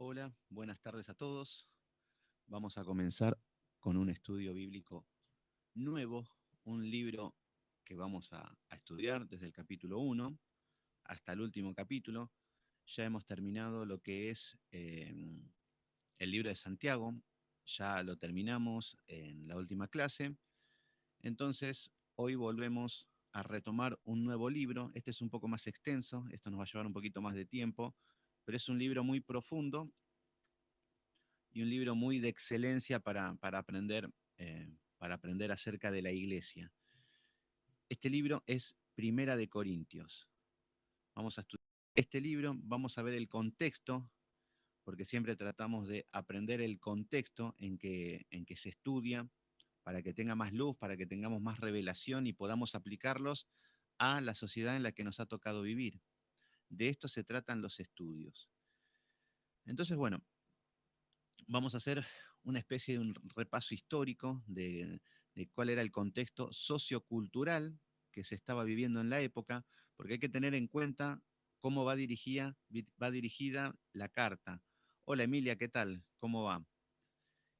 Hola, buenas tardes a todos. Vamos a comenzar con un estudio bíblico nuevo, un libro que vamos a estudiar desde el capítulo 1 hasta el último capítulo. Ya hemos terminado lo que es el libro de Santiago, ya lo terminamos en la última clase. Entonces, hoy volvemos a retomar un nuevo libro. Este es un poco más extenso, esto nos va a llevar un poquito más de tiempo, pero es un libro muy profundo y un libro muy de excelencia para aprender acerca de la iglesia. Este libro es Primera de Corintios. Vamos a estudiar este libro, vamos a ver el contexto, porque siempre tratamos de aprender el contexto en que se estudia, para que tenga más luz, para que tengamos más revelación y podamos aplicarlos a la sociedad en la que nos ha tocado vivir. De esto se tratan los estudios. Entonces, bueno, vamos a hacer una especie de un repaso histórico de cuál era el contexto sociocultural que se estaba viviendo en la época, porque hay que tener en cuenta cómo va dirigida la carta. Hola Emilia, ¿qué tal? ¿Cómo va?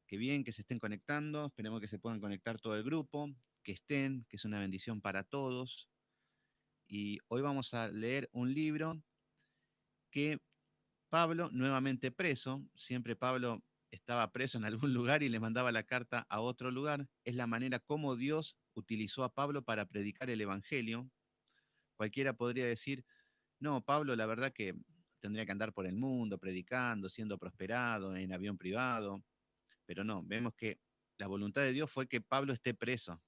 Qué bien que se estén conectando, esperemos que se puedan conectar todo el grupo, que estén, que es una bendición para todos. Y hoy vamos a leer un libro que Pablo, nuevamente preso, siempre Pablo estaba preso en algún lugar y le mandaba la carta a otro lugar, es la manera como Dios utilizó a Pablo para predicar el Evangelio. Cualquiera podría decir, no, Pablo, la verdad que tendría que andar por el mundo predicando, siendo prosperado en avión privado, pero no, vemos que la voluntad de Dios fue que Pablo esté preso.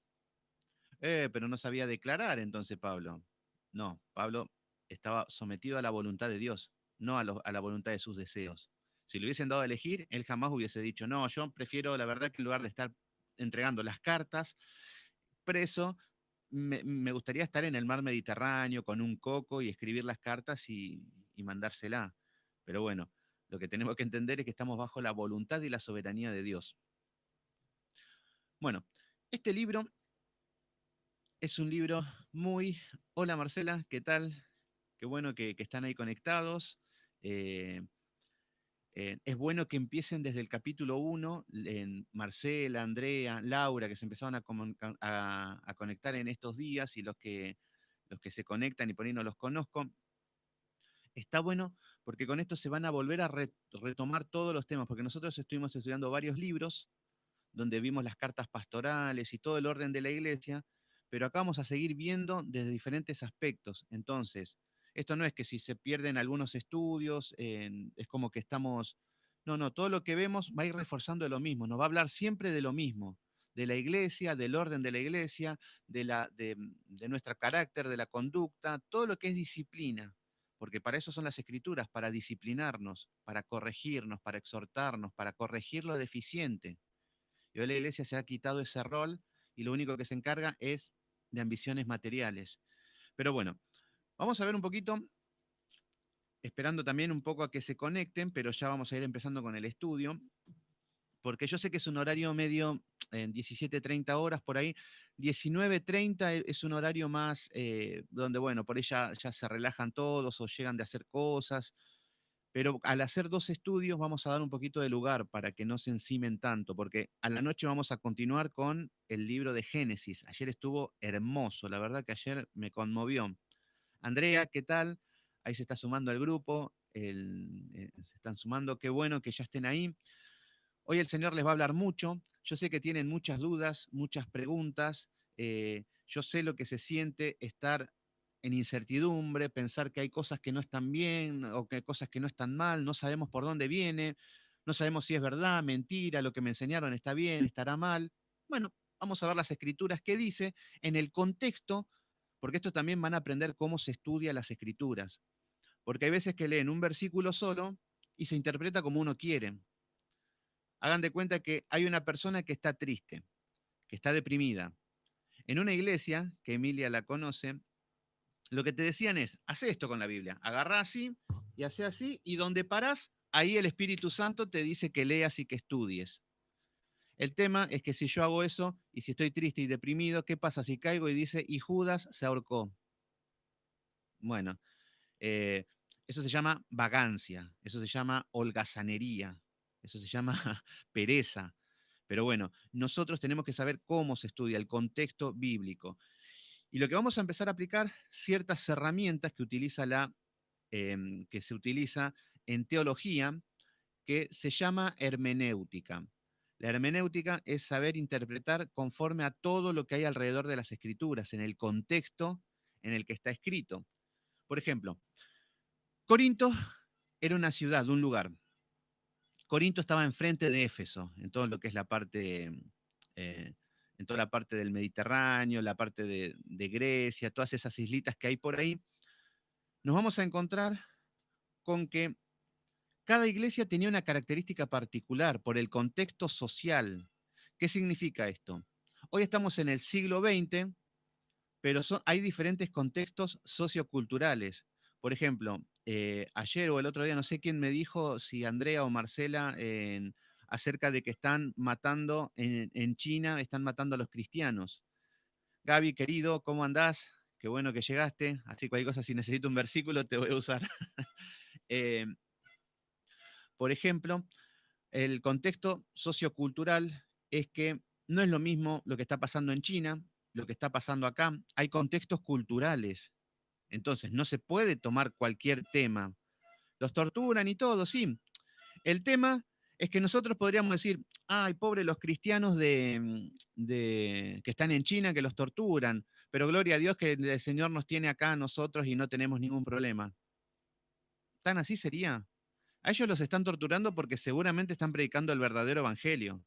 Pero no sabía declarar entonces Pablo. No, Pablo estaba sometido a la voluntad de Dios, no a la voluntad de sus deseos. Si le hubiesen dado a elegir, él jamás hubiese dicho, no, yo prefiero, la verdad, que en lugar de estar entregando las cartas, preso, me gustaría estar en el mar Mediterráneo con un coco y escribir las cartas y mandársela. Pero bueno, lo que tenemos que entender es que estamos bajo la voluntad y la soberanía de Dios. Bueno, este libro es un libro muy... Hola Marcela, ¿qué tal? Qué bueno que están ahí conectados. Eh, es bueno que empiecen desde el capítulo 1, en Marcela, Andrea, Laura, que se empezaron a conectar en estos días y los que se conectan y por ahí no los conozco. Está bueno porque con esto se van a volver a retomar todos los temas, porque nosotros estuvimos estudiando varios libros donde vimos las cartas pastorales y todo el orden de la iglesia, pero acá vamos a seguir viendo desde diferentes aspectos. Entonces, esto no es que si se pierden algunos estudios, es como que estamos... No, no, todo lo que vemos va a ir reforzando de lo mismo, nos va a hablar siempre de lo mismo, de la iglesia, del orden de la iglesia, de nuestro carácter, de la conducta, todo lo que es disciplina, porque para eso son las escrituras, para disciplinarnos, para corregirnos, para exhortarnos, para corregir lo deficiente. Y hoy la iglesia se ha quitado ese rol y lo único que se encarga es de ambiciones materiales. Pero bueno, vamos a ver un poquito, esperando también un poco a que se conecten, pero ya vamos a ir empezando con el estudio, porque yo sé que es un horario medio en 17:30 horas por ahí. 19:30 es un horario más donde, bueno, por ahí ya se relajan todos o llegan de hacer cosas. Pero al hacer dos estudios vamos a dar un poquito de lugar para que no se encimen tanto, porque a la noche vamos a continuar con el libro de Génesis. Ayer estuvo hermoso, la verdad que ayer me conmovió. Andrea, ¿qué tal? Ahí se está sumando al grupo, se están sumando, qué bueno que ya estén ahí. Hoy el Señor les va a hablar mucho. Yo sé que tienen muchas dudas, muchas preguntas. Yo sé lo que se siente estar en incertidumbre, pensar que hay cosas que no están bien o que hay cosas que no están mal, no sabemos por dónde viene, no sabemos si es verdad, mentira, lo que me enseñaron está bien, estará mal. Bueno, vamos a ver las escrituras que dice en el contexto, porque esto también van a aprender cómo se estudia las escrituras. Porque hay veces que leen un versículo solo y se interpreta como uno quiere. Hagan de cuenta que hay una persona que está triste, que está deprimida. En una iglesia, que Emilia la conoce, lo que te decían es, haz esto con la Biblia, agarrá así y hace así, y donde parás, ahí el Espíritu Santo te dice que leas y que estudies. El tema es que si yo hago eso y si estoy triste y deprimido, ¿qué pasa si caigo y dice, y Judas se ahorcó? Bueno, eh, eso se llama vagancia, eso se llama holgazanería, eso se llama pereza. Pero bueno, nosotros tenemos que saber cómo se estudia el contexto bíblico. Y lo que vamos a empezar a aplicar, ciertas herramientas que utiliza que se utiliza en teología, que se llama hermenéutica. La hermenéutica es saber interpretar conforme a todo lo que hay alrededor de las escrituras, en el contexto en el que está escrito. Por ejemplo, Corinto era una ciudad, un lugar. Corinto estaba enfrente de Éfeso, en todo lo que es la parte, en toda la parte del Mediterráneo, la parte de Grecia, todas esas islitas que hay por ahí. Nos vamos a encontrar con que cada iglesia tenía una característica particular por el contexto social. ¿Qué significa esto? Hoy estamos en el siglo XX, pero hay diferentes contextos socioculturales. Por ejemplo, ayer o el otro día, no sé quién me dijo, si Andrea o Marcela, acerca de que están matando en China, están matando a los cristianos. Gaby, querido, ¿cómo andás? Qué bueno que llegaste. Así cualquier cosa, si necesito un versículo, te voy a usar. Eh, por ejemplo, el contexto sociocultural es que no es lo mismo lo que está pasando en China, lo que está pasando acá. Hay contextos culturales. Entonces, no se puede tomar cualquier tema. Los torturan y todo, sí. El tema es que nosotros podríamos decir, ay, pobre los cristianos que están en China, que los torturan, pero gloria a Dios que el Señor nos tiene acá a nosotros y no tenemos ningún problema. ¿Tan así sería? A ellos los están torturando porque seguramente están predicando el verdadero evangelio.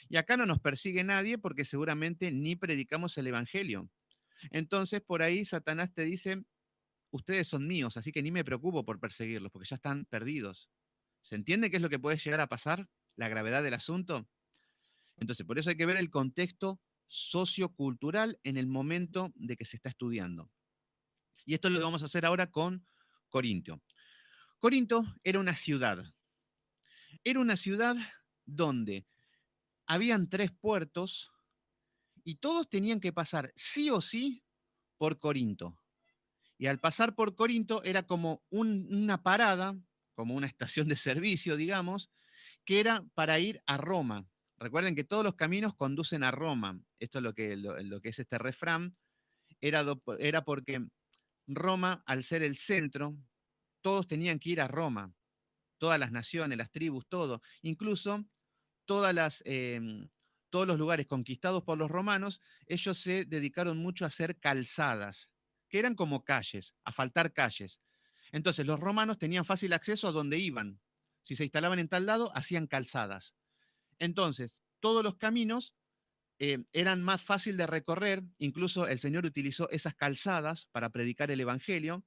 Y acá no nos persigue nadie porque seguramente ni predicamos el evangelio. Entonces, por ahí Satanás te dice, ustedes son míos, así que ni me preocupo por perseguirlos, porque ya están perdidos. ¿Se entiende qué es lo que puede llegar a pasar? La gravedad del asunto. Entonces, por eso hay que ver el contexto sociocultural en el momento de que se está estudiando. Y esto es lo que vamos a hacer ahora con Corinto. Corinto era una ciudad. Era una ciudad donde habían 3 puertos y todos tenían que pasar sí o sí por Corinto. Y al pasar por Corinto era como una parada, como una estación de servicio, digamos, que era para ir a Roma. Recuerden que todos los caminos conducen a Roma. Esto es lo que es este refrán. Era porque Roma, al ser el centro, todos tenían que ir a Roma. Todas las naciones, las tribus, todo. Incluso todas todos los lugares conquistados por los romanos, ellos se dedicaron mucho a hacer calzadas, que eran como calles, a faltar calles. Entonces los romanos tenían fácil acceso a donde iban. Si se instalaban en tal lado, hacían calzadas. Entonces, todos los caminos eran más fácil de recorrer, incluso el Señor utilizó esas calzadas para predicar el Evangelio,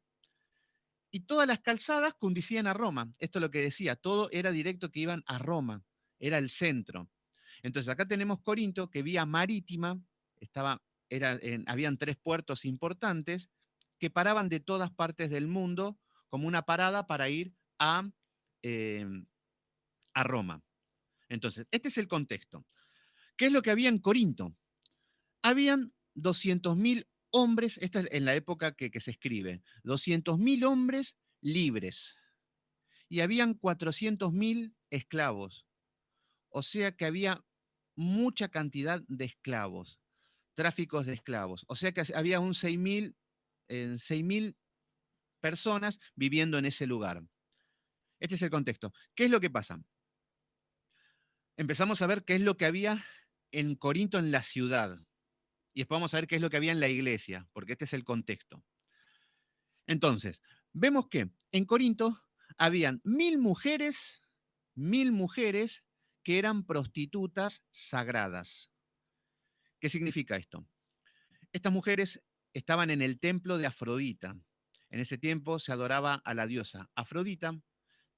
y todas las calzadas conducían a Roma. Esto es lo que decía, todo era directo que iban a Roma, era el centro. Entonces acá tenemos Corinto, que vía marítima, habían 3 puertos importantes que paraban de todas partes del mundo como una parada para ir eh, a Roma. Entonces, este es el contexto. ¿Qué es lo que había en Corinto? Habían 200.000 hombres, esta es en la época que se escribe, 200.000 hombres libres y habían 400.000 esclavos. O sea que había mucha cantidad de esclavos, tráficos de esclavos. O sea que había un 6.000 personas viviendo en ese lugar. Este es el contexto. ¿Qué es lo que pasa? Empezamos a ver qué es lo que había en Corinto en la ciudad. Y después vamos a ver qué es lo que había en la iglesia, porque este es el contexto. Entonces, vemos que en Corinto habían 1.000 mujeres que eran prostitutas sagradas. ¿Qué significa esto? Estas mujeres estaban en el templo de Afrodita. En ese tiempo se adoraba a la diosa Afrodita.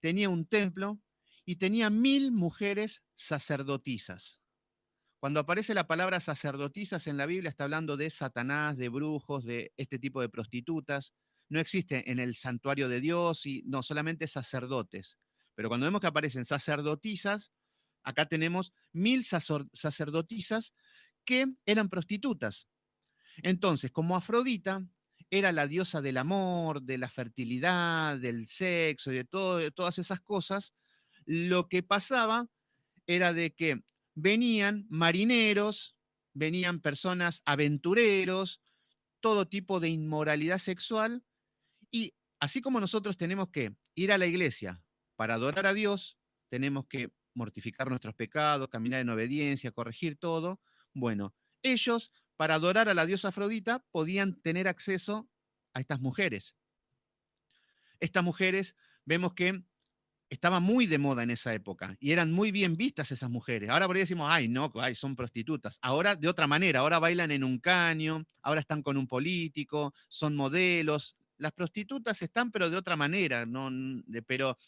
Tenía un templo y tenía 1.000 mujeres sacerdotisas. Cuando aparece la palabra sacerdotisas en la Biblia, está hablando de Satanás, de brujos, de este tipo de prostitutas. No existe en el santuario de Dios, y no, solamente sacerdotes. Pero cuando vemos que aparecen sacerdotisas, acá tenemos 1.000 sacerdotisas que eran prostitutas. Entonces, como Afrodita era la diosa del amor, de la fertilidad, del sexo y de todas esas cosas, lo que pasaba era de que venían marineros, venían personas aventureros, todo tipo de inmoralidad sexual, y así como nosotros tenemos que ir a la iglesia para adorar a Dios, tenemos que mortificar nuestros pecados, caminar en obediencia, corregir todo, bueno, ellos para adorar a la diosa Afrodita podían tener acceso a estas mujeres. Estas mujeres vemos que estaba muy de moda en esa época y eran muy bien vistas esas mujeres. Ahora por ahí decimos, ay, no, ay, son prostitutas. Ahora de otra manera, ahora bailan en un caño, ahora están con un político, son modelos. Las prostitutas están, pero de otra manera, no, pero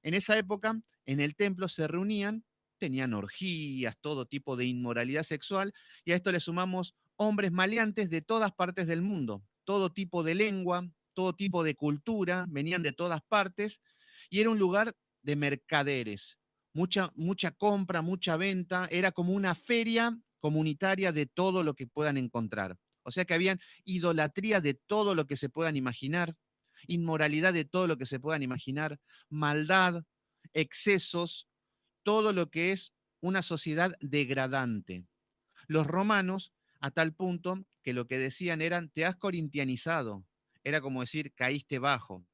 en esa época, en el templo se reunían, tenían orgías, todo tipo de inmoralidad sexual, y a esto le sumamos hombres maleantes de todas partes del mundo, todo tipo de lengua, todo tipo de cultura, venían de todas partes, y era un lugar de mercaderes, mucha compra, mucha venta, era como una feria comunitaria de todo lo que puedan encontrar. O sea que habían idolatría de todo lo que se puedan imaginar, inmoralidad de todo lo que se puedan imaginar, maldad, excesos, todo lo que es una sociedad degradante. Los romanos, a tal punto que lo que decían eran, te has corintianizado, era como decir, caíste bajo.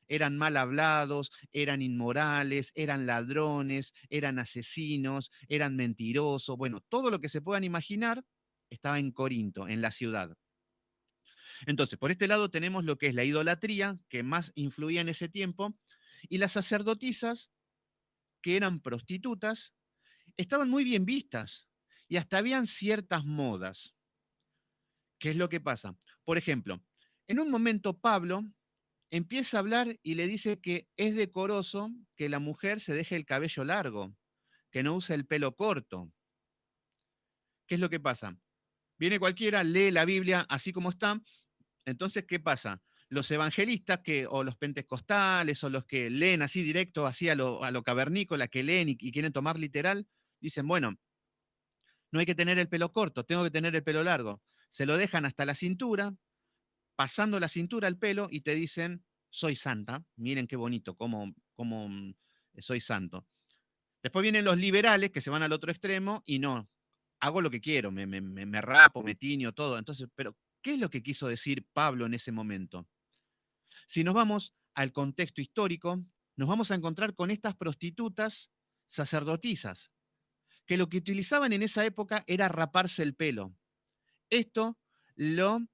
Eran mal hablados, eran inmorales, eran ladrones, eran asesinos, eran mentirosos. Bueno, todo lo que se puedan imaginar estaba en Corinto, en la ciudad. Entonces, por este lado tenemos lo que es la idolatría, que más influía en ese tiempo, y las sacerdotisas, que eran prostitutas, estaban muy bien vistas y hasta habían ciertas modas. ¿Qué es lo que pasa? Por ejemplo, en un momento Pablo empieza a hablar y le dice que es decoroso que la mujer se deje el cabello largo, que no use el pelo corto. ¿Qué es lo que pasa? Viene cualquiera, lee la Biblia así como está. Entonces, ¿qué pasa? Los evangelistas o los pentecostales o los que leen así directo, así a lo cavernícola, que leen y quieren tomar literal, dicen, bueno, no hay que tener el pelo corto, tengo que tener el pelo largo. Se lo dejan hasta la cintura, pasando la cintura al pelo y te dicen, soy santa, miren qué bonito, cómo soy santo. Después vienen los liberales que se van al otro extremo y no, hago lo que quiero, me rapo, me tiño, todo. Entonces, pero, ¿qué es lo que quiso decir Pablo en ese momento? Si nos vamos al contexto histórico, nos vamos a encontrar con estas prostitutas sacerdotisas, que lo que utilizaban en esa época era raparse el pelo. Esto lo,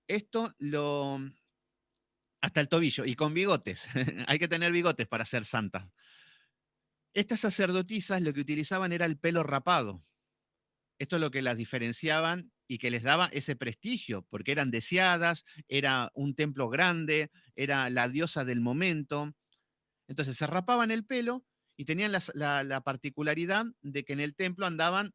esto lo, hasta el tobillo, y con bigotes. Hay que tener bigotes para ser santa. Estas sacerdotisas lo que utilizaban era el pelo rapado. Esto es lo que las diferenciaban y que les daba ese prestigio, porque eran deseadas, era un templo grande, era la diosa del momento. Entonces se rapaban el pelo y tenían la particularidad de que en el templo andaban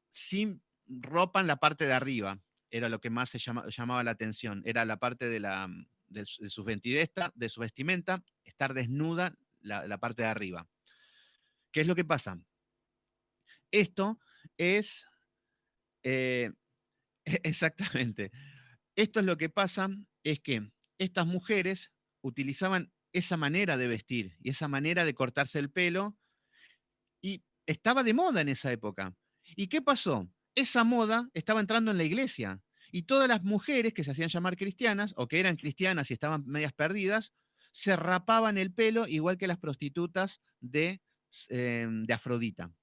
sin ropa en la parte de arriba. Era lo que más llamaba la atención. Era la parte de su vestimenta, estar desnuda la parte de arriba. ¿Qué es lo que pasa? Esto es eh, exactamente. Esto es lo que pasa, es que estas mujeres utilizaban esa manera de vestir y esa manera de cortarse el pelo y estaba de moda en esa época. ¿Y qué pasó? Esa moda estaba entrando en la iglesia y todas las mujeres que se hacían llamar cristianas o que eran cristianas y estaban medias perdidas, se rapaban el pelo igual que las prostitutas de Afrodita.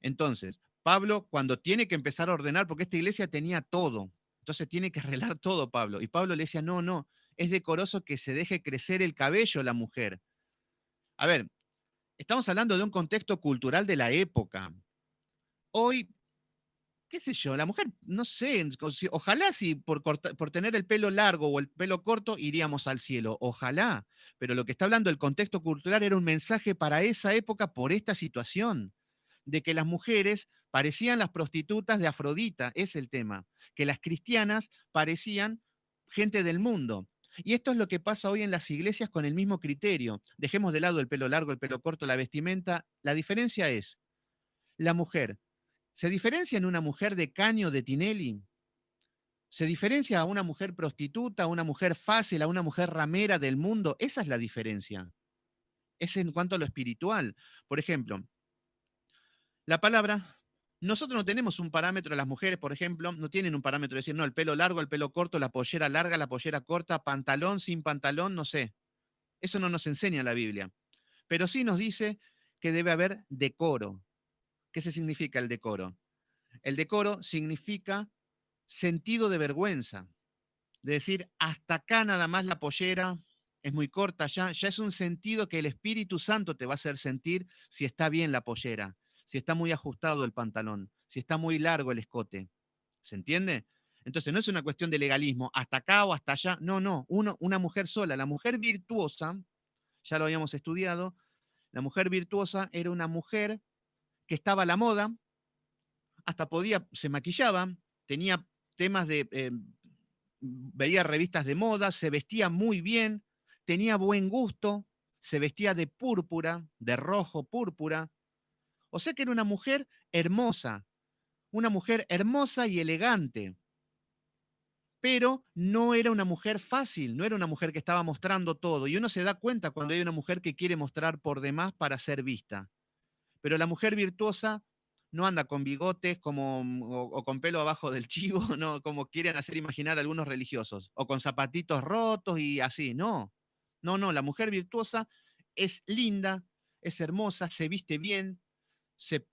Entonces, Pablo, cuando tiene que empezar a ordenar, porque esta iglesia tenía todo, entonces tiene que arreglar todo Pablo. Y Pablo le decía, no, no, es decoroso que se deje crecer el cabello la mujer. A ver, estamos hablando de un contexto cultural de la época. Hoy, qué sé yo, la mujer, no sé, ojalá si por tener el pelo largo o el pelo corto iríamos al cielo, ojalá, pero lo que está hablando el contexto cultural era un mensaje para esa época por esta situación, de que las mujeres parecían las prostitutas de Afrodita, es el tema, que las cristianas parecían gente del mundo. Y esto es lo que pasa hoy en las iglesias con el mismo criterio. Dejemos de lado el pelo largo, el pelo corto, la vestimenta. La diferencia es, la mujer, ¿se diferencia en una mujer de Caño de Tinelli? ¿Se diferencia a una mujer prostituta, a una mujer fácil, a una mujer ramera del mundo? Esa es la diferencia. Es en cuanto a lo espiritual. Por ejemplo, la palabra, nosotros no tenemos un parámetro, las mujeres, por ejemplo, no tienen un parámetro de decir, no, el pelo largo, el pelo corto, la pollera larga, la pollera corta, pantalón, sin pantalón, no sé. Eso no nos enseña la Biblia. Pero sí nos dice que debe haber decoro. ¿Qué se significa el decoro? El decoro significa sentido de vergüenza, de decir, hasta acá nada más la pollera es muy corta ya es un sentido que el Espíritu Santo te va a hacer sentir si está bien la pollera, si está muy ajustado el pantalón, si está muy largo el escote. ¿Se entiende? Entonces no es una cuestión de legalismo, hasta acá o hasta allá. No, no, una mujer sola. La mujer virtuosa, ya lo habíamos estudiado, la mujer virtuosa era una mujer que estaba a la moda, hasta podía, se maquillaba, tenía temas de, veía revistas de moda, se vestía muy bien, tenía buen gusto, se vestía de púrpura, de rojo púrpura. O sea que era una mujer hermosa y elegante, pero no era una mujer fácil, no era una mujer que estaba mostrando todo. Y uno se da cuenta cuando hay una mujer que quiere mostrar por demás para ser vista. Pero la mujer virtuosa no anda con bigotes o con pelo abajo del chivo, no, como quieren hacer imaginar algunos religiosos, o con zapatitos rotos y así, no. No, no, la mujer virtuosa es linda, es hermosa, se viste bien, se,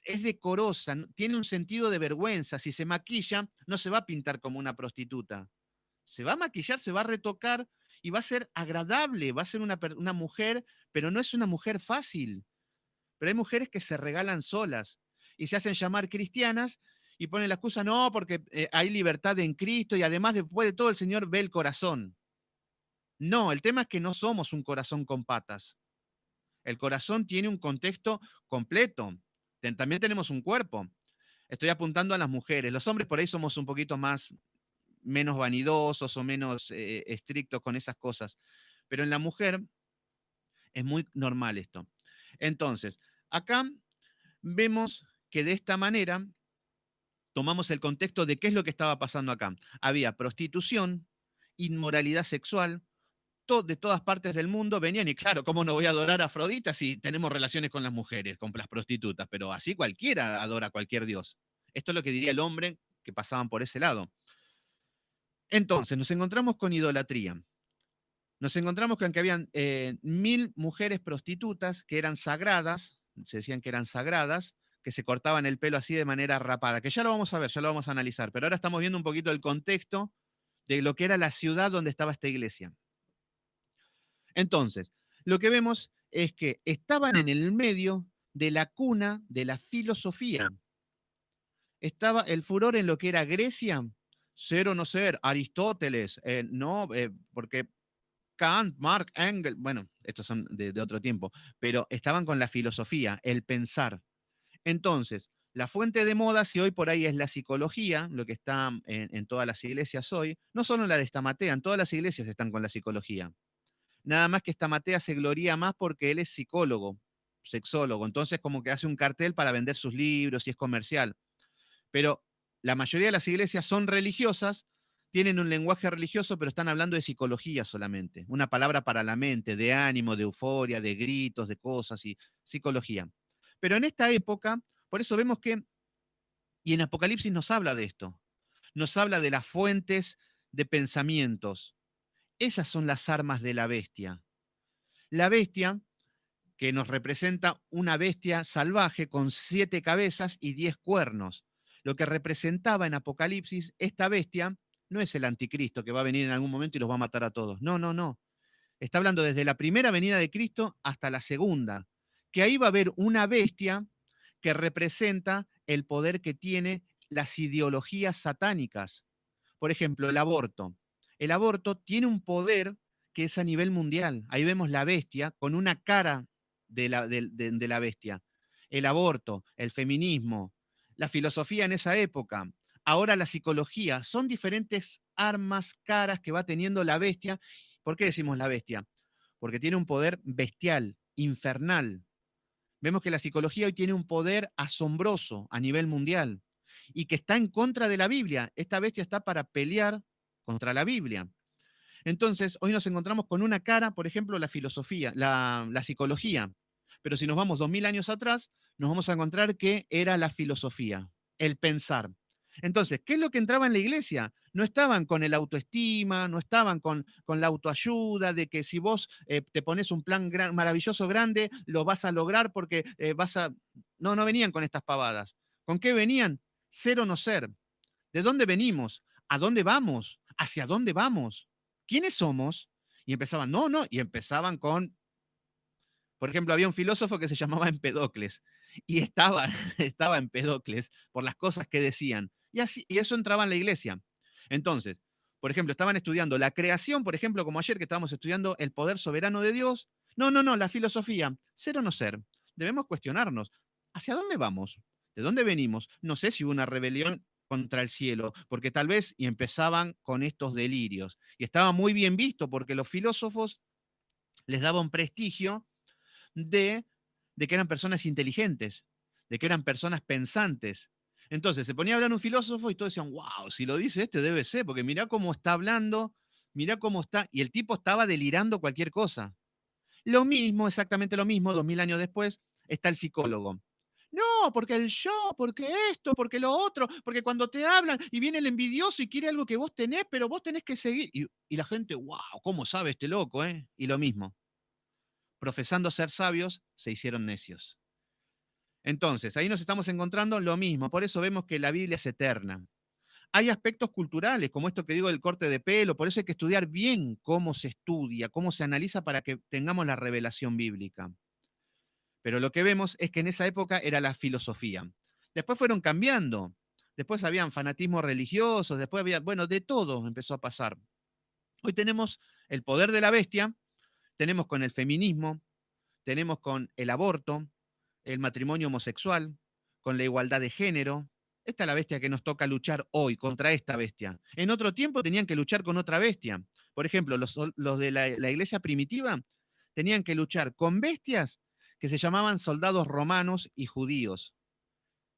es decorosa, tiene un sentido de vergüenza. Si se maquilla, no se va a pintar como una prostituta. Se va a maquillar, se va a retocar y va a ser agradable, va a ser una mujer, pero no es una mujer fácil. Pero hay mujeres que se regalan solas y se hacen llamar cristianas y ponen la excusa, no, porque hay libertad en Cristo y además después de todo el Señor ve el corazón. No, el tema es que no somos un corazón con patas. El corazón tiene un contexto completo. También tenemos un cuerpo. Estoy apuntando a las mujeres. Los hombres por ahí somos un poquito más, menos vanidosos o menos estrictos con esas cosas. Pero en la mujer es muy normal esto. Entonces, acá vemos que de esta manera tomamos el contexto de qué es lo que estaba pasando acá. Había prostitución, inmoralidad sexual, de todas partes del mundo venían y claro, ¿cómo no voy a adorar a Afrodita si tenemos relaciones con las mujeres, con las prostitutas? Pero así cualquiera adora a cualquier dios. Esto es lo que diría el hombre que pasaban por ese lado. Entonces, nos encontramos con idolatría. Nos encontramos con que habían 1000 mujeres prostitutas que eran sagradas, se decían que eran sagradas, que se cortaban el pelo así de manera rapada, que ya lo vamos a ver, ya lo vamos a analizar, pero ahora estamos viendo un poquito el contexto de lo que era la ciudad donde estaba esta iglesia. Entonces, lo que vemos es que estaban en el medio de la cuna de la filosofía. Estaba el furor en lo que era Grecia, ser o no ser, Aristóteles, no, porque Kant, Marx, Engels, bueno, estos son de otro tiempo, pero estaban con la filosofía, el pensar. Entonces, la fuente de moda, si hoy por ahí es la psicología, lo que está en todas las iglesias hoy, no solo en la de Estamatea, en todas las iglesias están con la psicología. Nada más que Estamatea se gloría más porque él es psicólogo, sexólogo, entonces como que hace un cartel para vender sus libros y es comercial. Pero la mayoría de las iglesias son religiosas, tienen un lenguaje religioso, pero están hablando de psicología solamente. Una palabra para la mente, de ánimo, de euforia, de gritos, de cosas y psicología. Pero en esta época, por eso vemos que, y en Apocalipsis nos habla de esto, nos habla de las fuentes de pensamientos. Esas son las armas de la bestia. La bestia, que nos representa una bestia salvaje con 7 cabezas y 10 cuernos. Lo que representaba en Apocalipsis, esta bestia no es el anticristo que va a venir en algún momento y los va a matar a todos. No, no, no. Está hablando desde la primera venida de Cristo hasta la segunda, que ahí va a haber una bestia que representa el poder que tiene las ideologías satánicas. Por ejemplo, el aborto. El aborto tiene un poder que es a nivel mundial. Ahí vemos la bestia con una cara de la bestia. El aborto, el feminismo, la filosofía en esa época, ahora la psicología, son diferentes armas, caras que va teniendo la bestia. ¿Por qué decimos la bestia? Porque tiene un poder bestial, infernal. Vemos que la psicología hoy tiene un poder asombroso a nivel mundial. y que está en contra de la Biblia. Esta bestia está para pelear contra la Biblia. Entonces, hoy nos encontramos con una cara, por ejemplo, la filosofía, la psicología. Pero si nos vamos 2000 años atrás, nos vamos a encontrar que era la filosofía, el pensar. Entonces, ¿qué es lo que entraba en la iglesia? No estaban con el autoestima, no estaban con la autoayuda, de que si vos te pones un plan maravilloso grande, lo vas a lograr porque vas a... No, no venían con estas pavadas. ¿Con qué venían? Ser o no ser. ¿De dónde venimos? ¿A dónde vamos? ¿Hacia dónde vamos? ¿Quiénes somos? Y empezaban, no, no, y empezaban con, por ejemplo, había un filósofo que se llamaba Empedocles, y estaba, estaba Empedocles por las cosas que decían, y, así, y eso entraba en la iglesia. Entonces, por ejemplo, estaban estudiando la creación, por ejemplo, como ayer que estábamos estudiando el poder soberano de Dios. No, no, no, la filosofía, ser o no ser. Debemos cuestionarnos, ¿hacia dónde vamos? ¿De dónde venimos? No sé si hubo una rebelión contra el cielo, porque tal vez y empezaban con estos delirios. Y estaba muy bien visto porque los filósofos les daban prestigio de, de que eran personas inteligentes, de que eran personas pensantes. Entonces se ponía a hablar un filósofo y todos decían, wow, si lo dice este debe ser, porque mirá cómo está hablando, mirá cómo está, y el tipo estaba delirando cualquier cosa. Lo mismo, exactamente lo mismo, 2000 años después, está el psicólogo. No, porque el yo, porque esto, porque lo otro, porque cuando te hablan y viene el envidioso y quiere algo que vos tenés, pero vos tenés que seguir. Y la gente, wow, ¿cómo sabe este loco? Y lo mismo, profesando ser sabios, se hicieron necios. Entonces, ahí nos estamos encontrando lo mismo, por eso vemos que la Biblia es eterna. Hay aspectos culturales, como esto que digo del corte de pelo, por eso hay que estudiar bien cómo se estudia, cómo se analiza para que tengamos la revelación bíblica. Pero lo que vemos es que en esa época era la filosofía. Después fueron cambiando. Después habían fanatismos religiosos, después había, bueno, de todo empezó a pasar. Hoy tenemos el poder de la bestia, tenemos con el feminismo, tenemos con el aborto, el matrimonio homosexual, con la igualdad de género. Esta es la bestia que nos toca luchar hoy contra esta bestia. En otro tiempo tenían que luchar con otra bestia. Por ejemplo, los de la iglesia primitiva tenían que luchar con bestias que se llamaban soldados romanos y judíos,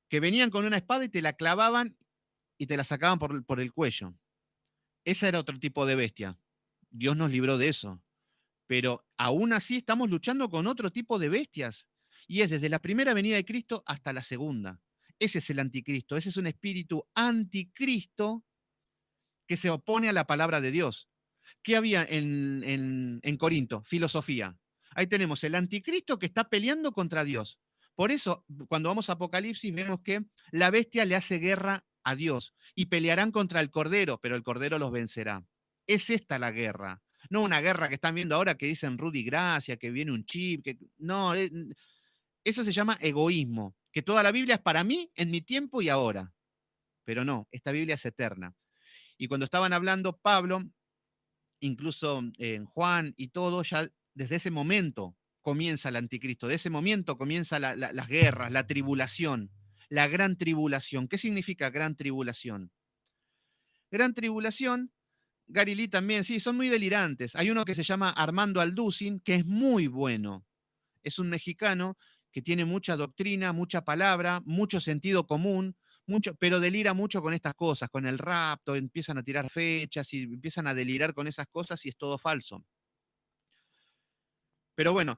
que venían con una espada y te la clavaban y te la sacaban por el cuello. Ese era otro tipo de bestia. Dios nos libró de eso. Pero aún así estamos luchando con otro tipo de bestias. Y es desde la primera venida de Cristo hasta la segunda. Ese es el anticristo. Ese es un espíritu anticristo que se opone a la palabra de Dios. ¿Qué había en Corinto? Filosofía. Ahí tenemos el anticristo que está peleando contra Dios. Por eso, cuando vamos a Apocalipsis, vemos que la bestia le hace guerra a Dios y pelearán contra el Cordero, pero el Cordero los vencerá. Es esta la guerra. No una guerra que están viendo ahora que dicen Rudy Gracia, que viene un chip. No, eso se llama egoísmo. Que toda la Biblia es para mí, en mi tiempo y ahora. Pero no, esta Biblia es eterna. Y cuando estaban hablando Pablo, incluso en Juan y todo, ya desde ese momento comienza el anticristo, de ese momento comienza las guerras, la tribulación, la gran tribulación. ¿Qué significa gran tribulación? Gran tribulación, Gary Lee también, sí, son muy delirantes. Hay uno que se llama Armando Alducin, que es muy bueno. Es un mexicano que tiene mucha doctrina, mucha palabra, mucho sentido común, mucho, pero delira mucho con estas cosas, con el rapto, empiezan a tirar fechas y empiezan a delirar con esas cosas y es todo falso. Pero bueno,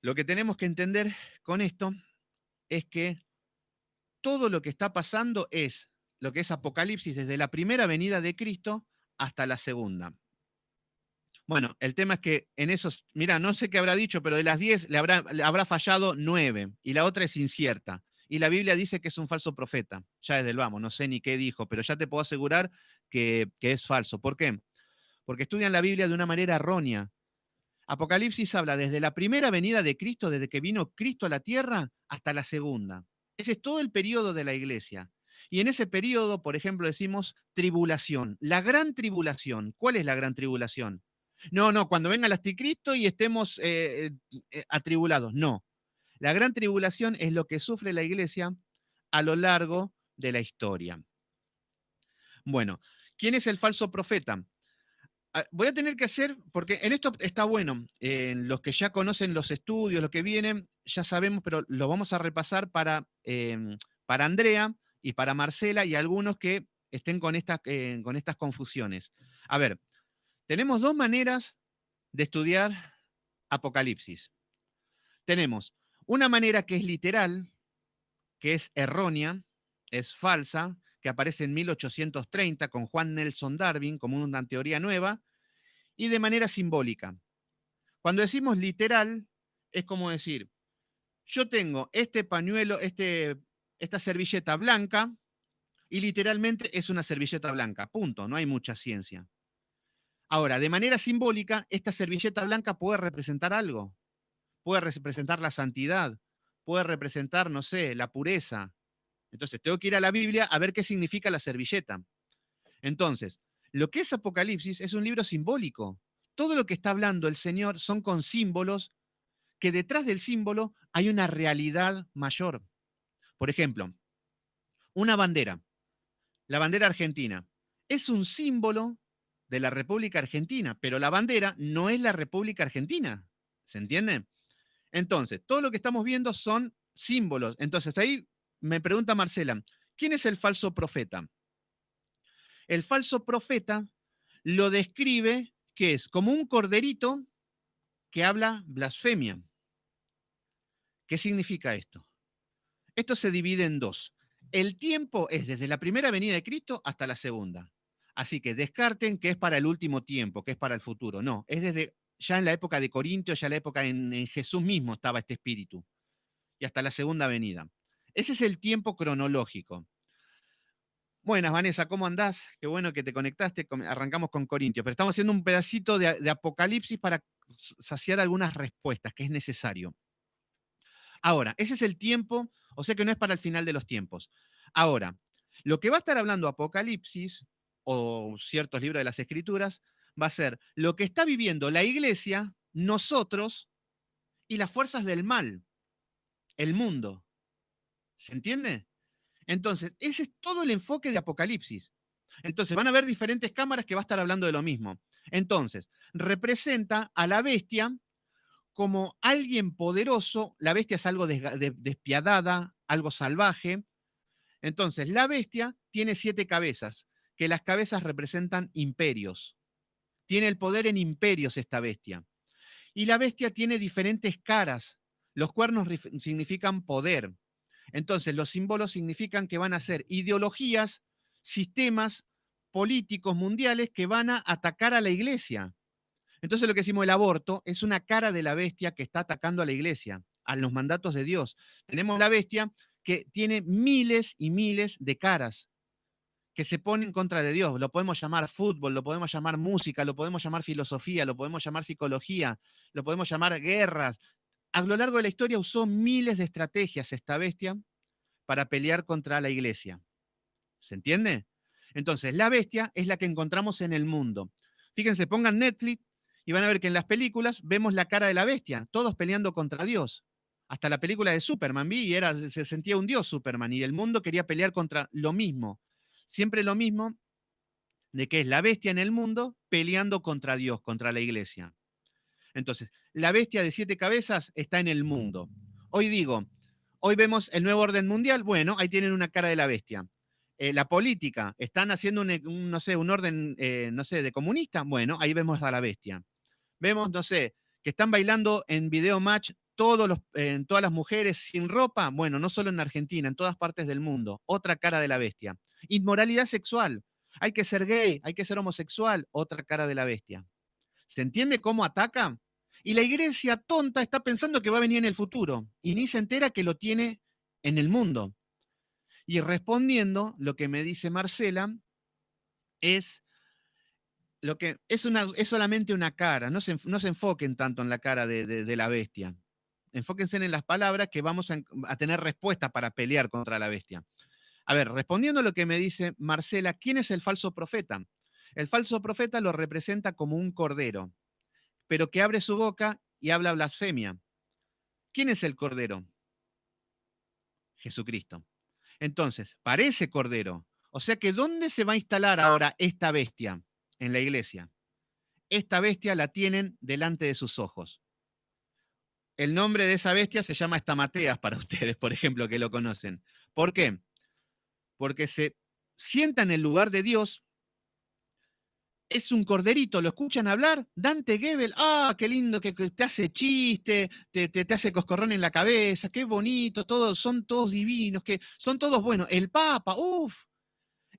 lo que tenemos que entender con esto es que todo lo que está pasando es lo que es Apocalipsis desde la primera venida de Cristo hasta la segunda. Bueno, el tema es que en esos, mira, no sé qué habrá dicho, pero de las 10 le habrá fallado 9 y la otra es incierta. Y la Biblia dice que es un falso profeta. Ya desde el vamos, no sé ni qué dijo, pero ya te puedo asegurar que es falso. ¿Por qué? Porque estudian la Biblia de una manera errónea. Apocalipsis habla desde la primera venida de Cristo, desde que vino Cristo a la tierra, hasta la segunda. Ese es todo el periodo de la iglesia. Y en ese periodo, por ejemplo, decimos tribulación, la gran tribulación. ¿Cuál es la gran tribulación? No, no, cuando venga el anticristo y estemos atribulados. No. La gran tribulación es lo que sufre la iglesia a lo largo de la historia. Bueno, ¿quién es el falso profeta? Voy a tener que hacer, porque en esto está bueno, los que ya conocen los estudios, los que vienen, ya sabemos, pero lo vamos a repasar para Andrea y para Marcela y algunos que estén con estas confusiones. A ver, tenemos dos maneras de estudiar Apocalipsis. Tenemos una manera que es literal, que es errónea, es falsa, que aparece en 1830 con Juan Nelson Darwin como una teoría nueva, y de manera simbólica. Cuando decimos literal, es como decir, yo tengo este pañuelo, esta servilleta blanca, y literalmente es una servilleta blanca, punto, no hay mucha ciencia. Ahora, de manera simbólica, esta servilleta blanca puede representar algo, puede representar la santidad, puede representar, no sé, la pureza. Entonces, tengo que ir a la Biblia a ver qué significa la servilleta. Entonces, lo que es Apocalipsis es un libro simbólico. Todo lo que está hablando el Señor son con símbolos que detrás del símbolo hay una realidad mayor. Por ejemplo, una bandera, la bandera argentina, es un símbolo de la República Argentina, pero la bandera no es la República Argentina. ¿Se entiende? Entonces, todo lo que estamos viendo son símbolos. Entonces, ahí me pregunta Marcela, ¿quién es el falso profeta? El falso profeta lo describe que es como un corderito que habla blasfemia. ¿Qué significa esto? Esto se divide en dos. El tiempo es desde la primera venida de Cristo hasta la segunda. Así que descarten que es para el último tiempo, que es para el futuro. No, es desde ya en la época de Corintios, ya en la época en Jesús mismo estaba este espíritu. Y hasta la segunda venida. Ese es el tiempo cronológico. Buenas, Vanessa, ¿cómo andás? Qué bueno que te conectaste. Arrancamos con Corintios, pero estamos haciendo un pedacito de Apocalipsis para saciar algunas respuestas que es necesario. Ahora, ese es el tiempo, o sea que no es para el final de los tiempos. Ahora, lo que va a estar hablando Apocalipsis o ciertos libros de las Escrituras va a ser lo que está viviendo la iglesia, nosotros y las fuerzas del mal, el mundo. ¿Se entiende? Entonces, ese es todo el enfoque de Apocalipsis. Entonces, van a haber diferentes cámaras que va a estar hablando de lo mismo. Entonces, representa a la bestia como alguien poderoso. La bestia es algo despiadada, algo salvaje. Entonces, la bestia tiene 7 cabezas, que las cabezas representan imperios. Tiene el poder en imperios esta bestia. Y la bestia tiene diferentes caras. Los cuernos significan poder. Entonces, los símbolos significan que van a ser ideologías, sistemas políticos mundiales que van a atacar a la iglesia. Entonces, lo que decimos el aborto es una cara de la bestia que está atacando a la iglesia, a los mandatos de Dios. Tenemos la bestia que tiene miles y miles de caras que se ponen en contra de Dios. Lo podemos llamar fútbol, lo podemos llamar música, lo podemos llamar filosofía, lo podemos llamar psicología, lo podemos llamar guerras. A lo largo de la historia usó miles de estrategias esta bestia para pelear contra la iglesia. ¿Se entiende? Entonces, la bestia es la que encontramos en el mundo. Fíjense, pongan Netflix y van a ver que en las películas vemos la cara de la bestia, todos peleando contra Dios. Hasta la película de Superman vi y se sentía un dios Superman y el mundo quería pelear contra lo mismo. Siempre lo mismo de que es la bestia en el mundo peleando contra Dios, contra la iglesia. Entonces, la bestia de 7 cabezas está en el mundo. Hoy digo, hoy vemos el nuevo orden mundial, bueno, ahí tienen una cara de la bestia. La política, están haciendo no sé, un orden, no sé, de comunista, bueno, ahí vemos a la bestia. Vemos, no sé, que están bailando en video match todas las mujeres sin ropa, bueno, no solo en Argentina, en todas partes del mundo, otra cara de la bestia. Inmoralidad sexual, hay que ser gay, hay que ser homosexual, otra cara de la bestia. ¿Se entiende cómo ataca? Y la iglesia tonta está pensando que va a venir en el futuro y ni se entera que lo tiene en el mundo. Y respondiendo, lo que me dice Marcela es lo que es solamente una cara, no se enfoquen tanto en la cara de la bestia. Enfóquense en las palabras que vamos a tener respuesta para pelear contra la bestia. A ver, respondiendo a lo que me dice Marcela, ¿quién es el falso profeta? El falso profeta lo representa como un cordero, pero que abre su boca y habla blasfemia. ¿Quién es el cordero? Jesucristo. Entonces, parece cordero. O sea que ¿dónde se va a instalar ahora esta bestia? En la iglesia. Esta bestia la tienen delante de sus ojos. El nombre de esa bestia se llama Estamateas para ustedes, por ejemplo, que lo conocen. ¿Por qué? porque se sienta en el lugar de Dios. Es un corderito, lo escuchan hablar, Dante Gebel, qué lindo, que te hace chiste, te hace coscorrón en la cabeza, qué bonito, todos, son todos divinos, que son todos buenos. El Papa,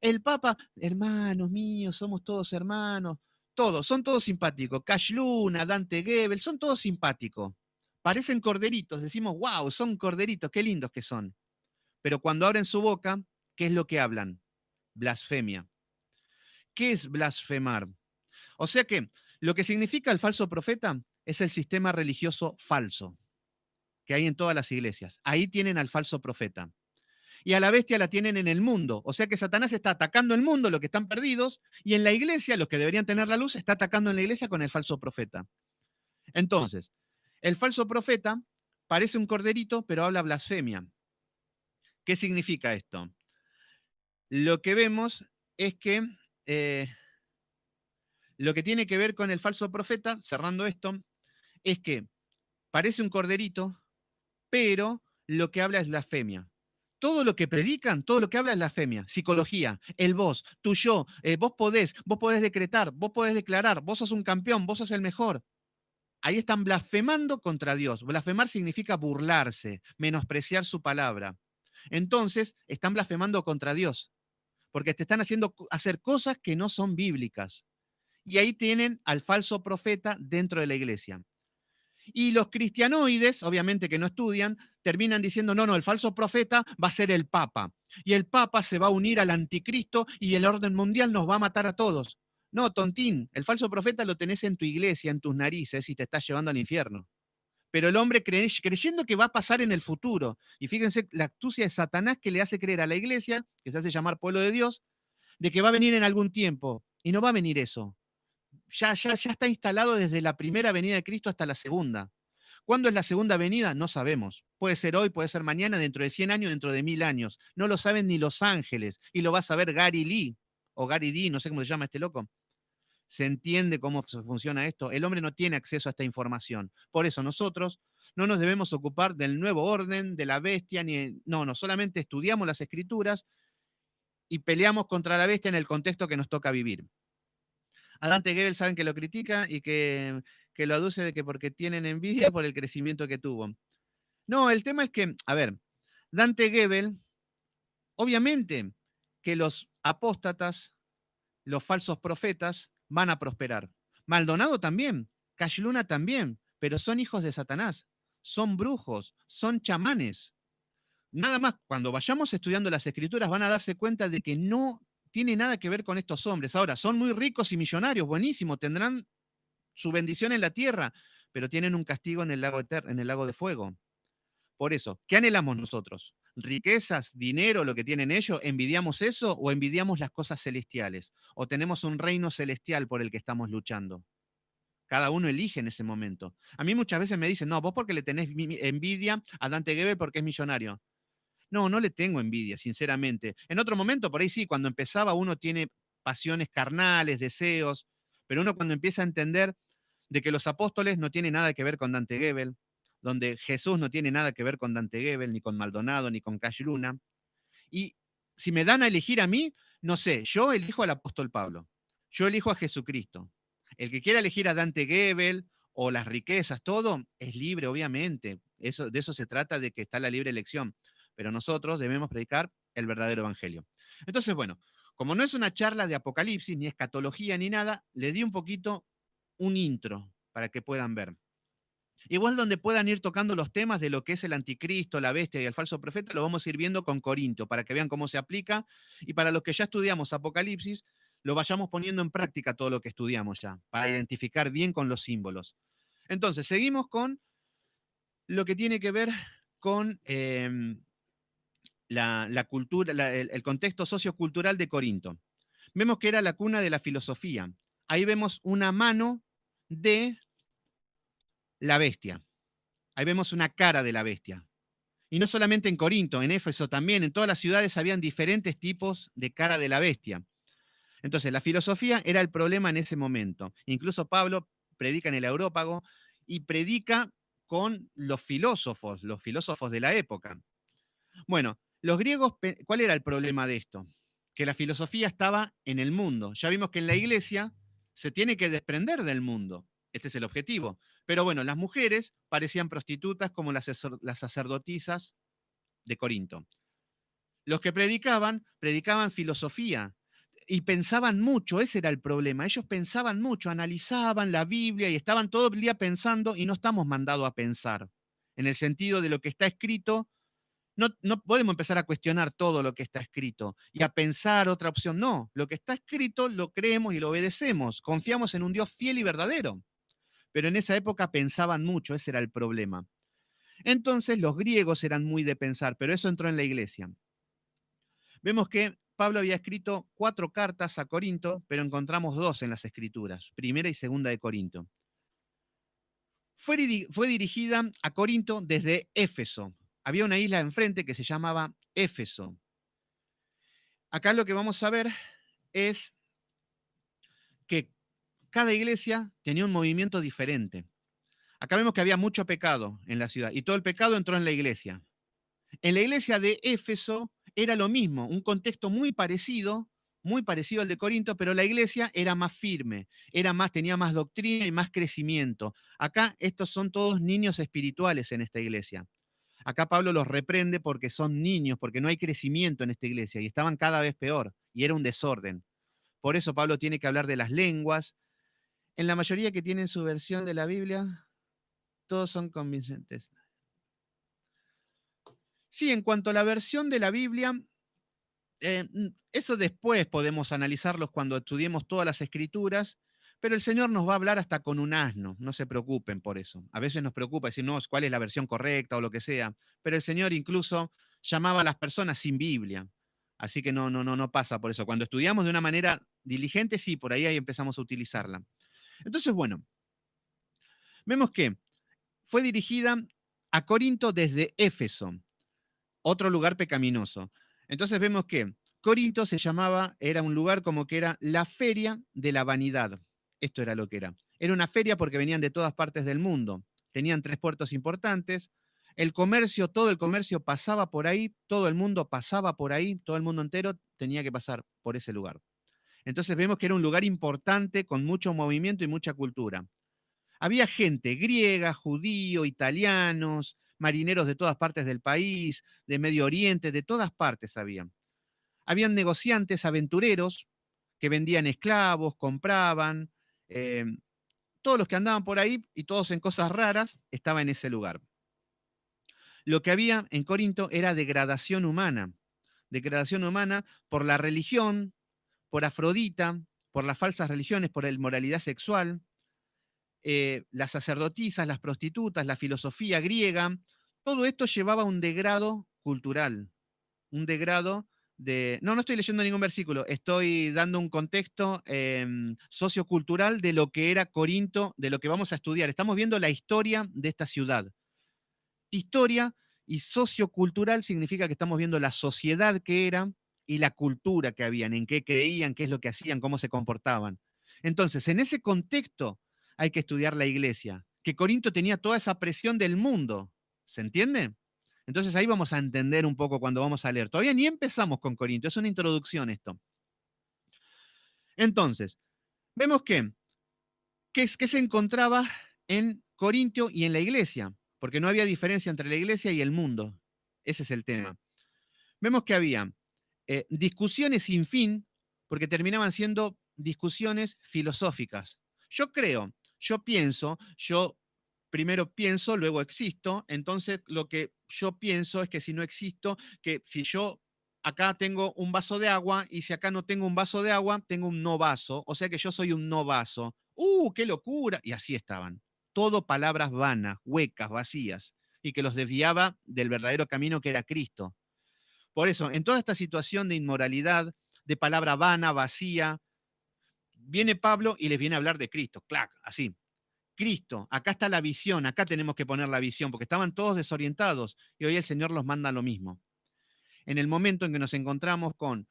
el Papa, hermanos míos, somos todos hermanos, todos, son todos simpáticos. Cash Luna, Dante Gebel, son todos simpáticos. Parecen corderitos, decimos, wow, son corderitos, qué lindos que son. Pero cuando abren su boca, ¿qué es lo que hablan? Blasfemia. ¿Qué es blasfemar? O sea que lo que significa el falso profeta es el sistema religioso falso que hay en todas las iglesias. Ahí tienen al falso profeta. Y a la bestia la tienen en el mundo. O sea que Satanás está atacando el mundo, los que están perdidos, y en la iglesia, los que deberían tener la luz, está atacando en la iglesia con el falso profeta. Entonces, el falso profeta parece un corderito, pero habla blasfemia. ¿Qué significa esto? Lo que vemos es que lo que tiene que ver con el falso profeta, cerrando esto, es que parece un corderito, pero lo que habla es blasfemia. Todo lo que predican, todo lo que habla es blasfemia. Psicología, el vos, tu yo, vos podés decretar, vos podés declarar, vos sos un campeón, vos sos el mejor. Ahí están blasfemando contra Dios. Blasfemar significa burlarse, menospreciar su palabra. Entonces, están blasfemando contra Dios, porque te están haciendo hacer cosas que no son bíblicas. Y ahí tienen al falso profeta dentro de la iglesia. Y los cristianoides, obviamente que no estudian, terminan diciendo, no, el falso profeta va a ser el Papa. Y el Papa se va a unir al anticristo y el orden mundial nos va a matar a todos. No, tontín, el falso profeta lo tenés en tu iglesia, en tus narices y te estás llevando al infierno. Pero el hombre creyendo que va a pasar en el futuro. Y fíjense la astucia de Satanás que le hace creer a la iglesia, que se hace llamar pueblo de Dios, de que va a venir en algún tiempo. Y no va a venir eso. Ya está instalado desde la primera venida de Cristo hasta la segunda. ¿Cuándo es la segunda venida? No sabemos. Puede ser hoy, puede ser mañana, dentro de 100 años, dentro de 1000 años. No lo saben ni los ángeles. Y lo va a saber Gary Lee o Gary D, no sé cómo se llama este loco. ¿Se entiende cómo funciona esto? El hombre no tiene acceso a esta información. Por eso nosotros no nos debemos ocupar del nuevo orden, de la bestia, no, solamente estudiamos las escrituras y peleamos contra la bestia en el contexto que nos toca vivir. A Dante Gebel saben que lo critica y que lo aduce de que porque tienen envidia por el crecimiento que tuvo. No, el tema es que, a ver, Dante Gebel, obviamente que los apóstatas, los falsos profetas, van a prosperar. Maldonado también, Cash Luna también, pero son hijos de Satanás, son brujos, son chamanes. Nada más, cuando vayamos estudiando las escrituras van a darse cuenta de que no tiene nada que ver con estos hombres. Ahora, son muy ricos y millonarios, buenísimo, tendrán su bendición en la tierra, pero tienen un castigo en el lago en el lago de fuego. Por eso, ¿qué anhelamos nosotros? ¿Riquezas, dinero, lo que tienen ellos? ¿Envidiamos eso o envidiamos las cosas celestiales? ¿O tenemos un reino celestial por el que estamos luchando? Cada uno elige en ese momento. A mí muchas veces me dicen, no, vos porque le tenés envidia a Dante Gebel porque es millonario. No, no le tengo envidia, sinceramente. En otro momento, por ahí sí, cuando empezaba uno tiene pasiones carnales, deseos, pero uno cuando empieza a entender de que los apóstoles no tienen nada que ver con Dante Gebel, donde Jesús no tiene nada que ver con Dante Gebel, ni con Maldonado, ni con Cash Luna. Y si me dan a elegir a mí, no sé, yo elijo al apóstol Pablo, yo elijo a Jesucristo. El que quiera elegir a Dante Gebel o las riquezas, todo, es libre, obviamente. De eso se trata, de que está la libre elección. Pero nosotros debemos predicar el verdadero evangelio. Entonces, bueno, como no es una charla de apocalipsis, ni escatología, ni nada, le di un poquito un intro para que puedan ver. Igual donde puedan ir tocando los temas de lo que es el anticristo, la bestia y el falso profeta, lo vamos a ir viendo con Corinto, para que vean cómo se aplica, y para los que ya estudiamos Apocalipsis, lo vayamos poniendo en práctica todo lo que estudiamos ya, para identificar bien con los símbolos. Entonces, seguimos con lo que tiene que ver con la cultura, el contexto sociocultural de Corinto. Vemos que era la cuna de la filosofía. Ahí vemos una mano de la bestia. Ahí vemos una cara de la bestia. Y no solamente en Corinto, en Éfeso también, en todas las ciudades habían diferentes tipos de cara de la bestia. Entonces, la filosofía era el problema en ese momento. Incluso Pablo predica en el Areópago y predica con los filósofos de la época. Bueno, Los griegos, ¿cuál era el problema de esto? Que la filosofía estaba en el mundo. Ya vimos que en la iglesia se tiene que desprender del mundo. Este es el objetivo. Pero bueno, las mujeres parecían prostitutas como las sacerdotisas de Corinto. Los que predicaban filosofía y pensaban mucho, ese era el problema. Ellos pensaban mucho, analizaban la Biblia y estaban todo el día pensando y no estamos mandados a pensar. En el sentido de lo que está escrito, no podemos empezar a cuestionar todo lo que está escrito y a pensar otra opción. No, lo que está escrito lo creemos y lo obedecemos. Confiamos en un Dios fiel y verdadero. Pero en esa época pensaban mucho, ese era el problema. Entonces los griegos eran muy de pensar, pero eso entró en la iglesia. Vemos que Pablo había escrito 4 cartas a Corinto, pero encontramos 2 en las escrituras, primera y segunda de Corinto. Fue dirigida a Corinto desde Éfeso. Había una isla enfrente que se llamaba Éfeso. Acá lo que vamos a ver es que cada iglesia tenía un movimiento diferente. Acá vemos que había mucho pecado en la ciudad y todo el pecado entró en la iglesia. En la iglesia de Éfeso era lo mismo, un contexto muy parecido al de Corinto, pero la iglesia era más firme, tenía más doctrina y más crecimiento. Acá estos son todos niños espirituales en esta iglesia. Acá Pablo los reprende porque son niños, porque no hay crecimiento en esta iglesia y estaban cada vez peor y era un desorden. Por eso Pablo tiene que hablar de las lenguas. En la mayoría que tienen su versión de la Biblia, todos son convincentes. Sí, en cuanto a la versión de la Biblia, eso después podemos analizarlos cuando estudiemos todas las escrituras, pero el Señor nos va a hablar hasta con un asno, no se preocupen por eso. A veces nos preocupa decir, no, cuál es la versión correcta o lo que sea, pero el Señor incluso llamaba a las personas sin Biblia. Así que no pasa por eso. Cuando estudiamos de una manera diligente, sí, por ahí empezamos a utilizarla. Entonces, bueno, vemos que fue dirigida a Corinto desde Éfeso, otro lugar pecaminoso. Entonces vemos que Corinto era un lugar como que era la feria de la vanidad. Esto era lo que era. Era una feria porque venían de todas partes del mundo. Tenían 3 puertos importantes. Todo el comercio pasaba por ahí, todo el mundo pasaba por ahí, todo el mundo entero tenía que pasar por ese lugar. Entonces vemos que era un lugar importante con mucho movimiento y mucha cultura. Había gente griega, judío, italianos, marineros de todas partes del país, de Medio Oriente, de todas partes había. Habían negociantes, aventureros, que vendían esclavos, compraban. eh, todos los que andaban por ahí y todos en cosas raras estaban en ese lugar. Lo que había en Corinto era degradación humana por la religión, por Afrodita, por las falsas religiones, por la inmoralidad sexual, las sacerdotisas, las prostitutas, la filosofía griega, todo esto llevaba a un degrado cultural, un degrado de... No estoy leyendo ningún versículo, estoy dando un contexto sociocultural de lo que era Corinto, de lo que vamos a estudiar. Estamos viendo la historia de esta ciudad. Historia y sociocultural significa que estamos viendo la sociedad que era y la cultura que habían, en qué creían, qué es lo que hacían, cómo se comportaban. Entonces, en ese contexto hay que estudiar la iglesia, que Corinto tenía toda esa presión del mundo, ¿se entiende? Entonces ahí vamos a entender un poco cuando vamos a leer. Todavía ni empezamos con Corinto, es una introducción esto. Entonces, vemos que se encontraba en Corinto y en la iglesia, porque no había diferencia entre la iglesia y el mundo. Ese es el tema. Vemos que había discusiones sin fin, porque terminaban siendo discusiones filosóficas. Yo primero pienso, luego existo, entonces lo que yo pienso es que si no existo, que si yo acá tengo un vaso de agua y si acá no tengo un vaso de agua, tengo un no vaso, o sea que yo soy un no vaso. ¡Qué locura! Y así estaban. Todo palabras vanas, huecas, vacías, y que los desviaba del verdadero camino que era Cristo. Por eso, en toda esta situación de inmoralidad, de palabra vana, vacía, viene Pablo y les viene a hablar de Cristo. ¡Clac! Así. Cristo, acá está la visión, acá tenemos que poner la visión, porque estaban todos desorientados y hoy el Señor los manda lo mismo. En el momento en que nos encontramos con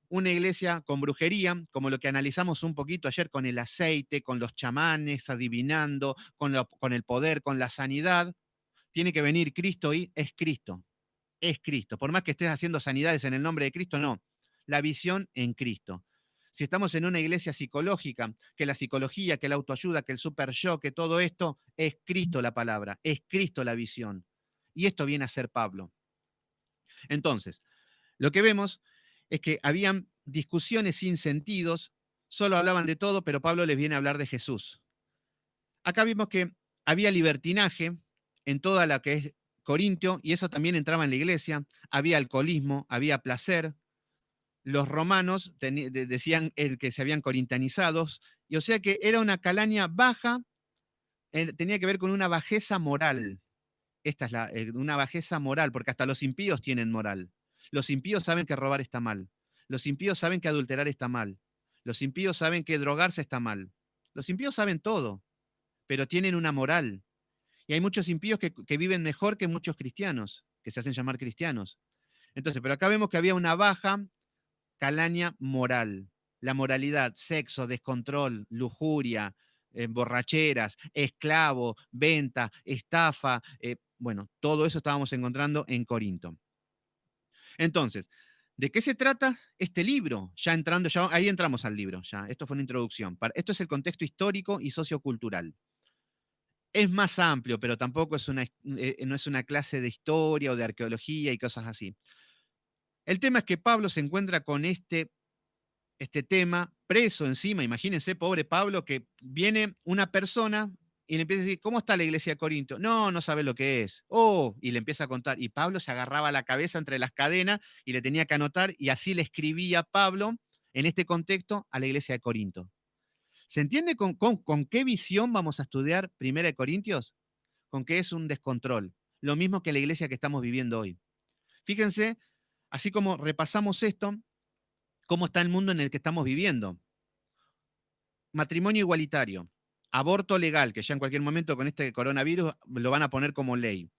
una iglesia con brujería, como lo que analizamos un poquito ayer con el aceite, con los chamanes, adivinando, con el poder, con la sanidad, tiene que venir Cristo y es Cristo. es Cristo. Por más que estés haciendo sanidades en el nombre de Cristo, no. La visión en Cristo. Si estamos en una iglesia psicológica, que la psicología, que la autoayuda, que el super yo, que todo esto, es Cristo la palabra, es Cristo la visión. Y esto viene a ser Pablo. Entonces, lo que vemos es que habían discusiones sin sentidos, solo hablaban de todo, pero Pablo les viene a hablar de Jesús. Acá vimos que había libertinaje en toda la que es Corintio, y eso también entraba en la iglesia. Había alcoholismo, había placer. Los romanos decían que se habían corintanizados, y o sea que era una calaña baja, tenía que ver con una bajeza moral. Esta es una bajeza moral, porque hasta los impíos tienen moral. Los impíos saben que robar está mal. Los impíos saben que adulterar está mal. Los impíos saben que drogarse está mal. Los impíos saben todo, pero tienen una moral. Y hay muchos impíos que viven mejor que muchos cristianos, que se hacen llamar cristianos. Entonces, pero acá vemos que había una baja calaña moral. La moralidad, sexo, descontrol, lujuria, borracheras, esclavo, venta, estafa, bueno, todo eso estábamos encontrando en Corinto. Entonces, ¿de qué se trata este libro? Ya entrando, ya, ahí entramos al libro, ya. Esto fue una introducción. Esto es el contexto histórico y sociocultural. Es más amplio, pero tampoco es no es una clase de historia o de arqueología y cosas así. El tema es que Pablo se encuentra con este tema preso encima. Imagínense, pobre Pablo, que viene una persona y le empieza a decir, ¿cómo está la iglesia de Corinto? No, no sabe lo que es. Oh, y le empieza a contar. Y Pablo se agarraba la cabeza entre las cadenas y le tenía que anotar, y así le escribía Pablo en este contexto a la iglesia de Corinto. ¿Se entiende con qué visión vamos a estudiar Primera de Corintios? Con que es un descontrol. Lo mismo que la iglesia que estamos viviendo hoy. Fíjense, así como repasamos esto, cómo está el mundo en el que estamos viviendo. Matrimonio igualitario, aborto legal, que ya en cualquier momento con este coronavirus lo van a poner como ley.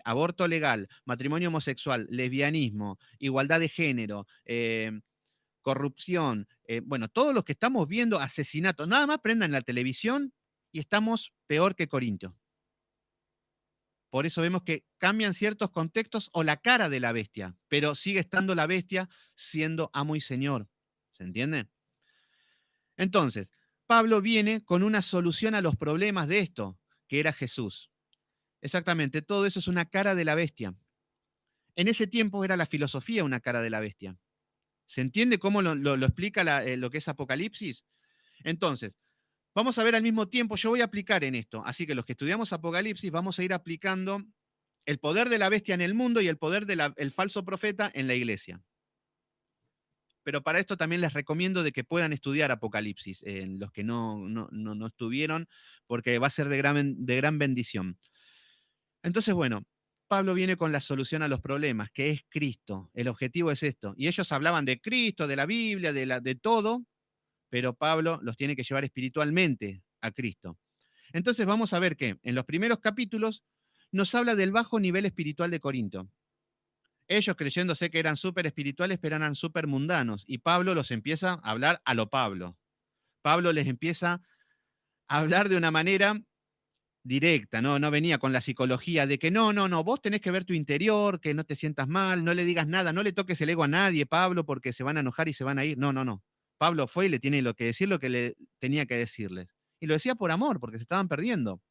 Aborto legal, matrimonio homosexual, lesbianismo, igualdad de género, corrupción, bueno, todos los que estamos viendo, asesinatos, nada más prendan la televisión y estamos peor que Corinto. Por eso vemos que cambian ciertos contextos o la cara de la bestia, pero sigue estando la bestia siendo amo y señor. ¿Se entiende? Entonces, Pablo viene con una solución a los problemas de esto, que era Jesús. Exactamente, todo eso es una cara de la bestia. En ese tiempo era la filosofía una cara de la bestia. ¿Se entiende cómo lo explica lo que es Apocalipsis? Entonces, vamos a ver al mismo tiempo, yo voy a aplicar en esto, así que los que estudiamos Apocalipsis vamos a ir aplicando el poder de la bestia en el mundo y el poder del falso profeta en la iglesia. Pero para esto también les recomiendo de que puedan estudiar Apocalipsis, los que no estuvieron, porque va a ser de gran bendición. Entonces, bueno, Pablo viene con la solución a los problemas, que es Cristo. El objetivo es esto. Y ellos hablaban de Cristo, de la Biblia, de todo, pero Pablo los tiene que llevar espiritualmente a Cristo. Entonces vamos a ver que en los primeros capítulos nos habla del bajo nivel espiritual de Corinto. Ellos creyéndose que eran súper espirituales, pero eran súper mundanos. Y Pablo los empieza a hablar a lo Pablo. Pablo les empieza a hablar de una manera directa, no venía con la psicología de que no, vos tenés que ver tu interior, que no te sientas mal, no le digas nada, no le toques el ego a nadie, Pablo, porque se van a enojar y se van a ir. No. Pablo fue y le tiene lo que decir, lo que le tenía que decirles. Y lo decía por amor, porque se estaban perdiendo.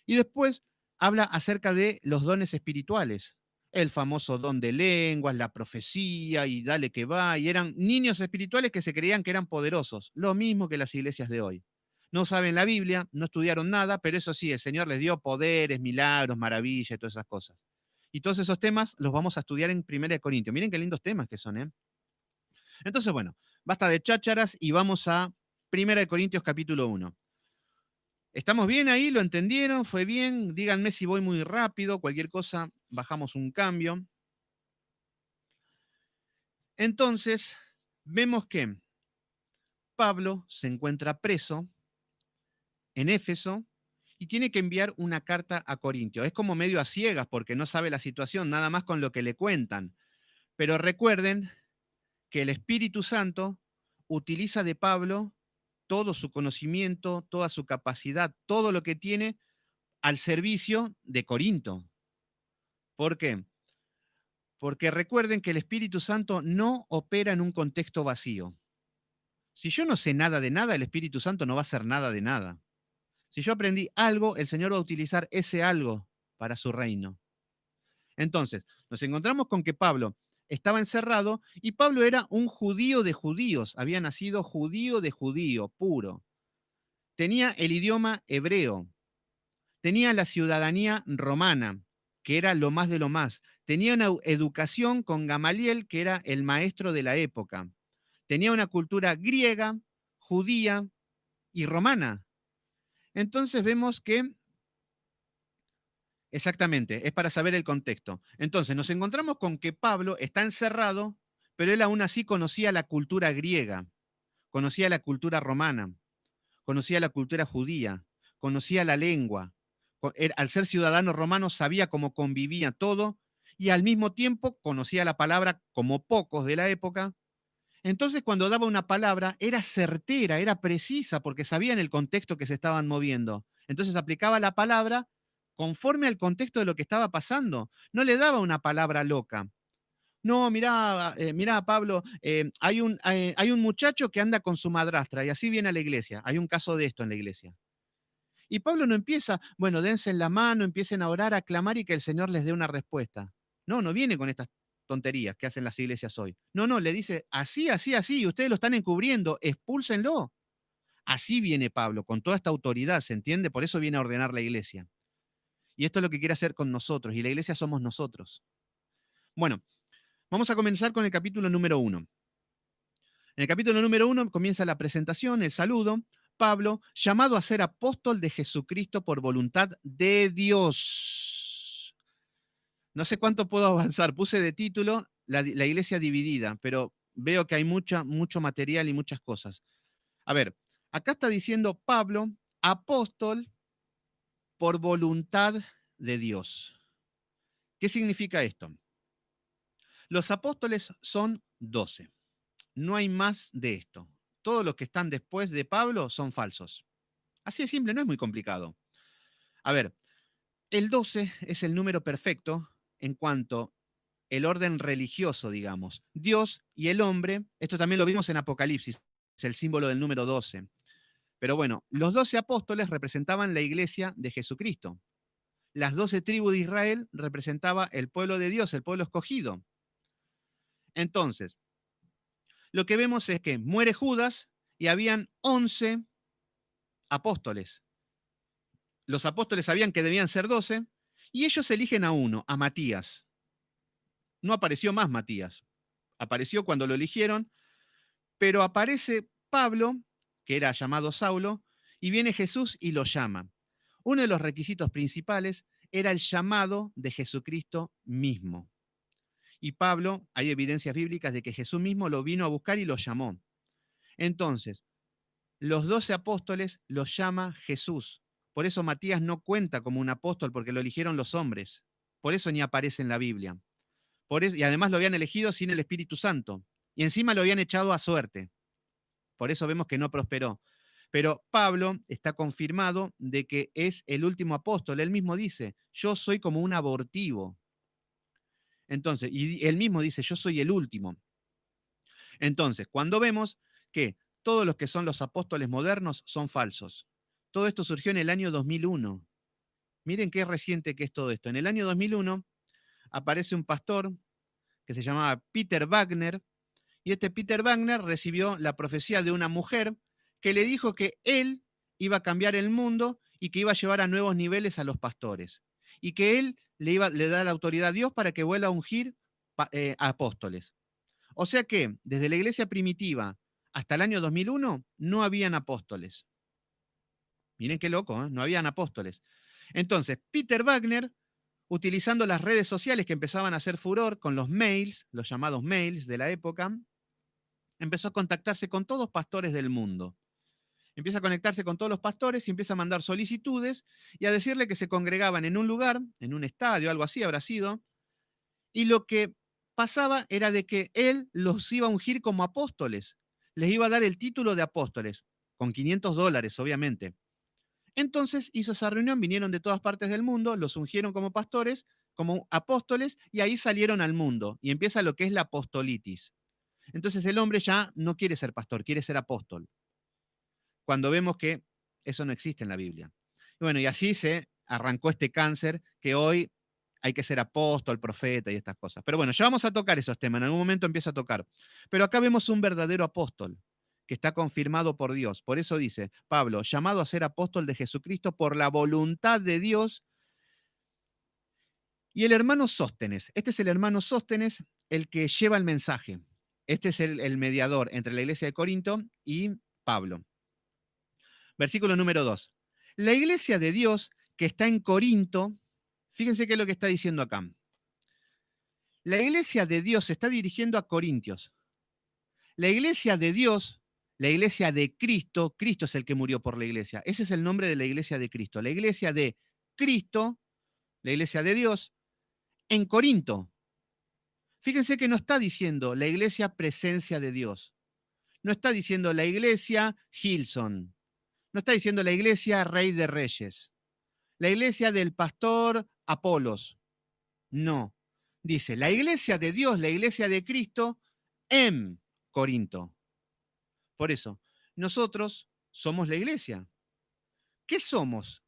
Y después habla acerca de los dones espirituales. El famoso don de lenguas, la profecía y dale que va. Y eran niños espirituales que se creían que eran poderosos. Lo mismo que las iglesias de hoy. No saben la Biblia, no estudiaron nada, pero eso sí, el Señor les dio poderes, milagros, maravillas y todas esas cosas. Y todos esos temas los vamos a estudiar en 1 Corintios. Miren qué lindos temas que son, ¿eh? Entonces, bueno, basta de chácharas y vamos a 1 Corintios capítulo 1. ¿Estamos bien ahí? ¿Lo entendieron? ¿Fue bien? Díganme si voy muy rápido, cualquier cosa, bajamos un cambio. Entonces, vemos que Pablo se encuentra preso en Éfeso y tiene que enviar una carta a Corintio. Es como medio a ciegas porque no sabe la situación, nada más con lo que le cuentan. Pero recuerden que el Espíritu Santo utiliza de Pablo todo su conocimiento, toda su capacidad, todo lo que tiene al servicio de Corinto. ¿Por qué? Porque recuerden que el Espíritu Santo no opera en un contexto vacío. Si yo no sé nada de nada, el Espíritu Santo no va a hacer nada de nada. Si yo aprendí algo, el Señor va a utilizar ese algo para su reino. Entonces, nos encontramos con que Pablo estaba encerrado y Pablo era un judío de judíos, había nacido judío de judío, puro. Tenía el idioma hebreo, tenía la ciudadanía romana, que era lo más de lo más. Tenía una educación con Gamaliel, que era el maestro de la época. Tenía una cultura griega, judía y romana. Entonces vemos que, exactamente, es para saber el contexto. Entonces nos encontramos con que Pablo está encerrado, pero él aún así conocía la cultura griega, conocía la cultura romana, conocía la cultura judía, conocía la lengua. Al ser ciudadano romano sabía cómo convivía todo y al mismo tiempo conocía la palabra como pocos de la época. Entonces, cuando daba una palabra, era certera, era precisa, porque sabía en el contexto que se estaban moviendo. Entonces aplicaba la palabra conforme al contexto de lo que estaba pasando. No le daba una palabra loca. No, mirá, Pablo, hay un muchacho que anda con su madrastra y así viene a la iglesia. Hay un caso de esto en la iglesia. Y Pablo no empieza, bueno, dense en la mano, empiecen a orar, a clamar y que el Señor les dé una respuesta. No, no viene con estas tonterías que hacen las iglesias hoy. No, no, le dice, así, así, así, y ustedes lo están encubriendo, expúlsenlo. Así viene Pablo, con toda esta autoridad, ¿se entiende? Por eso viene a ordenar la iglesia. Y esto es lo que quiere hacer con nosotros, y la iglesia somos nosotros. Bueno, vamos a comenzar con el capítulo número 1. En el capítulo número 1 comienza la presentación, el saludo. Pablo, llamado a ser apóstol de Jesucristo por voluntad de Dios. No sé cuánto puedo avanzar. Puse de título la iglesia dividida, pero veo que hay mucho material y muchas cosas. A ver, acá está diciendo Pablo, apóstol por voluntad de Dios. ¿Qué significa esto? Los apóstoles son 12. No hay más de esto. Todos los que están después de Pablo son falsos. Así de simple, no es muy complicado. A ver, el 12 es el número perfecto en cuanto el orden religioso, digamos. Dios y el hombre, esto también lo vimos en Apocalipsis, es el símbolo del número 12. Pero bueno, los 12 apóstoles representaban la iglesia de Jesucristo. Las 12 tribus de Israel representaba el pueblo de Dios, el pueblo escogido. Entonces, lo que vemos es que muere Judas y habían 11 apóstoles. Los apóstoles sabían que debían ser 12 y ellos eligen a uno, a Matías. No apareció más Matías. Apareció cuando lo eligieron, pero aparece Pablo, que era llamado Saulo, y viene Jesús y lo llama. Uno de los requisitos principales era el llamado de Jesucristo mismo. Y Pablo, hay evidencias bíblicas de que Jesús mismo lo vino a buscar y lo llamó. Entonces, los 12 apóstoles los llama Jesús. Por eso Matías no cuenta como un apóstol porque lo eligieron los hombres. Por eso ni aparece en la Biblia. Por eso, y además lo habían elegido sin el Espíritu Santo. Y encima lo habían echado a suerte. Por eso vemos que no prosperó. Pero Pablo está confirmado de que es el último apóstol. Él mismo dice, yo soy como un abortivo. Entonces, y él mismo dice, yo soy el último. Entonces, cuando vemos que todos los que son los apóstoles modernos son falsos. Todo esto surgió en el año 2001. Miren qué reciente que es todo esto. En el año 2001 aparece un pastor que se llamaba Peter Wagner, y este Peter Wagner recibió la profecía de una mujer que le dijo que él iba a cambiar el mundo y que iba a llevar a nuevos niveles a los pastores, y que él le da la autoridad a Dios para que vuelva a ungir a apóstoles. O sea que desde la iglesia primitiva hasta el año 2001 no habían apóstoles. Miren qué loco, ¿eh? No habían apóstoles. Entonces, Peter Wagner, utilizando las redes sociales que empezaban a hacer furor con los mails, los llamados mails de la época, empezó a contactarse con todos los pastores del mundo. Empieza a conectarse con todos los pastores y empieza a mandar solicitudes y a decirle que se congregaban en un lugar, en un estadio, algo así habrá sido, y lo que pasaba era de que él los iba a ungir como apóstoles, les iba a dar el título de apóstoles, con $500, obviamente. Entonces hizo esa reunión, vinieron de todas partes del mundo, los ungieron como pastores, como apóstoles y ahí salieron al mundo y empieza lo que es la apostolitis. Entonces el hombre ya no quiere ser pastor, quiere ser apóstol, cuando vemos que eso no existe en la Biblia. Y bueno, y así se arrancó este cáncer que hoy hay que ser apóstol, profeta y estas cosas. Pero bueno, ya vamos a tocar esos temas, en algún momento empieza a tocar. Pero acá vemos un verdadero apóstol que está confirmado por Dios. Por eso dice Pablo, llamado a ser apóstol de Jesucristo por la voluntad de Dios. Y el hermano Sóstenes, este es el hermano Sóstenes, el que lleva el mensaje. Este es el mediador entre la iglesia de Corinto y Pablo. Versículo número 2. La iglesia de Dios que está en Corinto, fíjense qué es lo que está diciendo acá. La iglesia de Dios se está dirigiendo a Corintios. La iglesia de Dios, la iglesia de Cristo, Cristo es el que murió por la iglesia. Ese es el nombre de la iglesia de Cristo. La iglesia de Cristo, la iglesia de Dios, en Corinto. Fíjense que no está diciendo la iglesia presencia de Dios. No está diciendo la iglesia Gilson. No está diciendo la iglesia Rey de Reyes. La iglesia del pastor Apolos. No. Dice la iglesia de Dios, la iglesia de Cristo en Corinto. Por eso, nosotros somos la iglesia. ¿Qué somos?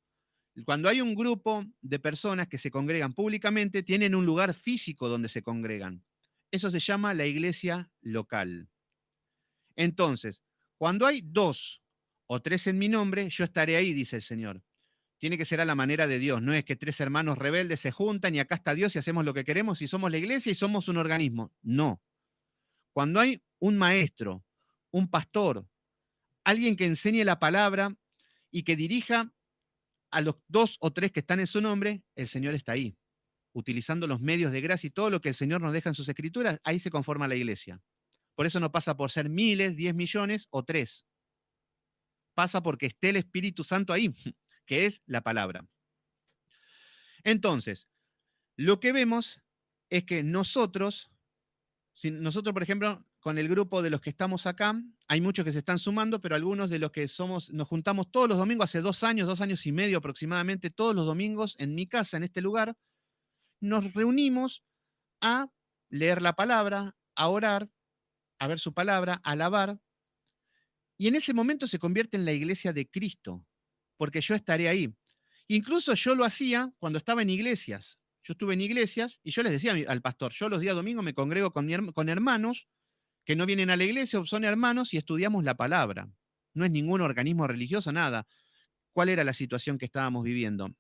Cuando hay un grupo de personas que se congregan públicamente, tienen un lugar físico donde se congregan. Eso se llama la iglesia local. Entonces, cuando hay 2 o 3 en mi nombre, yo estaré ahí, dice el Señor. Tiene que ser a la manera de Dios. No es que 3 hermanos rebeldes se juntan y acá está Dios y hacemos lo que queremos y somos la iglesia y somos un organismo. No. Cuando hay un maestro, un pastor, alguien que enseñe la palabra y que dirija a los 2 o 3 que están en su nombre, el Señor está ahí, utilizando los medios de gracia y todo lo que el Señor nos deja en sus escrituras, ahí se conforma la iglesia. Por eso no pasa por ser miles, 10 millones o 3. Pasa porque esté el Espíritu Santo ahí, que es la palabra. Entonces, lo que vemos es que nosotros, por ejemplo, con el grupo de los que estamos acá, hay muchos que se están sumando, pero algunos de los que somos, nos juntamos todos los domingos, hace 2 años, 2 años y medio aproximadamente, todos los domingos en mi casa, en este lugar, nos reunimos a leer la palabra, a orar, a ver su palabra, a alabar, y en ese momento se convierte en la iglesia de Cristo, porque yo estaré ahí. Incluso yo lo hacía cuando estaba en iglesias. Yo estuve en iglesias y yo les decía al pastor, yo los días domingos me congrego con hermanos que no vienen a la iglesia, son hermanos y estudiamos la palabra. No es ningún organismo religioso, nada. ¿Cuál era la situación que estábamos viviendo?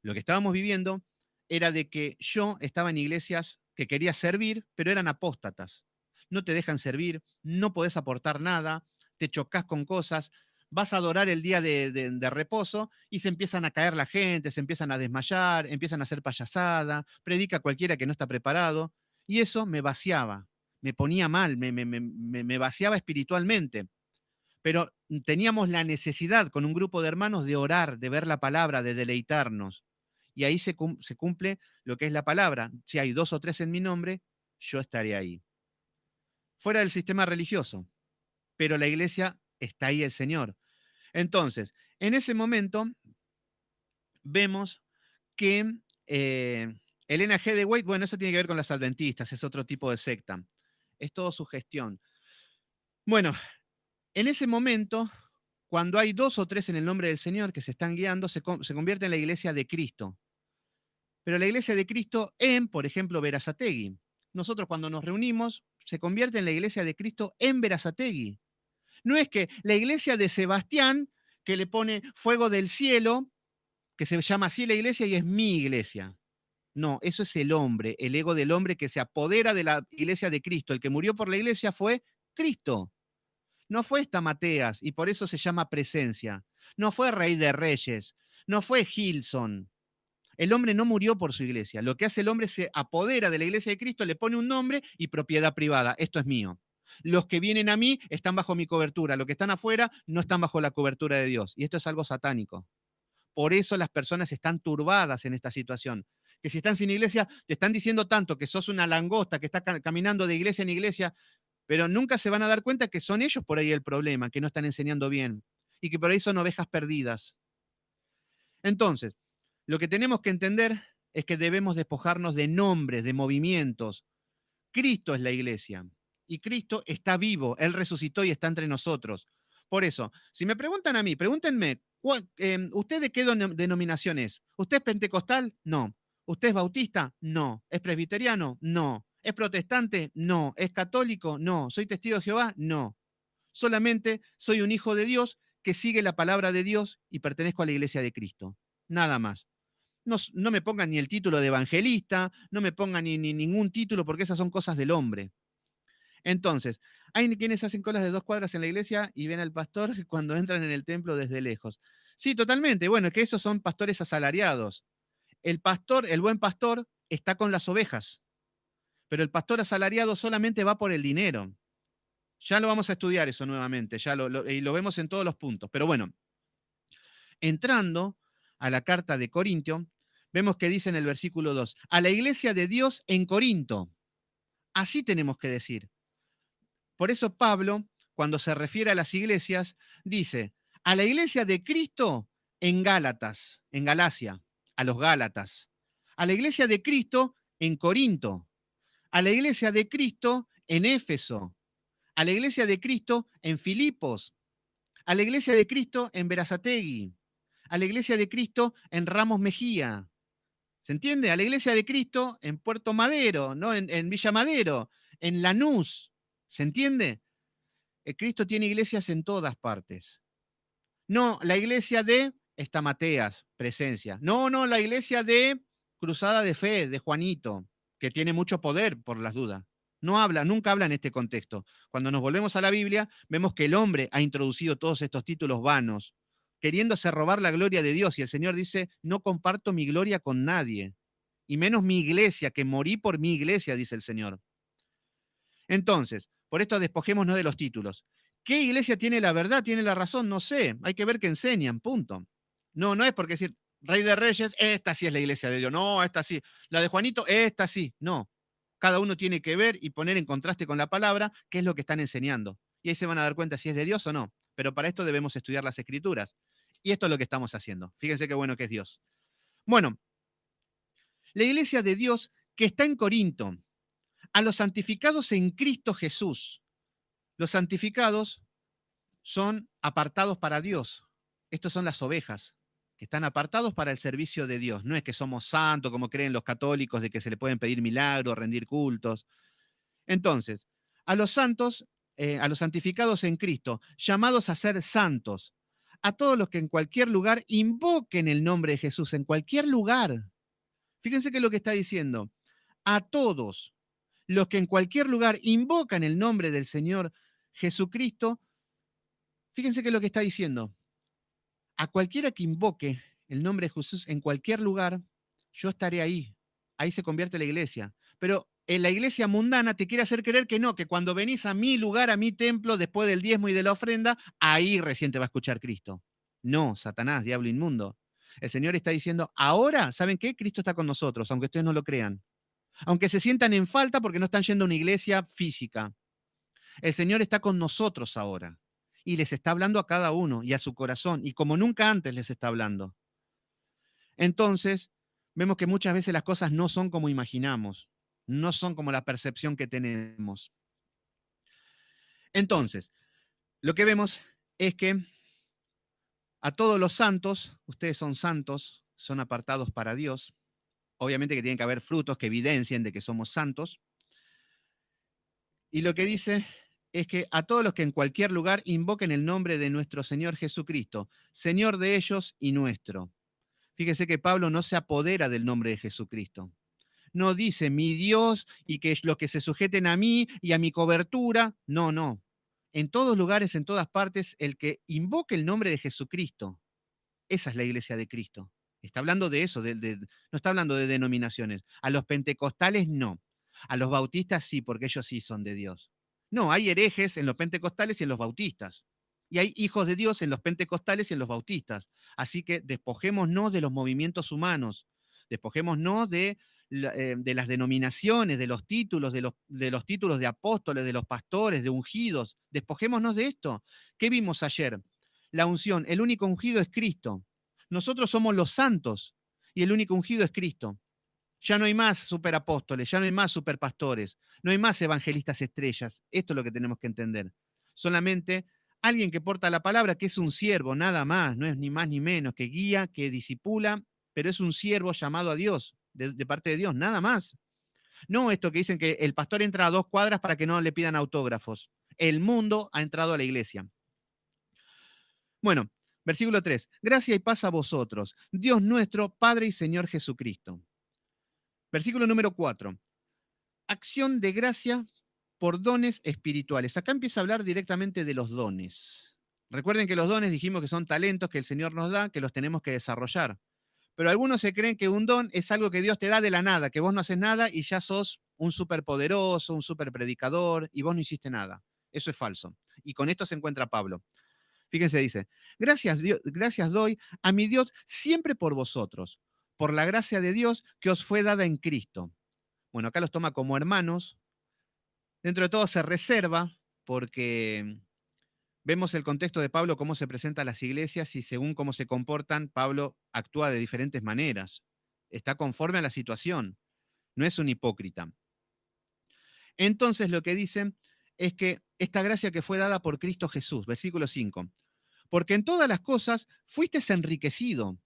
Lo que estábamos viviendo era de que yo estaba en iglesias que quería servir, pero eran apóstatas. No te dejan servir, no podés aportar nada, te chocas con cosas, vas a adorar el día de reposo y se empiezan a caer la gente, se empiezan a desmayar, empiezan a hacer payasada, predica cualquiera que no está preparado, y eso me vaciaba, me ponía mal, me vaciaba espiritualmente. Pero teníamos la necesidad con un grupo de hermanos de orar, de ver la palabra, de deleitarnos. Y ahí se cumple lo que es la palabra. Si hay 2 o 3 en mi nombre, yo estaré ahí. Fuera del sistema religioso, pero la iglesia está ahí el Señor. Entonces, en ese momento vemos que Elena G. de White, bueno, eso tiene que ver con las adventistas, es otro tipo de secta. Es todo su gestión. Bueno, en ese momento, cuando hay 2 o 3 en el nombre del Señor que se están guiando, se convierte en la iglesia de Cristo. Pero la iglesia de Cristo en, por ejemplo, Berazategui. Nosotros cuando nos reunimos, se convierte en la iglesia de Cristo en Berazategui. No es que la iglesia de Sebastián, que le pone fuego del cielo, que se llama así la iglesia y es mi iglesia. No, eso es el hombre, el ego del hombre que se apodera de la iglesia de Cristo. El que murió por la iglesia fue Cristo. No fue esta Mateas y por eso se llama presencia. No fue Rey de Reyes. No fue Gilson. El hombre no murió por su iglesia. Lo que hace el hombre se apodera de la iglesia de Cristo, le pone un nombre y propiedad privada. Esto es mío. Los que vienen a mí están bajo mi cobertura. Los que están afuera no están bajo la cobertura de Dios. Y esto es algo satánico. Por eso las personas están turbadas en esta situación. Que si están sin iglesia, te están diciendo tanto que sos una langosta que está caminando de iglesia en iglesia, pero nunca se van a dar cuenta que son ellos por ahí el problema, que no están enseñando bien y que por ahí son ovejas perdidas. Entonces, lo que tenemos que entender es que debemos despojarnos de nombres, de movimientos. Cristo es la iglesia y Cristo está vivo, Él resucitó y está entre nosotros. Por eso, si me preguntan a mí, pregúntenme, ¿usted de qué denominación es? ¿Usted es pentecostal? No. ¿Usted es bautista? No. ¿Es presbiteriano? No. ¿Es protestante? No. ¿Es católico? No. ¿Soy testigo de Jehová? No. Solamente soy un hijo de Dios que sigue la palabra de Dios y pertenezco a la iglesia de Cristo. Nada más. No, no me pongan ni el título de evangelista, no me pongan ni ningún título, porque esas son cosas del hombre. Entonces, hay quienes hacen colas de 2 cuadras en la iglesia y ven al pastor cuando entran en el templo desde lejos. Sí, totalmente. Bueno, es que esos son pastores asalariados. El pastor, el buen pastor, está con las ovejas, pero el pastor asalariado solamente va por el dinero. Ya lo vamos a estudiar eso nuevamente, y lo vemos en todos los puntos. Pero bueno, entrando a la carta de Corintio, vemos que dice en el versículo 2, a la iglesia de Dios en Corinto. Así tenemos que decir. Por eso Pablo, cuando se refiere a las iglesias, dice, a la iglesia de Cristo en Gálatas, en Galacia, a los Gálatas. A la iglesia de Cristo en Corinto. A la iglesia de Cristo en Éfeso. A la iglesia de Cristo en Filipos. A la iglesia de Cristo en Berazategui. A la iglesia de Cristo en Ramos Mejía. ¿Se entiende? A la iglesia de Cristo en Puerto Madero, ¿no? En Villa Madero, en Lanús. ¿Se entiende? Cristo tiene iglesias en todas partes. No, la iglesia de Estamateas, presencia. No, no, la iglesia de Cruzada de Fe, de Juanito, que tiene mucho poder por las dudas. No habla, nunca habla en este contexto. Cuando nos volvemos a la Biblia, vemos que el hombre ha introducido todos estos títulos vanos, queriéndose robar la gloria de Dios. Y el Señor dice, no comparto mi gloria con nadie, y menos mi iglesia, que morí por mi iglesia, dice el Señor. Entonces, por esto despojémonos de los títulos. ¿Qué iglesia tiene la verdad, tiene la razón? No sé, hay que ver qué enseñan, punto. No, no es porque decir, Rey de Reyes, esta sí es la iglesia de Dios, no, esta sí. La de Juanito, esta sí, no. Cada uno tiene que ver y poner en contraste con la palabra qué es lo que están enseñando. Y ahí se van a dar cuenta si es de Dios o no. Pero para esto debemos estudiar las escrituras. Y esto es lo que estamos haciendo. Fíjense qué bueno que es Dios. Bueno, la iglesia de Dios que está en Corinto, a los santificados en Cristo Jesús. Los santificados son apartados para Dios. Estos son las ovejas, que están apartados para el servicio de Dios. No es que somos santos, como creen los católicos, de que se le pueden pedir milagros, rendir cultos. Entonces, a los santos, a los santificados en Cristo, llamados a ser santos, a todos los que en cualquier lugar invoquen el nombre de Jesús, en cualquier lugar. Fíjense que es lo que está diciendo. A todos los que en cualquier lugar invocan el nombre del Señor Jesucristo, fíjense que es lo que está diciendo. A cualquiera que invoque el nombre de Jesús en cualquier lugar, yo estaré ahí. Ahí se convierte la iglesia. Pero en la iglesia mundana te quiere hacer creer que no, que cuando venís a mi lugar, a mi templo, después del diezmo y de la ofrenda, ahí recién te va a escuchar Cristo. No, Satanás, diablo inmundo. El Señor está diciendo, ahora, ¿saben qué? Cristo está con nosotros, aunque ustedes no lo crean. Aunque se sientan en falta porque no están yendo a una iglesia física. El Señor está con nosotros ahora y les está hablando a cada uno y a su corazón y como nunca antes les está hablando. Entonces, vemos que muchas veces las cosas no son como imaginamos, no son como la percepción que tenemos. Entonces, lo que vemos es que a todos los santos, ustedes son santos, son apartados para Dios. Obviamente que tienen que haber frutos que evidencien de que somos santos. Y lo que dice es que a todos los que en cualquier lugar invoquen el nombre de nuestro Señor Jesucristo, Señor de ellos y nuestro. Fíjese que Pablo no se apodera del nombre de Jesucristo. No dice mi Dios y que los que se sujeten a mí y a mi cobertura. No, no. En todos lugares, en todas partes, el que invoque el nombre de Jesucristo, esa es la iglesia de Cristo. Está hablando de eso, no está hablando de denominaciones. A los pentecostales no. A los bautistas sí, porque ellos sí son de Dios. No, hay herejes en los pentecostales y en los bautistas. Y hay hijos de Dios en los pentecostales y en los bautistas. Así que despojémonos de los movimientos humanos. Despojémonos de las denominaciones, de los títulos, de los títulos de apóstoles, de los pastores, de ungidos. Despojémonos de esto. ¿Qué vimos ayer? La unción, el único ungido es Cristo. Nosotros somos los santos y el único ungido es Cristo. Ya no hay más superapóstoles, ya no hay más superpastores, no hay más evangelistas estrellas. Esto es lo que tenemos que entender. Solamente alguien que porta la palabra, que es un siervo, nada más, no es ni más ni menos, que guía, que disipula, pero es un siervo llamado a Dios, de parte de Dios, nada más. No esto que dicen que el pastor entra a 2 cuadras para que no le pidan autógrafos. El mundo ha entrado a la iglesia. Bueno, versículo 3. Gracia y paz a vosotros, Dios nuestro, Padre y Señor Jesucristo. Versículo número 4. Acción de gracia por dones espirituales. Acá empieza a hablar directamente de los dones. Recuerden que los dones dijimos que son talentos que el Señor nos da, que los tenemos que desarrollar. Pero algunos se creen que un don es algo que Dios te da de la nada, que vos no haces nada y ya sos un superpoderoso, un superpredicador y vos no hiciste nada. Eso es falso. Y con esto se encuentra Pablo. Fíjense, dice, gracias doy a mi Dios siempre por vosotros, por la gracia de Dios que os fue dada en Cristo. Bueno, acá los toma como hermanos. Dentro de todo se reserva porque vemos el contexto de Pablo, cómo se presenta a las iglesias y según cómo se comportan, Pablo actúa de diferentes maneras. Está conforme a la situación, no es un hipócrita. Entonces lo que dicen es que esta gracia que fue dada por Cristo Jesús, versículo 5, porque en todas las cosas fuiste enriquecido.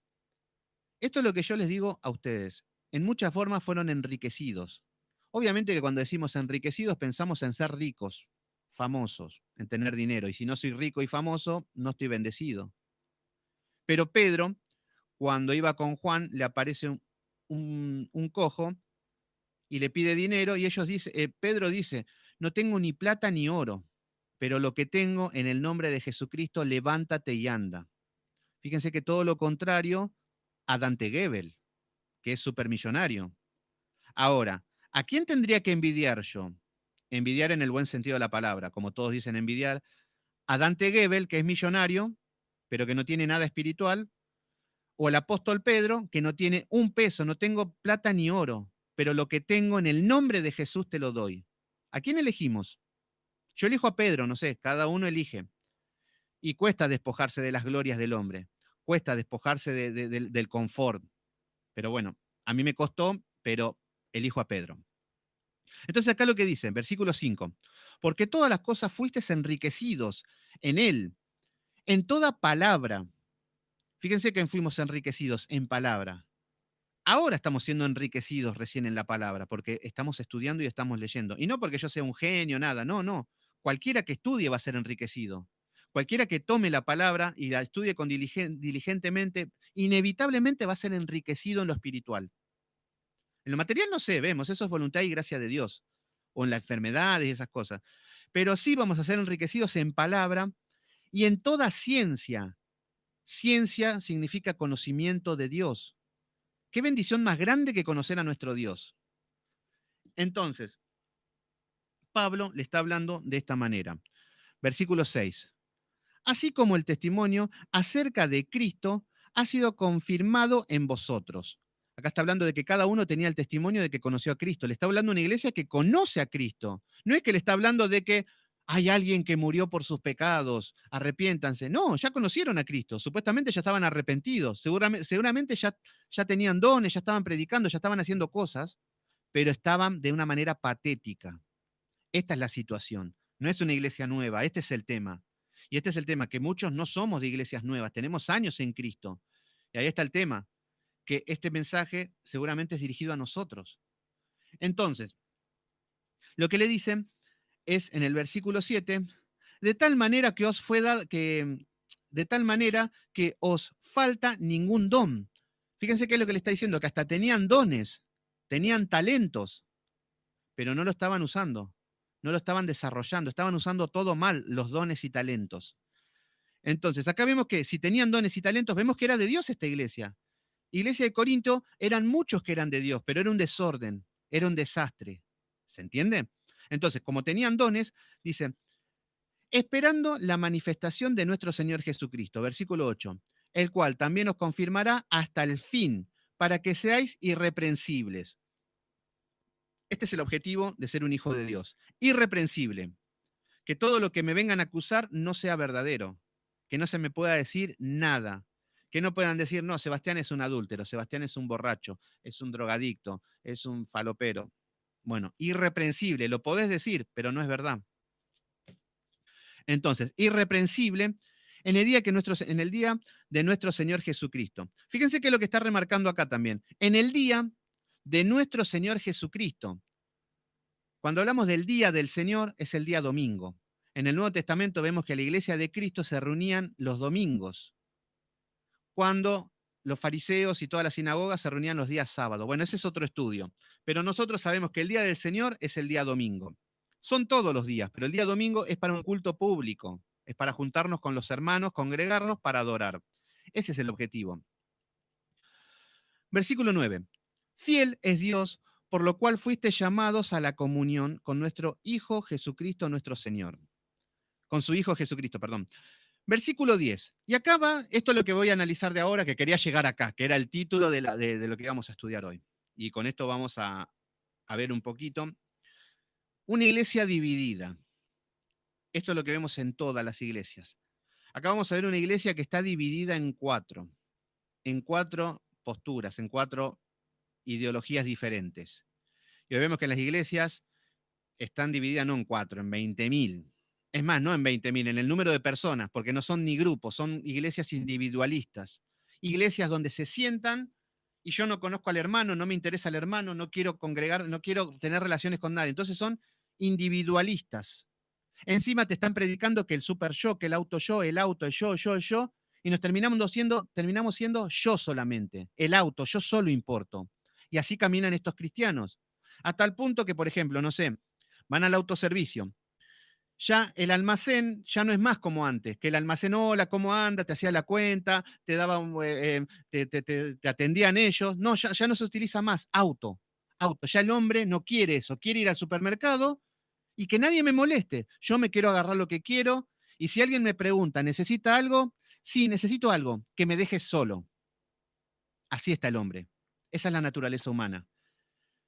Esto es lo que yo les digo a ustedes. En muchas formas fueron enriquecidos. Obviamente que cuando decimos enriquecidos pensamos en ser ricos, famosos, en tener dinero. Y si no soy rico y famoso, no estoy bendecido. Pero Pedro, cuando iba con Juan, le aparece un cojo y le pide dinero y Pedro dice, no tengo ni plata ni oro, pero lo que tengo en el nombre de Jesucristo, levántate y anda. Fíjense que todo lo contrario a Dante Gebel, que es supermillonario. Ahora, ¿a quién tendría que envidiar yo? Envidiar en el buen sentido de la palabra, como todos dicen envidiar. A Dante Gebel, que es millonario, pero que no tiene nada espiritual, o al apóstol Pedro, que no tiene un peso, no tengo plata ni oro, pero lo que tengo en el nombre de Jesús te lo doy. ¿A quién elegimos? Yo elijo a Pedro, no sé, cada uno elige. Y cuesta despojarse de las glorias del hombre, cuesta despojarse del confort. Pero bueno, a mí me costó, pero elijo a Pedro. Entonces acá lo que dice, versículo 5, porque todas las cosas fuisteis enriquecidos en él, en toda palabra. Fíjense que fuimos enriquecidos en palabra. Ahora estamos siendo enriquecidos recién en la palabra, porque estamos estudiando y estamos leyendo. Y no porque yo sea un genio, nada, no, no. Cualquiera que estudie va a ser enriquecido. Cualquiera que tome la palabra y la estudie diligentemente, inevitablemente va a ser enriquecido en lo espiritual. En lo material no sé, vemos, eso es voluntad y gracia de Dios, o en las enfermedades y esas cosas. Pero sí vamos a ser enriquecidos en palabra y en toda ciencia. Ciencia significa conocimiento de Dios. ¿Qué bendición más grande que conocer a nuestro Dios? Entonces, Pablo le está hablando de esta manera. Versículo 6. Así como el testimonio acerca de Cristo ha sido confirmado en vosotros. Acá está hablando de que cada uno tenía el testimonio de que conoció a Cristo. Le está hablando a una iglesia que conoce a Cristo. No es que le está hablando de que hay alguien que murió por sus pecados, arrepiéntanse. No, ya conocieron a Cristo. Supuestamente ya estaban arrepentidos. Seguramente ya tenían dones, ya estaban predicando, ya estaban haciendo cosas, pero estaban de una manera patética. Esta es la situación. No es una iglesia nueva, este es el tema. Y este es el tema, que muchos no somos de iglesias nuevas, tenemos años en Cristo. Y ahí está el tema, que este mensaje seguramente es dirigido a nosotros. Entonces, lo que le dicen es en el versículo 7, de tal manera que os fue dado, de tal manera que os falta ningún don. Fíjense qué es lo que le está diciendo, que hasta tenían dones, tenían talentos, pero no lo estaban usando, no lo estaban desarrollando, estaban usando todo mal, los dones y talentos. Entonces, acá vemos que si tenían dones y talentos, vemos que era de Dios esta iglesia. Iglesia de Corinto eran muchos que eran de Dios, pero era un desorden, era un desastre. ¿Se entiende? Entonces, como tenían dones, dice, esperando la manifestación de nuestro Señor Jesucristo, versículo 8, el cual también os confirmará hasta el fin, para que seáis irreprensibles. Este es el objetivo de ser un hijo de Dios. Irreprensible. Que todo lo que me vengan a acusar no sea verdadero. Que no se me pueda decir nada. Que no puedan decir, no, Sebastián es un adúltero, Sebastián es un borracho, es un drogadicto, es un falopero. Bueno, irreprensible, lo podés decir, pero no es verdad. Entonces, irreprensible en el día de nuestro Señor Jesucristo. Fíjense que es lo que está remarcando acá también. En el día de nuestro Señor Jesucristo. Cuando hablamos del día del Señor, es el día domingo. En el Nuevo Testamento vemos que la iglesia de Cristo se reunían los domingos, cuando los fariseos y todas las sinagogas se reunían los días sábados. Bueno, ese es otro estudio. Pero nosotros sabemos que el día del Señor es el día domingo. Son todos los días, pero el día domingo es para un culto público, es para juntarnos con los hermanos, congregarnos para adorar. Ese es el objetivo. Versículo 9. Fiel es Dios, por lo cual fuiste llamados a la comunión con nuestro Hijo Jesucristo nuestro Señor. Con su Hijo Jesucristo, perdón. Versículo 10. Y acá va, esto es lo que voy a analizar de ahora, que quería llegar acá, que era el título de lo que vamos a estudiar hoy. Y con esto vamos a ver un poquito. Una iglesia dividida. Esto es lo que vemos en todas las iglesias. Acá vamos a ver una iglesia que está dividida en cuatro posturas, en cuatro ideologías diferentes. Y hoy vemos que las iglesias están divididas no en cuatro, en 20.000. Es más, no en 20.000, en el número de personas, porque no son ni grupos, son iglesias individualistas. Iglesias donde se sientan y yo no conozco al hermano, no me interesa el hermano, no quiero congregar, no quiero tener relaciones con nadie. Entonces son individualistas. Encima te están predicando que el super yo, que el auto, el yo, y nos terminamos siendo yo solamente, el auto, yo solo importo. Y así caminan estos cristianos. A tal punto que, por ejemplo, no sé, van al autoservicio. Ya el almacén ya no es más como antes, que el almacén, hola, ¿cómo anda? Te hacía la cuenta, te daba, te atendían ellos. No, ya no se utiliza más auto. Ya el hombre no quiere eso, quiere ir al supermercado y que nadie me moleste. Yo me quiero agarrar lo que quiero y si alguien me pregunta, ¿necesita algo? Sí, necesito algo, que me dejes solo. Así está el hombre. Esa es la naturaleza humana.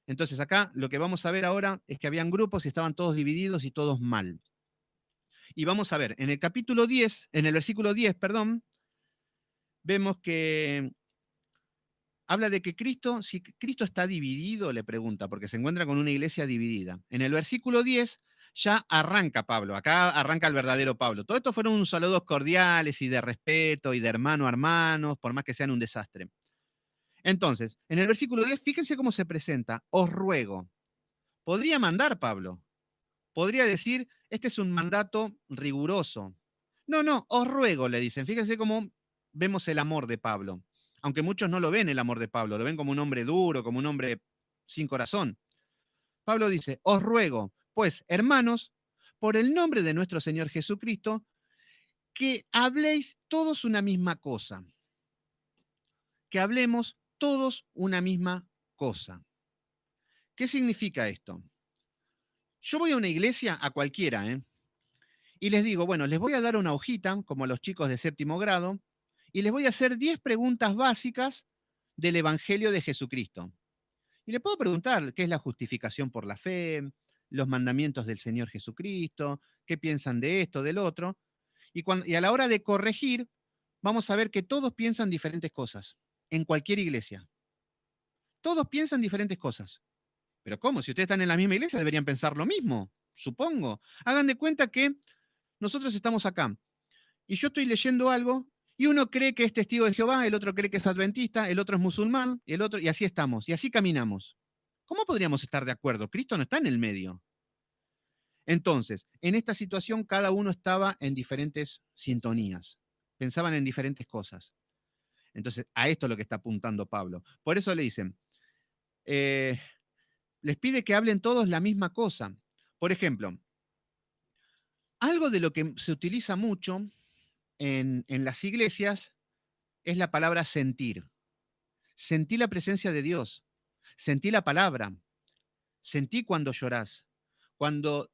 Entonces acá lo que vamos a ver ahora es que habían grupos y estaban todos divididos y todos mal. Y vamos a ver, en el capítulo 10, en el versículo 10, perdón, vemos que habla de que Cristo, si Cristo está dividido, le pregunta, porque se encuentra con una iglesia dividida. En el versículo 10 ya arranca Pablo, acá arranca el verdadero Pablo. Todo esto fueron unos saludos cordiales y de respeto y de hermano a hermanos, por más que sean un desastre. Entonces, en el versículo 10, fíjense cómo se presenta, os ruego. Podría mandar Pablo, podría decir, este es un mandato riguroso. No, no, os ruego, le dicen. Fíjense cómo vemos el amor de Pablo. Aunque muchos no lo ven el amor de Pablo, lo ven como un hombre duro, como un hombre sin corazón. Pablo dice, os ruego, pues, hermanos, por el nombre de nuestro Señor Jesucristo, que habléis todos una misma cosa. Que hablemos todos una misma cosa. ¿Qué significa esto? Yo voy a una iglesia, a cualquiera, y les digo, bueno, les voy a dar una hojita, como a los chicos de séptimo grado, y les voy a hacer 10 preguntas básicas del Evangelio de Jesucristo. Y le puedo preguntar qué es la justificación por la fe, los mandamientos del Señor Jesucristo, qué piensan de esto, del otro. Y a la hora de corregir, vamos a ver que todos piensan diferentes cosas, en cualquier iglesia. Todos piensan diferentes cosas. Pero ¿cómo? Si ustedes están en la misma iglesia, deberían pensar lo mismo, supongo. Hagan de cuenta que nosotros estamos acá y yo estoy leyendo algo y uno cree que es testigo de Jehová, el otro cree que es adventista, el otro es musulmán, y el otro, y así estamos, y así caminamos. ¿Cómo podríamos estar de acuerdo? Cristo no está en el medio. Entonces, en esta situación cada uno estaba en diferentes sintonías, pensaban en diferentes cosas. Entonces, a esto es lo que está apuntando Pablo. Por eso le dicen, eh, les pide que hablen todos la misma cosa. Por ejemplo, algo de lo que se utiliza mucho en las iglesias es la palabra sentir. Sentí la presencia de Dios, sentí la palabra, sentí cuando llorás.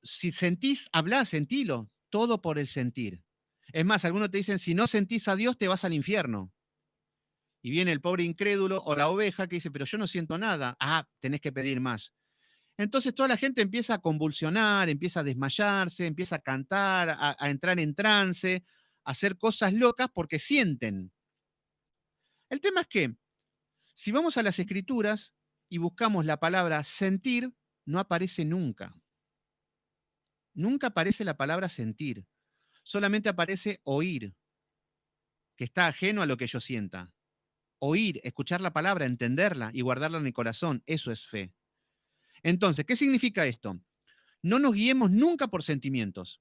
Si sentís, hablá, sentilo, todo por el sentir. Es más, algunos te dicen, si no sentís a Dios, te vas al infierno. Y viene el pobre incrédulo o la oveja que dice, pero yo no siento nada. Ah, tenés que pedir más. Entonces toda la gente empieza a convulsionar, empieza a desmayarse, empieza a cantar, a entrar en trance, a hacer cosas locas porque sienten. El tema es que si vamos a las escrituras y buscamos la palabra sentir, no aparece nunca. Nunca aparece la palabra sentir. Solamente aparece oír, que está ajeno a lo que yo sienta. Oír, escuchar la palabra, entenderla y guardarla en el corazón, eso es fe. Entonces, ¿qué significa esto? No nos guiemos nunca por sentimientos.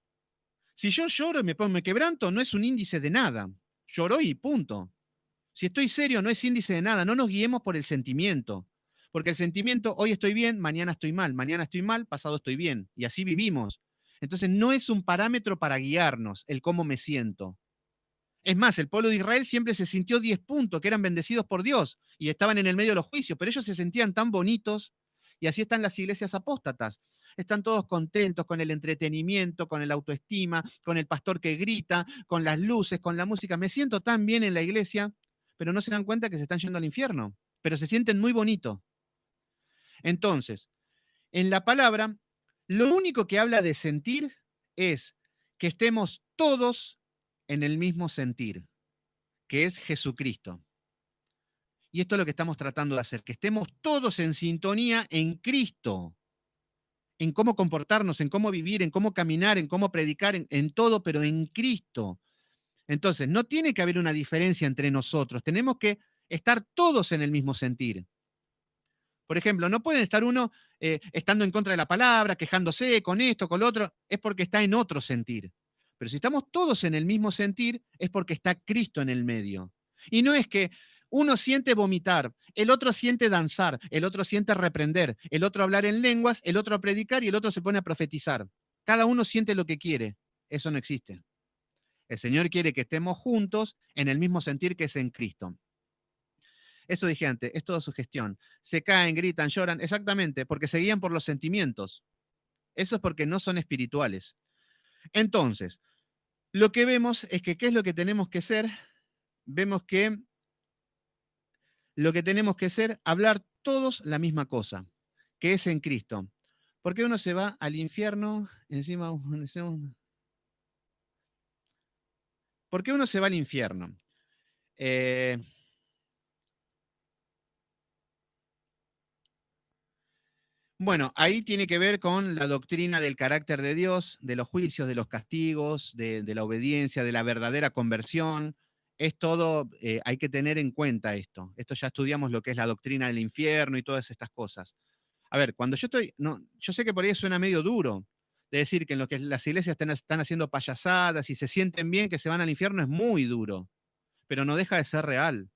Si yo lloro y me quebranto, no es un índice de nada. Lloró y punto. Si estoy serio, no es índice de nada. No nos guiemos por el sentimiento. Porque el sentimiento, hoy estoy bien, mañana estoy mal, pasado estoy bien. Y así vivimos. Entonces, no es un parámetro para guiarnos el cómo me siento. Es más, el pueblo de Israel siempre se sintió 10 puntos, que eran bendecidos por Dios y estaban en el medio de los juicios, pero ellos se sentían tan bonitos y así están las iglesias apóstatas. Están todos contentos con el entretenimiento, con el autoestima, con el pastor que grita, con las luces, con la música. Me siento tan bien en la iglesia, pero no se dan cuenta que se están yendo al infierno, pero se sienten muy bonitos. Entonces, en la palabra, lo único que habla de sentir es que estemos todos en el mismo sentir, que es Jesucristo. Y esto es lo que estamos tratando de hacer, que estemos todos en sintonía en Cristo, en cómo comportarnos, en cómo vivir, en cómo caminar, en cómo predicar, en todo, pero en Cristo. Entonces, no tiene que haber una diferencia entre nosotros, tenemos que estar todos en el mismo sentir. Por ejemplo, no pueden estar uno estando en contra de la palabra, quejándose con esto, con lo otro, es porque está en otro sentir. Pero si estamos todos en el mismo sentir, es porque está Cristo en el medio. Y no es que uno siente vomitar, el otro siente danzar, el otro siente reprender, el otro hablar en lenguas, el otro a predicar y el otro se pone a profetizar. Cada uno siente lo que quiere. Eso no existe. El Señor quiere que estemos juntos en el mismo sentir que es en Cristo. Eso dije antes, es toda sugestión. Se caen, gritan, lloran, exactamente, porque se guían por los sentimientos. Eso es porque no son espirituales. Entonces, lo que vemos es que, ¿qué es lo que tenemos que hacer? Vemos que lo que tenemos que hacer, hablar todos la misma cosa, que es en Cristo. ¿Por qué uno se va al infierno? ¿Por qué uno se va al infierno? Bueno, ahí tiene que ver con la doctrina del carácter de Dios, de los juicios, de los castigos, de la obediencia, de la verdadera conversión. Es todo, hay que tener en cuenta esto. Esto ya estudiamos lo que es la doctrina del infierno y todas estas cosas. A ver, cuando yo estoy, no, yo sé que por ahí suena medio duro, de decir que en lo que las iglesias están haciendo payasadas y se sienten bien que se van al infierno es muy duro, pero no deja de ser real.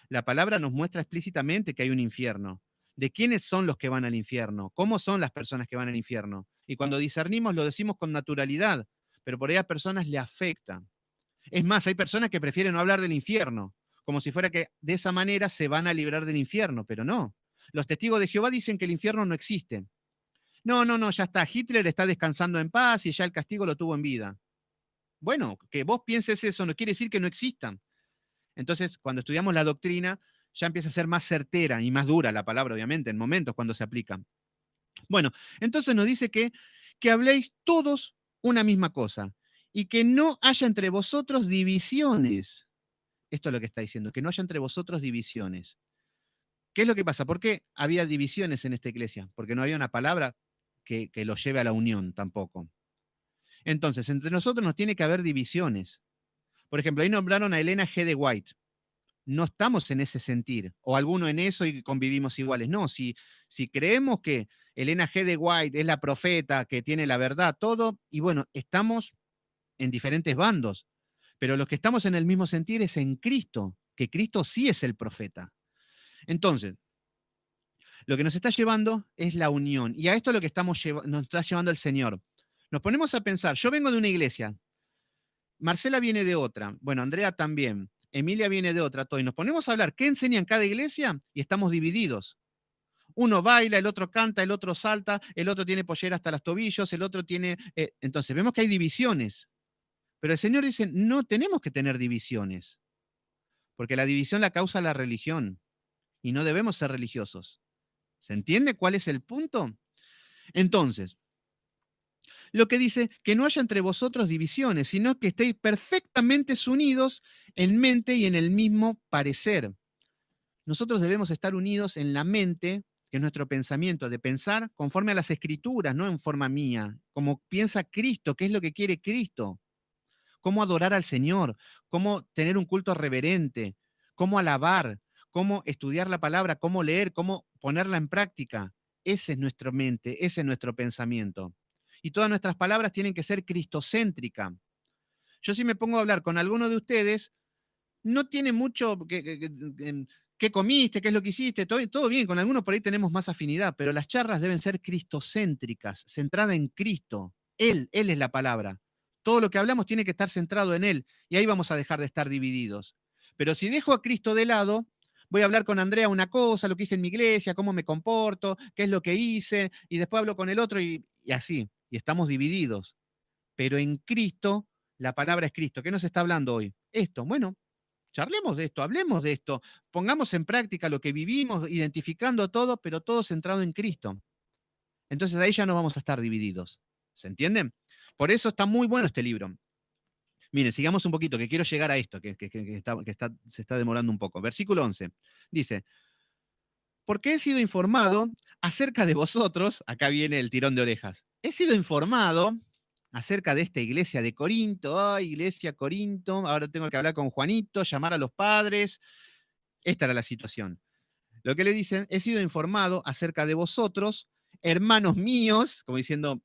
La palabra nos muestra explícitamente que hay un infierno. ¿De quiénes son los que van al infierno? ¿Cómo son las personas que van al infierno? Y cuando discernimos lo decimos con naturalidad, pero por ahí a personas le afecta. Es más, hay personas que prefieren no hablar del infierno, como si fuera que de esa manera se van a librar del infierno, pero no. Los testigos de Jehová dicen que el infierno no existe. No, no, no, ya está. Hitler está descansando en paz y ya el castigo lo tuvo en vida. Bueno, que vos pienses eso no quiere decir que no existan. Entonces, cuando estudiamos la doctrina, ya empieza a ser más certera y más dura la palabra, obviamente, en momentos cuando se aplica. Bueno, entonces nos dice que habléis todos una misma cosa y que no haya entre vosotros divisiones. Esto es lo que está diciendo, que no haya entre vosotros divisiones. ¿Qué es lo que pasa? ¿Por qué había divisiones en esta iglesia? Porque no había una palabra que los lleve a la unión tampoco. Entonces, entre nosotros nos tiene que haber divisiones. Por ejemplo, ahí nombraron a Elena G. de White. No estamos en ese sentir, o alguno en eso y convivimos iguales. No, si creemos que Elena G. de White es la profeta, que tiene la verdad, todo, y bueno, estamos en diferentes bandos, pero los que estamos en el mismo sentir es en Cristo, que Cristo sí es el profeta. Entonces, lo que nos está llevando es la unión, y a esto es lo que nos está llevando el Señor. Nos ponemos a pensar, yo vengo de una iglesia, Marcela viene de otra, bueno, Andrea también, Emilia viene de otra, todo, y nos ponemos a hablar qué enseña en cada iglesia y estamos divididos. Uno baila, el otro canta, el otro salta, el otro tiene pollera hasta los tobillos, el otro tiene... entonces vemos que hay divisiones, pero el Señor dice, no tenemos que tener divisiones, porque la división la causa la religión y no debemos ser religiosos. ¿Se entiende cuál es el punto? Entonces, lo que dice que no haya entre vosotros divisiones, sino que estéis perfectamente unidos en mente y en el mismo parecer. nosotros debemos estar unidos en la mente, que es nuestro pensamiento, de pensar conforme a las escrituras, no en forma mía, como piensa Cristo, qué es lo que quiere Cristo, cómo adorar al Señor, cómo tener un culto reverente, cómo alabar, cómo estudiar la palabra, cómo leer, cómo ponerla en práctica. Ese es nuestra mente, ese es nuestro pensamiento. Y todas nuestras palabras tienen que ser cristocéntricas. Yo si me pongo a hablar con alguno de ustedes, no tiene mucho qué comiste, qué es lo que hiciste, todo bien, con algunos por ahí tenemos más afinidad, pero las charlas deben ser cristocéntricas, centradas en Cristo. Él es la palabra. Todo lo que hablamos tiene que estar centrado en Él y ahí vamos a dejar de estar divididos. Pero si dejo a Cristo de lado, voy a hablar con Andrea una cosa, lo que hice en mi iglesia, cómo me comporto, qué es lo que hice, y después hablo con el otro y así, y estamos divididos. Pero en Cristo, la palabra es Cristo. ¿Qué nos está hablando hoy? Esto, bueno, charlemos de esto, hablemos de esto, pongamos en práctica lo que vivimos, identificando todo, pero todo centrado en Cristo. Entonces ahí ya no vamos a estar divididos. ¿Se entienden? Por eso está muy bueno este libro. Miren, sigamos un poquito, que quiero llegar a esto, se está demorando un poco. Versículo 11. Dice, porque he sido informado acerca de vosotros, acá viene el tirón de orejas, he sido informado acerca de esta iglesia de Corinto, iglesia Corinto, ahora tengo que hablar con Juanito, llamar a los padres, esta era la situación. Lo que le dicen, he sido informado acerca de vosotros, hermanos míos, como diciendo,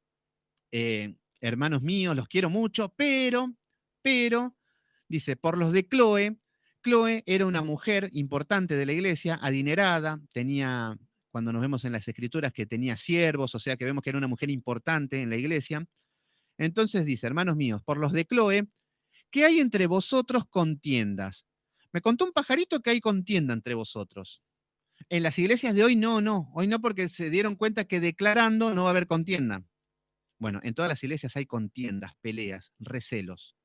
hermanos míos, los quiero mucho, pero, dice, por los de Chloe, Chloe era una mujer importante de la iglesia, adinerada, tenía, cuando nos vemos en las escrituras, que tenía siervos, o sea que vemos que era una mujer importante en la iglesia. Entonces dice, hermanos míos, por los de Chloe, ¿qué hay entre vosotros contiendas? Me contó un pajarito que hay contienda entre vosotros. En las iglesias de hoy hoy no porque se dieron cuenta que declarando no va a haber contienda. Bueno, en todas las iglesias hay contiendas, peleas, recelos.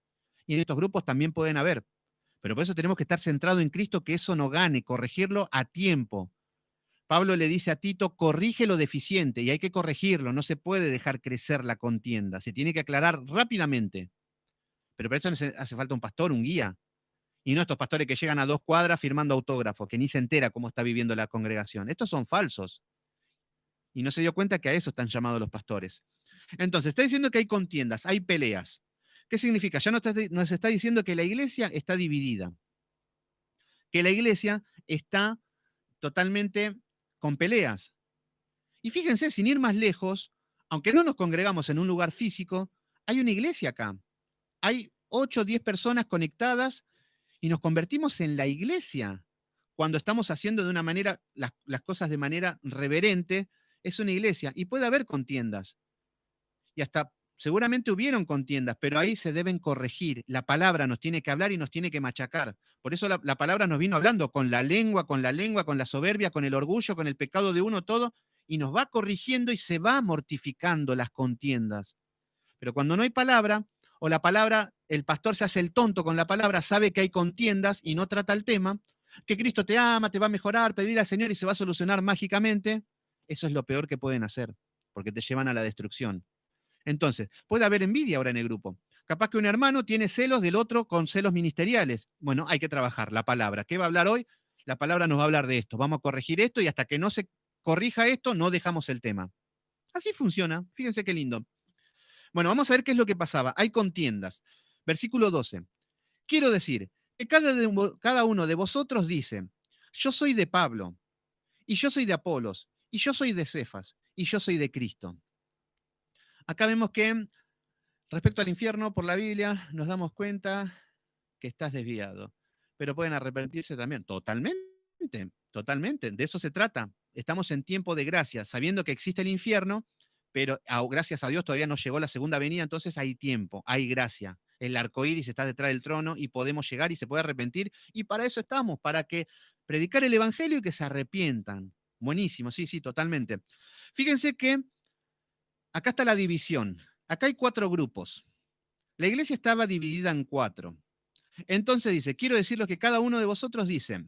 Y en estos grupos también pueden haber. Pero por eso tenemos que estar centrados en Cristo, que eso no gane, corregirlo a tiempo. Pablo le dice a Tito, corrige lo deficiente y hay que corregirlo, no se puede dejar crecer la contienda, se tiene que aclarar rápidamente. Pero para eso hace falta un pastor, un guía. Y no estos pastores que llegan a 2 cuadras firmando autógrafos, que ni se entera cómo está viviendo la congregación. Estos son falsos. Y no se dio cuenta que a eso están llamados los pastores. Entonces, está diciendo que hay contiendas, hay peleas. ¿Qué significa? Ya nos está diciendo que la iglesia está dividida, que la iglesia está totalmente con peleas. Y fíjense, sin ir más lejos, aunque no nos congregamos en un lugar físico, hay una iglesia acá. Hay 8 o 10 personas conectadas y nos convertimos en la iglesia. Cuando estamos haciendo de una manera las cosas de manera reverente, es una iglesia y puede haber contiendas. Y hasta seguramente hubieron contiendas, pero ahí se deben corregir. La palabra nos tiene que hablar y nos tiene que machacar. Por eso la palabra nos vino hablando con la lengua, con la soberbia, con el orgullo, con el pecado de uno, todo, y nos va corrigiendo y se va mortificando las contiendas. Pero cuando no hay palabra, o la palabra, el pastor se hace el tonto con la palabra, sabe que hay contiendas y no trata el tema, que Cristo te ama, te va a mejorar, pedir al Señor y se va a solucionar mágicamente, eso es lo peor que pueden hacer, porque te llevan a la destrucción. Entonces, puede haber envidia ahora en el grupo. Capaz que un hermano tiene celos del otro con celos ministeriales. Bueno, hay que trabajar la palabra. ¿Qué va a hablar hoy? La palabra nos va a hablar de esto. Vamos a corregir esto y hasta que no se corrija esto, no dejamos el tema. Así funciona. Fíjense qué lindo. Bueno, vamos a ver qué es lo que pasaba. Hay contiendas. Versículo 12. Quiero decir que cada uno de vosotros dice, yo soy de Pablo, y yo soy de Apolos, y yo soy de Cefas, y yo soy de Cristo. Acá vemos que respecto al infierno, por la Biblia, nos damos cuenta que estás desviado. Pero pueden arrepentirse también. Totalmente, totalmente. De eso se trata. Estamos en tiempo de gracia, sabiendo que existe el infierno, pero gracias a Dios todavía no llegó la segunda venida, entonces hay tiempo, hay gracia. El arco iris está detrás del trono y podemos llegar y se puede arrepentir. Y para eso estamos, para que predicar el evangelio y que se arrepientan. Buenísimo, sí, sí, totalmente. Fíjense que acá está la división. Acá hay 4 grupos. La iglesia estaba dividida en 4. Entonces dice, quiero decir lo que cada uno de vosotros dice.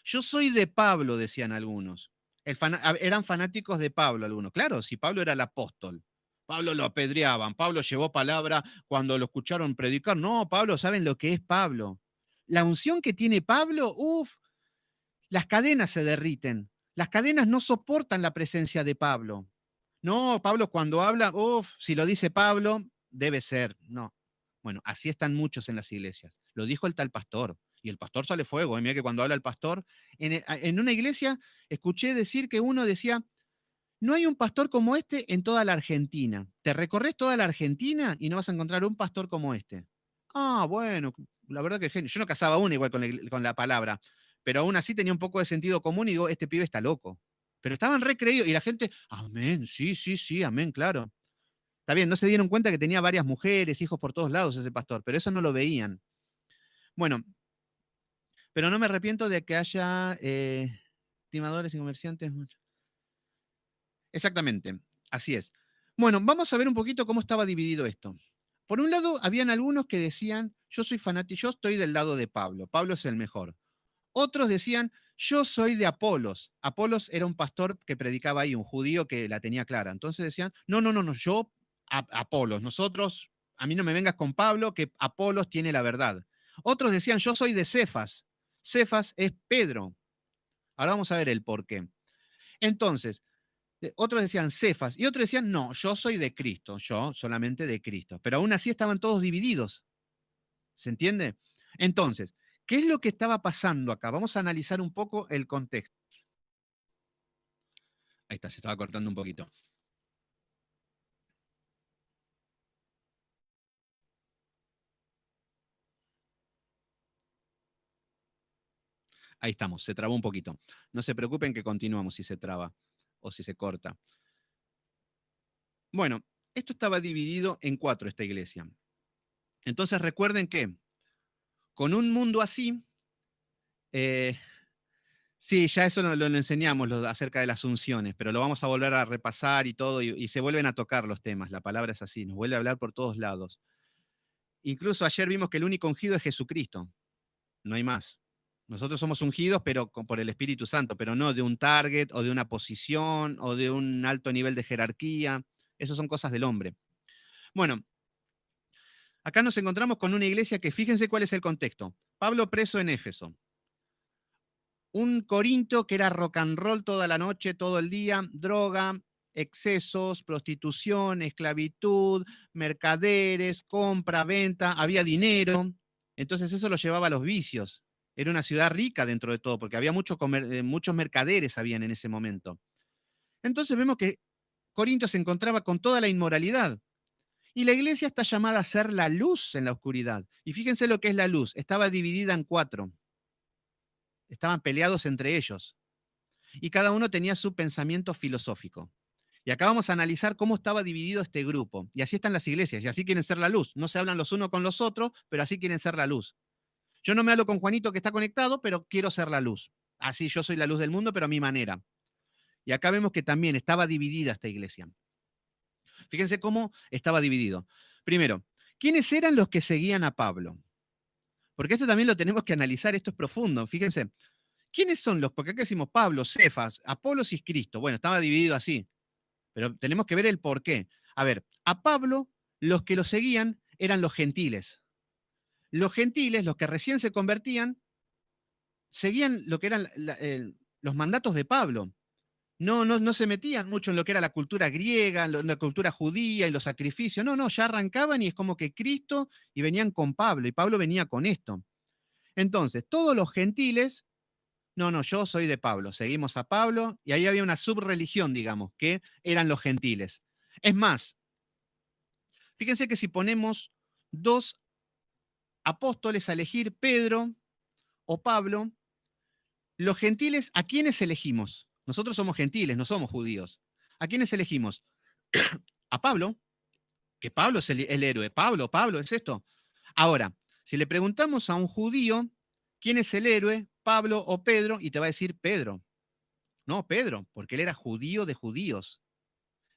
Yo soy de Pablo, decían algunos. Eran fanáticos de Pablo algunos. Claro, si Pablo era el apóstol. Pablo lo apedreaban. Pablo llevó palabra cuando lo escucharon predicar. No, Pablo, ¿saben lo que es Pablo? La unción que tiene Pablo, uff, las cadenas se derriten. Las cadenas no soportan la presencia de Pablo. No, Pablo cuando habla, uff, si lo dice Pablo, debe ser. No. Bueno, así están muchos en las iglesias. Lo dijo el tal pastor. Y el pastor sale fuego. Mira que cuando habla el pastor, en una iglesia escuché decir que uno decía, no hay un pastor como este en toda la Argentina. Te recorres toda la Argentina y no vas a encontrar un pastor como este. Ah, bueno, la verdad que genio. Yo no casaba uno igual con la palabra, pero aún así tenía un poco de sentido común y digo, este pibe está loco. Pero estaban recreídos y la gente, amén, sí, sí, sí, amén, claro. Está bien, no se dieron cuenta que tenía varias mujeres, hijos por todos lados ese pastor, pero eso no lo veían. Bueno, pero no me arrepiento de que haya timadores y comerciantes. Exactamente, así es. Bueno, vamos a ver un poquito cómo estaba dividido esto. Por un lado, habían algunos que decían, yo soy fanático, yo estoy del lado de Pablo, Pablo es el mejor. Otros decían, yo soy de Apolos. Apolos era un pastor que predicaba ahí, un judío que la tenía clara. Entonces decían, no, no, no, no, yo, Apolos, nosotros, a mí no me vengas con Pablo, que Apolos tiene la verdad. Otros decían, yo soy de Cefas. Cefas es Pedro. Ahora vamos a ver el por qué. Entonces, otros decían Cefas y otros decían, no, yo soy de Cristo, yo solamente de Cristo. Pero aún así estaban todos divididos. ¿Se entiende? Entonces, ¿qué es lo que estaba pasando acá? Vamos a analizar un poco el contexto. Ahí está, se estaba cortando un poquito. Ahí estamos, se trabó un poquito. No se preocupen que continuamos si se traba o si se corta. Bueno, esto estaba dividido en cuatro, esta iglesia. Entonces recuerden que con un mundo así, eh, sí, ya eso lo enseñamos acerca de las unciones, pero lo vamos a volver a repasar y todo, y se vuelven a tocar los temas. La palabra es así, nos vuelve a hablar por todos lados. Incluso ayer vimos que el único ungido es Jesucristo, no hay más. Nosotros somos ungidos, pero por el Espíritu Santo, pero no de un target o de una posición o de un alto nivel de jerarquía. Esas son cosas del hombre. Bueno, acá nos encontramos con una iglesia que fíjense cuál es el contexto. Pablo preso en Éfeso. Un Corinto que era rock and roll toda la noche, todo el día, droga, excesos, prostitución, esclavitud, mercaderes, compra, venta, había dinero. Entonces eso lo llevaba a los vicios. Era una ciudad rica dentro de todo, porque había muchos mercaderes habían en ese momento. Entonces vemos que Corinto se encontraba con toda la inmoralidad. Y la iglesia está llamada a ser la luz en la oscuridad. Y fíjense lo que es la luz. Estaba dividida en cuatro. Estaban peleados entre ellos. Y cada uno tenía su pensamiento filosófico. Y acá vamos a analizar cómo estaba dividido este grupo. Y así están las iglesias, y así quieren ser la luz. No se hablan los unos con los otros, pero así quieren ser la luz. Yo no me hablo con Juanito que está conectado, pero quiero ser la luz. Así yo soy la luz del mundo, pero a mi manera. Y acá vemos que también estaba dividida esta iglesia. Fíjense cómo estaba dividido. Primero, ¿quiénes eran los que seguían a Pablo? Porque esto también lo tenemos que analizar, esto es profundo. Fíjense, ¿quiénes son los? Porque acá decimos Pablo, Cefas, Apolos y Cristo. Bueno, estaba dividido así. Pero tenemos que ver el por qué. A ver, a Pablo, los que lo seguían eran los gentiles. Los gentiles, los que recién se convertían, seguían lo que eran los mandatos de Pablo. No se metían mucho en lo que era la cultura griega, en la cultura judía y los sacrificios. No, ya arrancaban y es como que Cristo y venían con Pablo y Pablo venía con esto. Entonces, todos los gentiles, no, yo soy de Pablo, seguimos a Pablo y ahí había una subreligión, digamos, que eran los gentiles. Es más, fíjense que si ponemos dos apóstoles a elegir, Pedro o Pablo, los gentiles, ¿a quiénes elegimos? Nosotros somos gentiles, no somos judíos. ¿A quiénes elegimos? A Pablo, que Pablo es el héroe. Pablo, es esto. Ahora, si le preguntamos a un judío, ¿quién es el héroe? Pablo o Pedro, y te va a decir Pedro. No, Pedro, porque él era judío de judíos.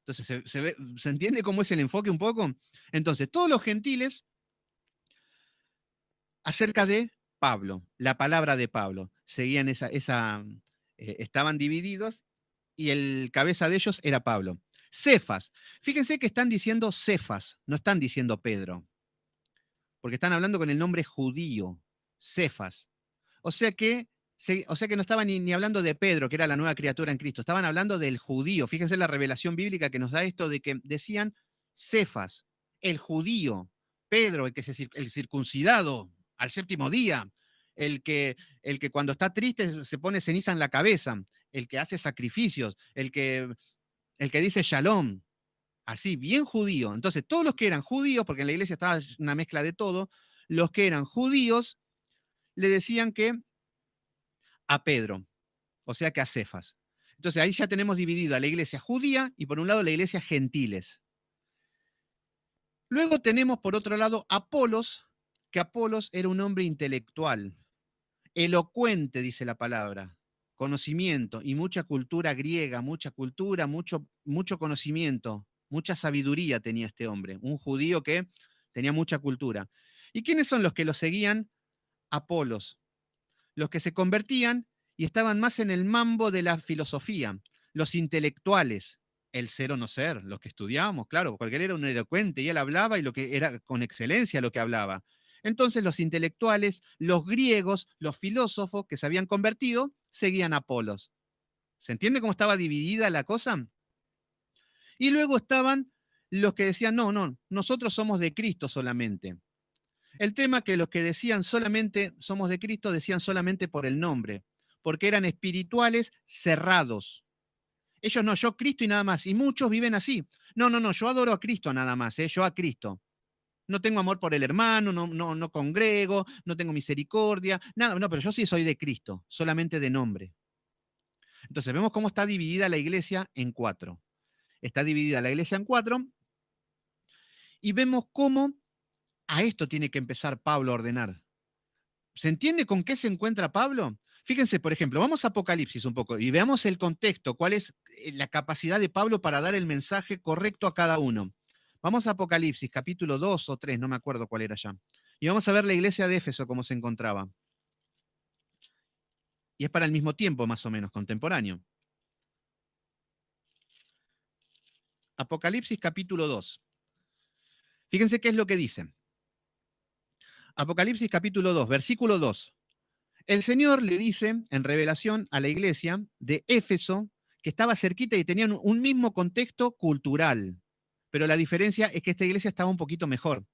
Entonces, ¿se entiende cómo es el enfoque un poco? Entonces, todos los gentiles acerca de Pablo, la palabra de Pablo. Seguían estaban divididos y el cabeza de ellos era Pablo. Cefas. Fíjense que están diciendo Cefas, no están diciendo Pedro, porque están hablando con el nombre judío, Cefas. O sea que O sea que no estaban ni hablando de Pedro, que era la nueva criatura en Cristo, estaban hablando del judío. Fíjense la revelación bíblica que nos da esto de que decían Cefas, el judío, Pedro, el circuncidado al séptimo día, el que, el que cuando está triste se pone ceniza en la cabeza, el que hace sacrificios, el que dice shalom, así, bien judío. Entonces, todos los que eran judíos, porque en la iglesia estaba una mezcla de todo, los que eran judíos le decían que a Pedro, o sea que a Cefas. Entonces ahí ya tenemos dividida la iglesia judía y por un lado la iglesia gentiles. Luego tenemos por otro lado Apolos, que Apolos era un hombre intelectual, elocuente, dice la palabra, conocimiento y mucha cultura griega, mucha cultura, mucho conocimiento, mucha sabiduría tenía este hombre, un judío que tenía mucha cultura. ¿Y quiénes son los que lo seguían? Apolos, los que se convertían y estaban más en el mambo de la filosofía, los intelectuales, el ser o no ser, los que estudiábamos, claro, porque él era un elocuente y él hablaba y lo que era con excelencia lo que hablaba. Entonces los intelectuales, los griegos, los filósofos que se habían convertido, seguían a Apolos. ¿Se entiende cómo estaba dividida la cosa? Y luego estaban los que decían, no, no, nosotros somos de Cristo solamente. El tema que los que decían solamente somos de Cristo decían solamente por el nombre, porque eran espirituales cerrados. Ellos no, yo Cristo y nada más. Y muchos viven así. No, no, no, yo adoro a Cristo nada más, yo a Cristo. No tengo amor por el hermano, no congrego, no tengo misericordia, nada, no, pero yo sí soy de Cristo, solamente de nombre. Entonces vemos cómo está dividida la iglesia en cuatro. Está dividida la iglesia en cuatro y vemos cómo a esto tiene que empezar Pablo a ordenar. ¿Se entiende con qué se encuentra Pablo? Fíjense, por ejemplo, vamos a Apocalipsis un poco y veamos el contexto, cuál es la capacidad de Pablo para dar el mensaje correcto a cada uno. Vamos a Apocalipsis, capítulo 2 o 3, no me acuerdo cuál era ya. Y vamos a ver la iglesia de Éfeso cómo se encontraba. Y es para el mismo tiempo, más o menos, contemporáneo. Apocalipsis, capítulo 2. Fíjense qué es lo que dice. Apocalipsis, capítulo 2, versículo 2. El Señor le dice en revelación a la iglesia de Éfeso que estaba cerquita y tenían un mismo contexto cultural, pero la diferencia es que esta iglesia estaba un poquito mejor.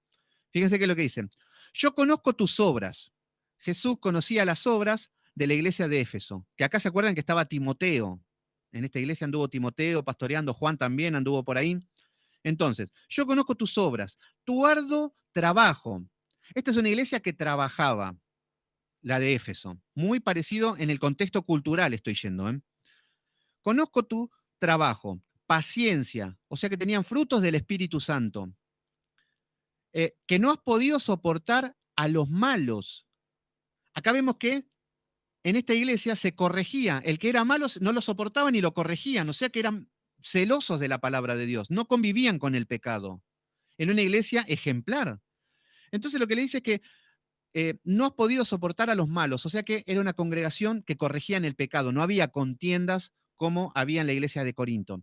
Fíjense qué es lo que dice. Yo conozco tus obras. Jesús conocía las obras de la iglesia de Éfeso, que acá se acuerdan que estaba Timoteo. En esta iglesia anduvo Timoteo pastoreando, Juan también anduvo por ahí. Entonces, yo conozco tus obras, tu arduo trabajo. Esta es una iglesia que trabajaba, la de Éfeso. Muy parecido en el contexto cultural estoy yendo. Conozco tu trabajo, paciencia, o sea que tenían frutos del Espíritu Santo, que no has podido soportar a los malos. Acá vemos que en esta iglesia se corregía, el que era malo no lo soportaban y lo corregían, o sea que eran celosos de la palabra de Dios, no convivían con el pecado. En una iglesia ejemplar. Entonces lo que le dice es que no has podido soportar a los malos, o sea que era una congregación que corregían el pecado, no había contiendas como había en la iglesia de Corinto.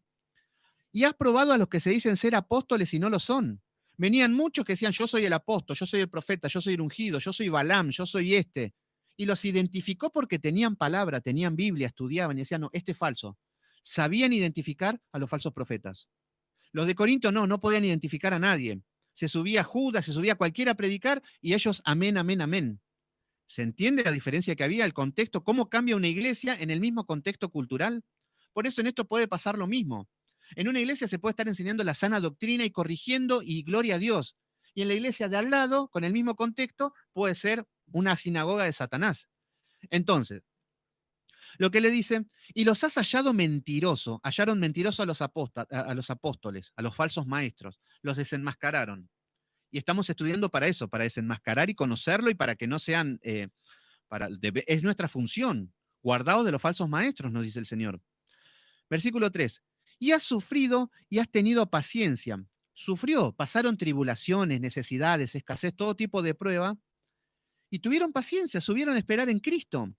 Y has probado a los que se dicen ser apóstoles y no lo son. Venían muchos que decían, yo soy el apóstol, yo soy el profeta, yo soy el ungido, yo soy Balaam, yo soy este. Y los identificó porque tenían palabra, tenían Biblia, estudiaban y decían, no, este es falso. Sabían identificar a los falsos profetas. Los de Corinto no podían identificar a nadie. Se subía Judas, se subía cualquiera a predicar y ellos amén, amén, amén. ¿Se entiende la diferencia que había, el contexto? ¿Cómo cambia una iglesia en el mismo contexto cultural? Por eso en esto puede pasar lo mismo. En una iglesia se puede estar enseñando la sana doctrina y corrigiendo y gloria a Dios. Y en la iglesia de al lado, con el mismo contexto, puede ser una sinagoga de Satanás. Entonces, lo que le dice, y los has hallado mentiroso, hallaron mentiroso a los apóstoles, a los falsos maestros, los desenmascararon. Y estamos estudiando para eso, para desenmascarar y conocerlo y para que no sean, es nuestra función, guardados de los falsos maestros, nos dice el Señor. Versículo 3, y has sufrido y has tenido paciencia. Sufrió, pasaron tribulaciones, necesidades, escasez, todo tipo de prueba, y tuvieron paciencia, subieron a esperar en Cristo.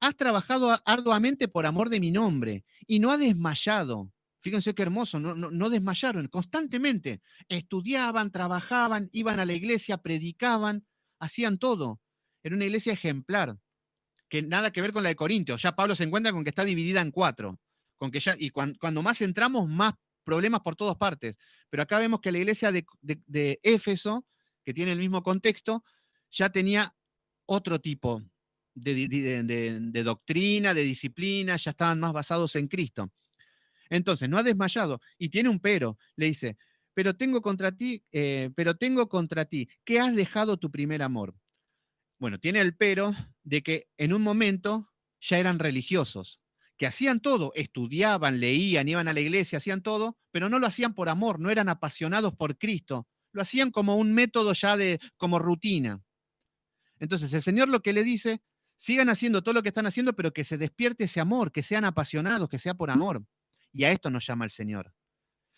Has trabajado arduamente por amor de mi nombre y no has desmayado. Fíjense qué hermoso, no desmayaron, constantemente estudiaban, trabajaban, iban a la iglesia, predicaban, hacían todo. Era una iglesia ejemplar. que nada que ver con la de Corintios. Ya Pablo se encuentra con que está dividida en 4. Con que ya, y cuando más entramos, más problemas por todas partes. Pero acá vemos que la iglesia de Éfeso, que tiene el mismo contexto, ya tenía otro tipo de doctrina, de disciplina, ya estaban más basados en Cristo. Entonces, no ha desmayado y tiene un pero. Le dice, pero tengo contra ti, que has dejado tu primer amor. Bueno, tiene el pero de que en un momento ya eran religiosos, que hacían todo, estudiaban, leían, iban a la iglesia, hacían todo, pero no lo hacían por amor, no eran apasionados por Cristo, lo hacían como un método ya como rutina. Entonces el Señor lo que le dice, sigan haciendo todo lo que están haciendo, pero que se despierte ese amor, que sean apasionados, que sea por amor. Y a esto nos llama el Señor.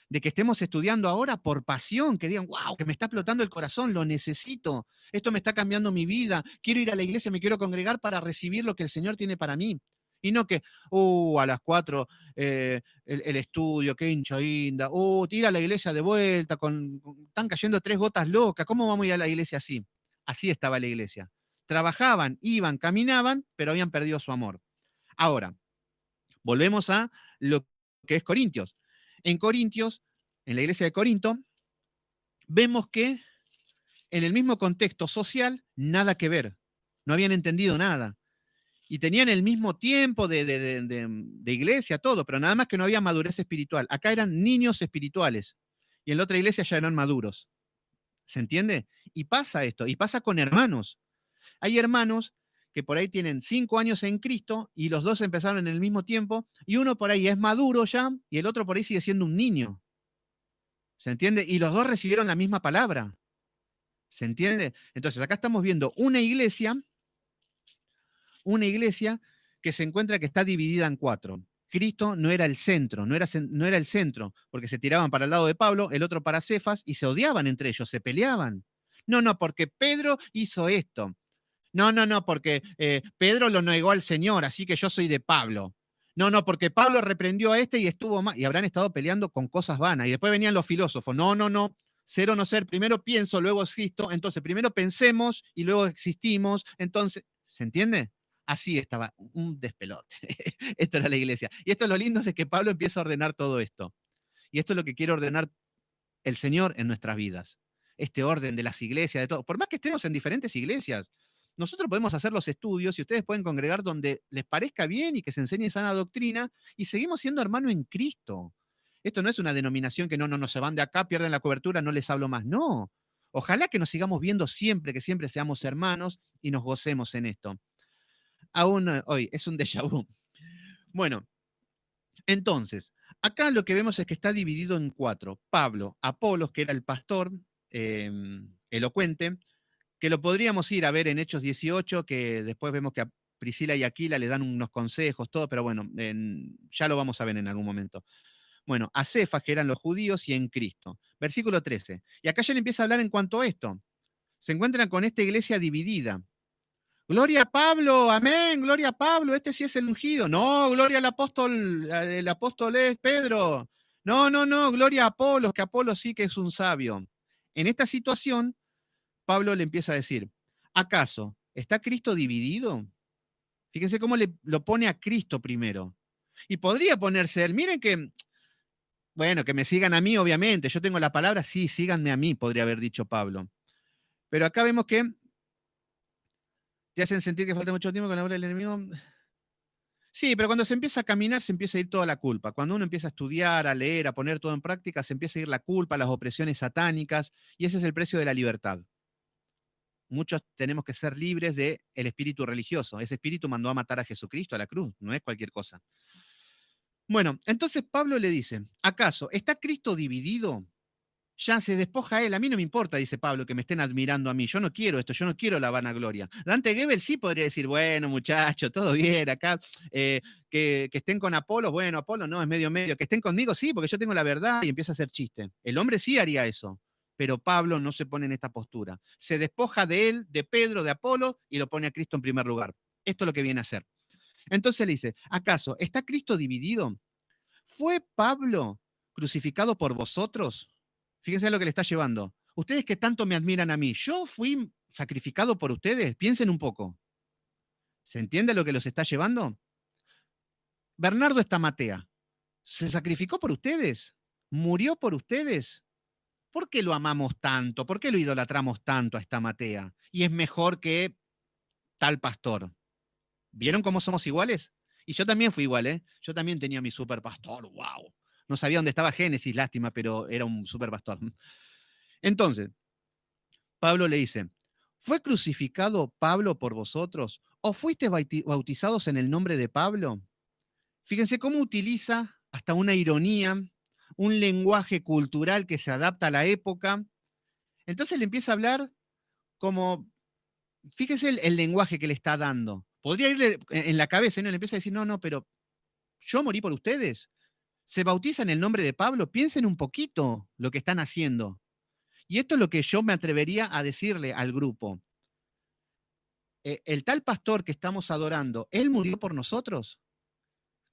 De que estemos estudiando ahora por pasión, que digan, wow, que me está explotando el corazón, lo necesito, esto me está cambiando mi vida, quiero ir a la iglesia, me quiero congregar para recibir lo que el Señor tiene para mí. Y no que, a las 4 el estudio, qué hinchoinda, ir a la iglesia de vuelta, están cayendo 3 gotas locas, ¿cómo vamos a ir a la iglesia así? Así estaba la iglesia. Trabajaban, iban, caminaban, pero habían perdido su amor. Ahora, volvemos a lo que es Corintios. En Corintios, en la iglesia de Corinto, vemos que en el mismo contexto social, nada que ver. No habían entendido nada. Y tenían el mismo tiempo de iglesia, todo, pero nada más que no había madurez espiritual. Acá eran niños espirituales. Y en la otra iglesia ya eran maduros. ¿Se entiende? Y pasa esto, y pasa con hermanos. Hay hermanos que por ahí tienen 5 años en Cristo y los dos empezaron en el mismo tiempo y uno por ahí es maduro ya y el otro por ahí sigue siendo un niño. ¿Se entiende? Y los dos recibieron la misma palabra. ¿Se entiende? Entonces acá estamos viendo una iglesia que se encuentra que está dividida en 4. Cristo no era el centro, no era el centro, porque se tiraban para el lado de Pablo, el otro para Cefas, y se odiaban entre ellos, se peleaban. No, porque Pedro hizo esto. No, porque Pedro lo negó al Señor, así que yo soy de Pablo. No, porque Pablo reprendió a este y estuvo mal, y habrán estado peleando con cosas vanas. Y después venían los filósofos. No, ser o no ser, primero pienso, luego existo, entonces primero pensemos y luego existimos. Entonces, ¿se entiende? Así estaba, un despelote. Esto era la iglesia. Y esto es lo lindo de que Pablo empieza a ordenar todo esto. Y esto es lo que quiere ordenar el Señor en nuestras vidas. Este orden de las iglesias, de todo. Por más que estemos en diferentes iglesias, nosotros podemos hacer los estudios y ustedes pueden congregar donde les parezca bien y que se enseñe sana doctrina y seguimos siendo hermanos en Cristo. Esto no es una denominación que no se van de acá, pierden la cobertura, no les hablo más. No. Ojalá que nos sigamos viendo siempre, que siempre seamos hermanos y nos gocemos en esto. Aún hoy es un déjà vu. Bueno, entonces, acá lo que vemos es que está dividido en 4. Pablo, Apolos, que era el pastor elocuente, que lo podríamos ir a ver en Hechos 18, que después vemos que a Priscila y Aquila le dan unos consejos, todo, pero bueno, ya lo vamos a ver en algún momento. Bueno, a Cefas, que eran los judíos, y en Cristo. Versículo 13. Y acá ya le empieza a hablar en cuanto a esto. Se encuentran con esta iglesia dividida. Gloria a Pablo, amén, gloria a Pablo, este sí es el ungido. No, gloria al apóstol, el apóstol es Pedro. No, gloria a Apolos, que Apolos sí que es un sabio. En esta situación, Pablo le empieza a decir, ¿acaso está Cristo dividido? Fíjense cómo lo pone a Cristo primero. Y podría ponerse él, miren que, bueno, que me sigan a mí, obviamente, yo tengo la palabra, sí, síganme a mí, podría haber dicho Pablo. Pero acá vemos que te hacen sentir que falta mucho tiempo con la obra del enemigo. Sí, pero cuando se empieza a caminar, se empieza a ir toda la culpa. Cuando uno empieza a estudiar, a leer, a poner todo en práctica, se empieza a ir la culpa, las opresiones satánicas, y ese es el precio de la libertad. Muchos tenemos que ser libres del espíritu religioso. Ese espíritu mandó a matar a Jesucristo a la cruz, no es cualquier cosa. Bueno, entonces Pablo le dice, ¿acaso está Cristo dividido? Ya se despoja a él, a mí no me importa, dice Pablo, que me estén admirando a mí, yo no quiero esto, yo no quiero la vanagloria. Dante Gebel sí podría decir, bueno muchachos, todo bien acá, que estén con Apolo, bueno, Apolo no, es medio, que estén conmigo, sí, porque yo tengo la verdad y empieza a hacer chiste. El hombre sí haría eso, pero Pablo no se pone en esta postura. Se despoja de él, de Pedro, de Apolo y lo pone a Cristo en primer lugar. Esto es lo que viene a hacer. Entonces le dice, ¿acaso está Cristo dividido? ¿Fue Pablo crucificado por vosotros? Fíjense lo que le está llevando. Ustedes que tanto me admiran a mí, ¿yo fui sacrificado por ustedes? Piensen un poco. ¿Se entiende lo que los está llevando? Bernardo Estamatea, ¿se sacrificó por ustedes? ¿Murió por ustedes? ¿Por qué lo amamos tanto? ¿Por qué lo idolatramos tanto a Estamatea? Y es mejor que tal pastor. ¿Vieron cómo somos iguales? Y yo también fui igual, ¿eh? Yo también tenía mi super pastor, wow. No sabía dónde estaba Génesis, lástima, pero era un super pastor. Entonces, Pablo le dice, ¿fue crucificado Pablo por vosotros? ¿O fuiste bautizados en el nombre de Pablo? Fíjense cómo utiliza hasta una ironía, un lenguaje cultural que se adapta a la época. Entonces le empieza a hablar como, fíjese el lenguaje que le está dando. Podría irle en la cabeza, ¿no? Le empieza a decir, no, no, pero yo morí por ustedes. Se bautiza en el nombre de Pablo. Piensen un poquito lo que están haciendo. Y esto es lo que yo me atrevería a decirle al grupo. El tal pastor que estamos adorando, ¿él murió por nosotros?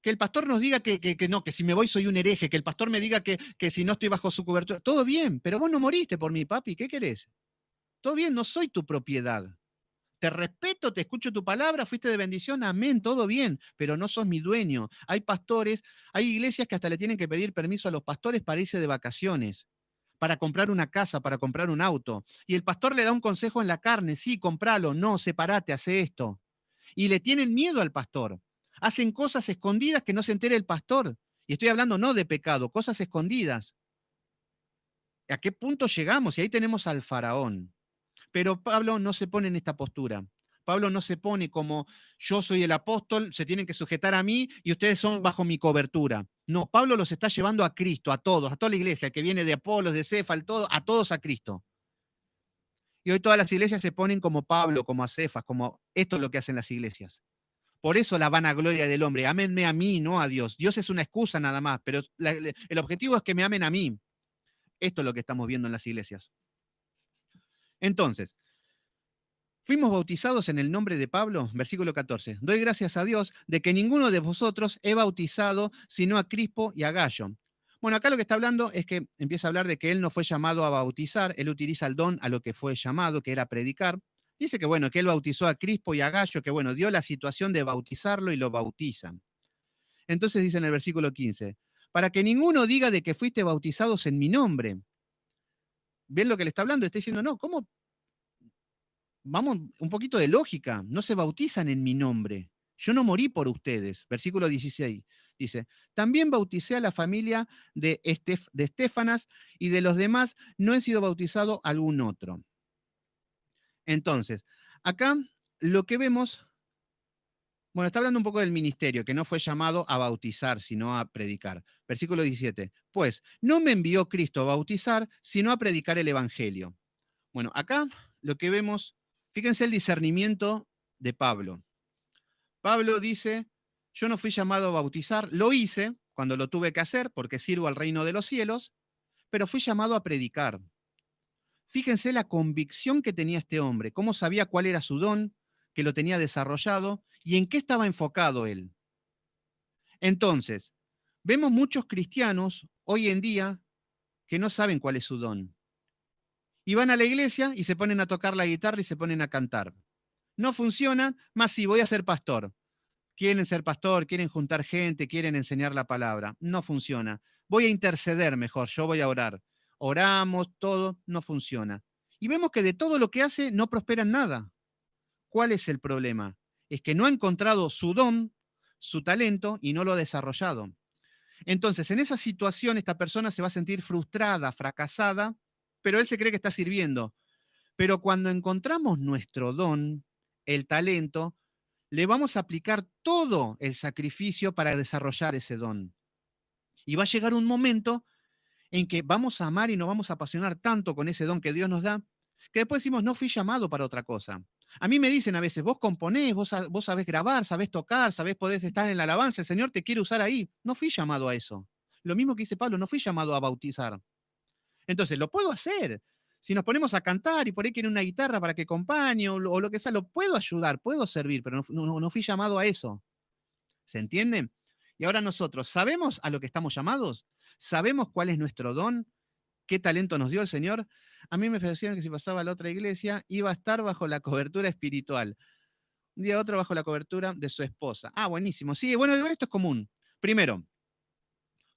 Que el pastor nos diga que no, que si me voy soy un hereje, que el pastor me diga que si no estoy bajo su cobertura. Todo bien, pero vos no moriste por mí, papi, ¿qué querés? Todo bien, no soy tu propiedad. Te respeto, te escucho tu palabra, fuiste de bendición, amén, todo bien, pero no sos mi dueño. Hay pastores, hay iglesias que hasta le tienen que pedir permiso a los pastores para irse de vacaciones, para comprar una casa, para comprar un auto. Y el pastor le da un consejo en la carne, sí, compralo, no, separate, hace esto. Y le tienen miedo al pastor. Hacen cosas escondidas que no se entere el pastor. Y estoy hablando no de pecado, cosas escondidas. ¿A qué punto llegamos? Y ahí tenemos al faraón. Pero Pablo no se pone en esta postura. Pablo no se pone como yo soy el apóstol, se tienen que sujetar a mí y ustedes son bajo mi cobertura. No, Pablo los está llevando a Cristo, a todos, a toda la iglesia, que viene de Apolos, de Cefas, a todos a Cristo. Y hoy todas las iglesias se ponen como Pablo, como a Cefas, como esto es lo que hacen las iglesias. Por eso la vanagloria del hombre. Ámenme a mí, no a Dios. Dios es una excusa nada más, pero el objetivo es que me amen a mí. Esto es lo que estamos viendo en las iglesias. Entonces, fuimos bautizados en el nombre de Pablo, versículo 14. Doy gracias a Dios de que ninguno de vosotros he bautizado sino a Crispo y a Gallo. Bueno, acá lo que está hablando es que empieza a hablar de que él no fue llamado a bautizar, él utiliza el don a lo que fue llamado, que era predicar. Dice que bueno, que él bautizó a Crispo y a Gallo, que bueno, dio la situación de bautizarlo y lo bautizan. Entonces dice en el versículo 15, para que ninguno diga de que fuiste bautizados en mi nombre. ¿Ven lo que le está hablando? Está diciendo, no, ¿cómo vamos un poquito de lógica, no se bautizan en mi nombre. Yo no morí por ustedes. Versículo 16 dice, también bauticé a la familia de Estefanas y de los demás no he sido bautizado algún otro. Entonces, acá lo que vemos, bueno, está hablando un poco del ministerio, que no fue llamado a bautizar, sino a predicar. Versículo 17, pues no me envió Cristo a bautizar, sino a predicar el Evangelio. Bueno, acá lo que vemos, fíjense el discernimiento de Pablo. Pablo dice, yo no fui llamado a bautizar, lo hice cuando lo tuve que hacer porque sirvo al reino de los cielos, pero fui llamado a predicar. Fíjense la convicción que tenía este hombre, cómo sabía cuál era su don, que lo tenía desarrollado y en qué estaba enfocado él. Entonces, vemos muchos cristianos hoy en día que no saben cuál es su don. Y van a la iglesia y se ponen a tocar la guitarra y se ponen a cantar. No funcionan, más si voy a ser pastor. Quieren ser pastor, quieren juntar gente, quieren enseñar la palabra. No funciona. Voy a interceder mejor, yo voy a orar. Oramos, todo, no funciona. Y vemos que de todo lo que hace no prospera en nada. ¿Cuál es el problema? Es que no ha encontrado su don, su talento y no lo ha desarrollado. Entonces, en esa situación, esta persona se va a sentir frustrada, fracasada, pero él se cree que está sirviendo. Pero cuando encontramos nuestro don, el talento, le vamos a aplicar todo el sacrificio para desarrollar ese don. Y va a llegar un momento en que vamos a amar y nos vamos a apasionar tanto con ese don que Dios nos da, que después decimos, no fui llamado para otra cosa. A mí me dicen a veces, vos componés, vos sabés grabar, sabés tocar, sabés poder estar en la alabanza, el Señor te quiere usar ahí. No fui llamado a eso. Lo mismo que dice Pablo, no fui llamado a bautizar. Entonces, lo puedo hacer. Si nos ponemos a cantar y por ahí quiere una guitarra para que acompañe o lo que sea, lo puedo ayudar, puedo servir, pero no fui llamado a eso. ¿Se entiende? Y ahora nosotros, ¿sabemos a lo que estamos llamados? ¿Sabemos cuál es nuestro don? ¿Qué talento nos dio el Señor? A mí me decían que si pasaba a la otra iglesia iba a estar bajo la cobertura espiritual. un día a otro bajo la cobertura de su esposa. Ah, buenísimo. Sí, bueno, esto es común. Primero,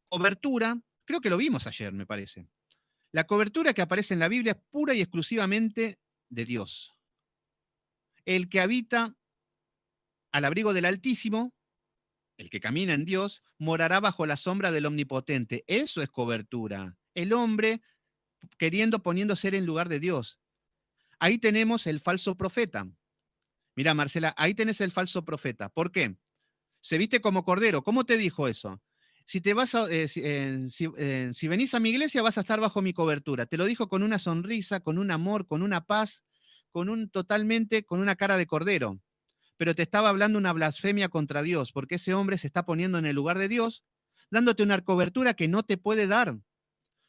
cobertura, creo que lo vimos ayer, me parece. La cobertura que aparece en la Biblia es pura y exclusivamente de Dios. El que habita al abrigo del Altísimo, el que camina en Dios, morará bajo la sombra del Omnipotente. Eso es cobertura. El hombre queriendo, poniendo ser en lugar de Dios. Ahí tenemos el falso profeta. Mira, Marcela, ahí tenés el falso profeta. ¿Por qué? Se viste como cordero. ¿Cómo te dijo eso? Si te vas si venís a mi iglesia vas a estar bajo mi cobertura. Te lo dijo con una sonrisa, con un amor, con una paz, con una cara de cordero. Pero te estaba hablando una blasfemia contra Dios, porque ese hombre se está poniendo en el lugar de Dios, dándote una cobertura que no te puede dar.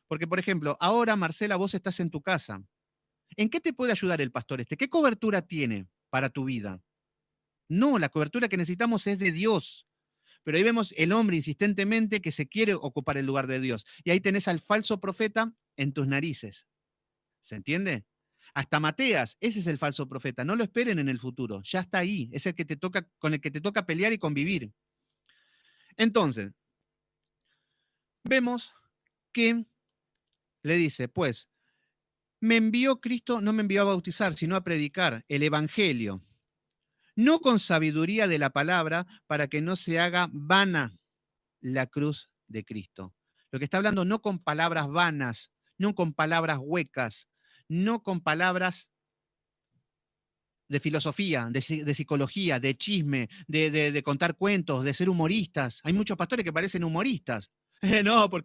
Porque, por ejemplo, ahora, Marcela, vos estás en tu casa. ¿En qué te puede ayudar el pastor este? ¿Qué cobertura tiene para tu vida? No, la cobertura que necesitamos es de Dios. Pero ahí vemos el hombre insistentemente que se quiere ocupar el lugar de Dios. Y ahí tenés al falso profeta en tus narices. ¿Se entiende? Hasta Mateas, ese es el falso profeta. No lo esperen en el futuro. Ya está ahí. Es el que te toca, con el que te toca pelear y convivir. Entonces, vemos que le dice, pues, me envió Cristo, no me envió a bautizar, sino a predicar el evangelio, no con sabiduría de la palabra, para que no se haga vana la cruz de Cristo. Lo que está hablando no con palabras vanas, no con palabras huecas, no con palabras de filosofía, de psicología, de chisme, de contar cuentos, de ser humoristas. Hay muchos pastores que parecen humoristas. ¿Por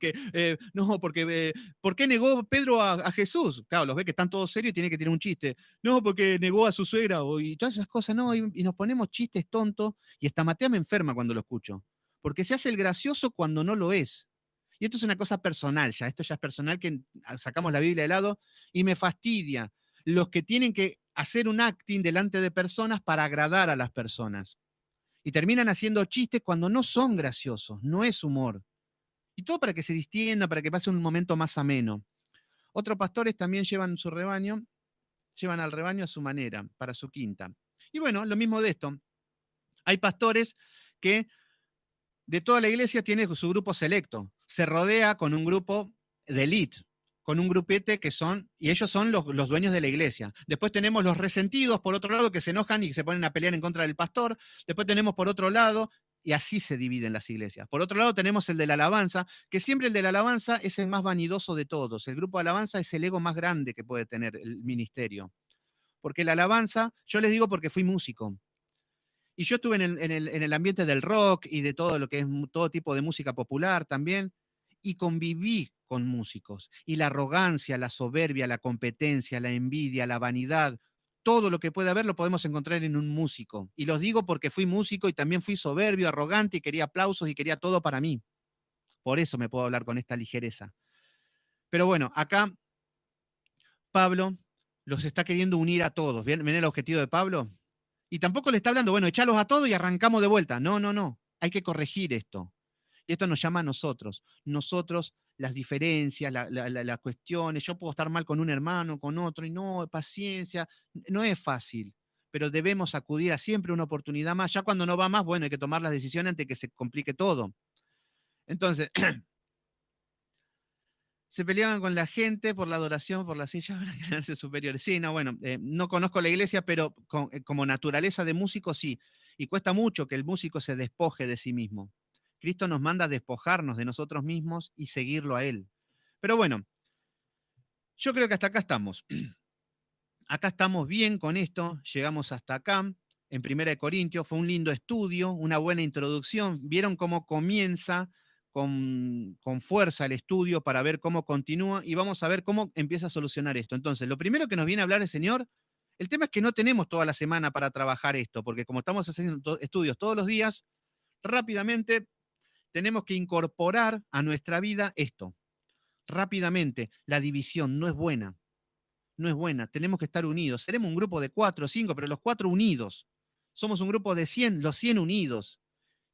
qué negó Pedro a Jesús? Claro, los ve que están todos serios y tiene que tener un chiste. No, porque negó a su suegra y todas esas cosas, no, y nos ponemos chistes tontos y hasta Mateo me enferma cuando lo escucho, porque se hace el gracioso cuando no lo es. Y esto es una cosa personal ya, esto ya es personal que sacamos la Biblia de lado y me fastidia los que tienen que hacer un acting delante de personas para agradar a las personas. Y terminan haciendo chistes cuando no son graciosos, no es humor. Y todo para que se distienda, para que pase un momento más ameno. Otros pastores también llevan su rebaño, llevan al rebaño a su manera, para su quinta. Y bueno, lo mismo de esto. Hay pastores que de toda la iglesia tiene su grupo selecto. Se rodea con un grupo de elite, con un grupete que son, y ellos son los dueños de la iglesia. Después tenemos los resentidos, por otro lado, que se enojan y se ponen a pelear en contra del pastor. Después tenemos por otro lado, y así se dividen las iglesias. Por otro lado tenemos el de la alabanza, que siempre el de la alabanza es el más vanidoso de todos. El grupo de alabanza es el ego más grande que puede tener el ministerio. Porque la alabanza, yo les digo porque fui músico. Y yo estuve en el ambiente del rock y de todo lo que es todo tipo de música popular también, y conviví con músicos. Y la arrogancia, la soberbia, la competencia, la envidia, la vanidad, todo lo que puede haber lo podemos encontrar en un músico. Y los digo porque fui músico y también fui soberbio, arrogante y quería aplausos y quería todo para mí. Por eso me puedo hablar con esta ligereza. Pero bueno, acá Pablo los está queriendo unir a todos. ¿Ven el objetivo de Pablo? Y tampoco le está hablando, bueno, echalos a todos y arrancamos de vuelta. No, no, no. Hay que corregir esto. Y esto nos llama a nosotros. Nosotros, las diferencias, las cuestiones. Yo puedo estar mal con un hermano, con otro, y no, paciencia. No es fácil, pero debemos acudir a siempre una oportunidad más. Ya cuando no va más, bueno, hay que tomar las decisiones antes de que se complique todo. Entonces, se peleaban con la gente por la adoración, por la silla, para ganarse superiores. Sí, no, bueno, no conozco la iglesia, pero como naturaleza de músico sí. Y cuesta mucho que el músico se despoje de sí mismo. Cristo nos manda a despojarnos de nosotros mismos y seguirlo a Él. Pero bueno, yo creo que hasta acá estamos. Acá estamos bien con esto, llegamos hasta acá. En Primera de Corintios fue un lindo estudio, una buena introducción. Vieron cómo comienza con fuerza el estudio para ver cómo continúa y vamos a ver cómo empieza a solucionar esto. Entonces, lo primero que nos viene a hablar el Señor, el tema es que no tenemos toda la semana para trabajar esto, porque como estamos haciendo estudios todos los días, rápidamente tenemos que incorporar a nuestra vida esto. Rápidamente, la división no es buena. No es buena, tenemos que estar unidos. Seremos un grupo de 4 o 5, pero los 4 unidos. Somos un grupo de 100, los 100 unidos.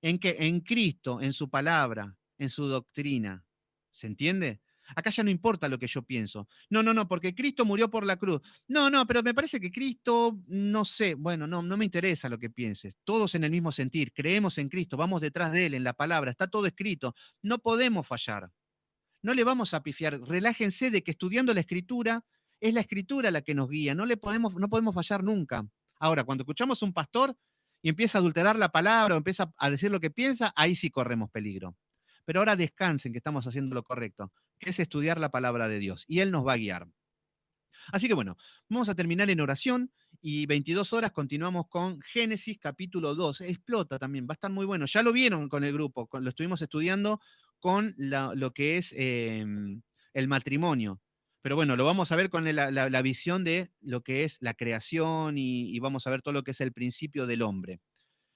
¿En qué? En Cristo, en su palabra, en su doctrina. ¿Se entiende? Acá ya no importa lo que yo pienso. No, no, no, porque Cristo murió por la cruz. No, no, pero me parece que Cristo, no sé, bueno, no, no me interesa lo que pienses. Todos en el mismo sentir, creemos en Cristo, vamos detrás de Él, en la palabra, está todo escrito. No podemos fallar. No le vamos a pifiar. Relájense de que estudiando la Escritura, es la Escritura la que nos guía. No podemos fallar nunca. Ahora, cuando escuchamos a un pastor y empieza a adulterar la palabra o empieza a decir lo que piensa, ahí sí corremos peligro. Pero ahora descansen que estamos haciendo lo correcto, que es estudiar la palabra de Dios, y Él nos va a guiar. Así que bueno, vamos a terminar en oración y 22 horas continuamos con Génesis capítulo 2. Explota también, va a estar muy bueno. Ya lo vieron con el grupo, lo estuvimos estudiando con lo que es el matrimonio. Pero bueno, lo vamos a ver con la visión de lo que es la creación y vamos a ver todo lo que es el principio del hombre.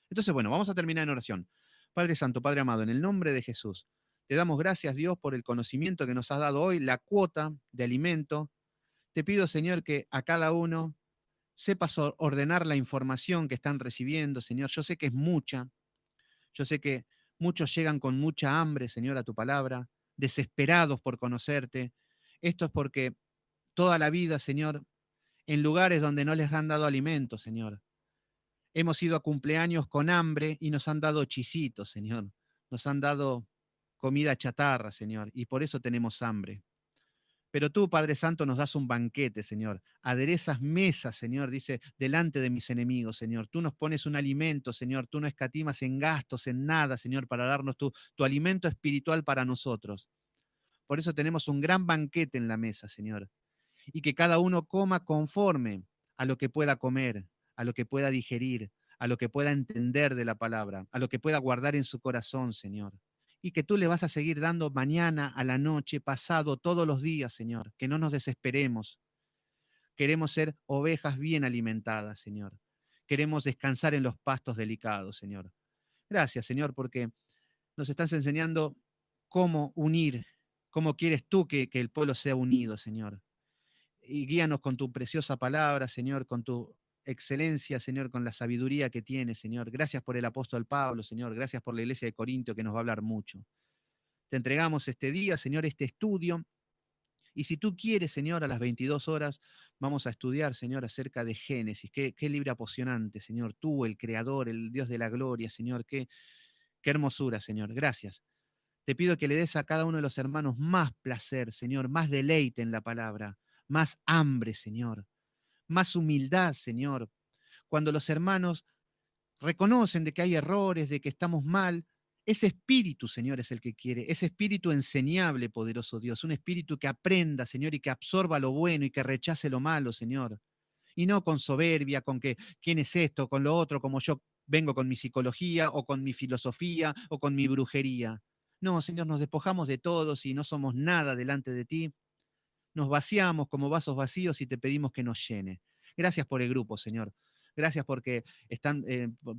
Entonces, bueno, vamos a terminar en oración. Padre Santo, Padre amado, en el nombre de Jesús, te damos gracias, Dios, por el conocimiento que nos has dado hoy, la cuota de alimento. Te pido, Señor, que a cada uno sepas ordenar la información que están recibiendo, Señor. Yo sé que es mucha, yo sé que muchos llegan con mucha hambre, Señor, a tu palabra, desesperados por conocerte. Esto es porque toda la vida, Señor, en lugares donde no les han dado alimento, Señor. Hemos ido a cumpleaños con hambre y nos han dado chisitos, Señor. Nos han dado comida chatarra, Señor, y por eso tenemos hambre. Pero tú, Padre Santo, nos das un banquete, Señor. Aderezas mesas, Señor, dice, delante de mis enemigos, Señor. Tú nos pones un alimento, Señor. Tú no escatimas en gastos, en nada, Señor, para darnos tu alimento espiritual para nosotros. Por eso tenemos un gran banquete en la mesa, Señor. Y que cada uno coma conforme a lo que pueda comer, a lo que pueda digerir, a lo que pueda entender de la palabra, a lo que pueda guardar en su corazón, Señor. Y que tú le vas a seguir dando mañana, a la noche, pasado, todos los días, Señor. Que no nos desesperemos. Queremos ser ovejas bien alimentadas, Señor. Queremos descansar en los pastos delicados, Señor. Gracias, Señor, porque nos estás enseñando cómo unir, cómo quieres tú que el pueblo sea unido, Señor. Y guíanos con tu preciosa palabra, Señor, con tu excelencia, Señor, con la sabiduría que tienes, Señor. Gracias por el apóstol Pablo, Señor. Gracias por la iglesia de Corintio que nos va a hablar mucho. Te entregamos este día, Señor, este estudio. Y si tú quieres, Señor, a las 22 horas vamos a estudiar, Señor, acerca de Génesis. Qué libro apasionante, Señor. Tú, el Creador, el Dios de la gloria, Señor. Qué hermosura, Señor. Gracias. Te pido que le des a cada uno de los hermanos más placer, Señor, más deleite en la palabra, más hambre, Señor, más humildad, Señor. Cuando los hermanos reconocen de que hay errores, de que estamos mal, ese espíritu, Señor, es el que quiere, ese espíritu enseñable, poderoso Dios, un espíritu que aprenda, Señor, y que absorba lo bueno y que rechace lo malo, Señor. Y no con soberbia, con que quién es esto, con lo otro, como yo vengo con mi psicología o con mi filosofía o con mi brujería. No, Señor, nos despojamos de todos y no somos nada delante de ti. Nos vaciamos como vasos vacíos y te pedimos que nos llene. Gracias por el grupo, Señor. Gracias porque están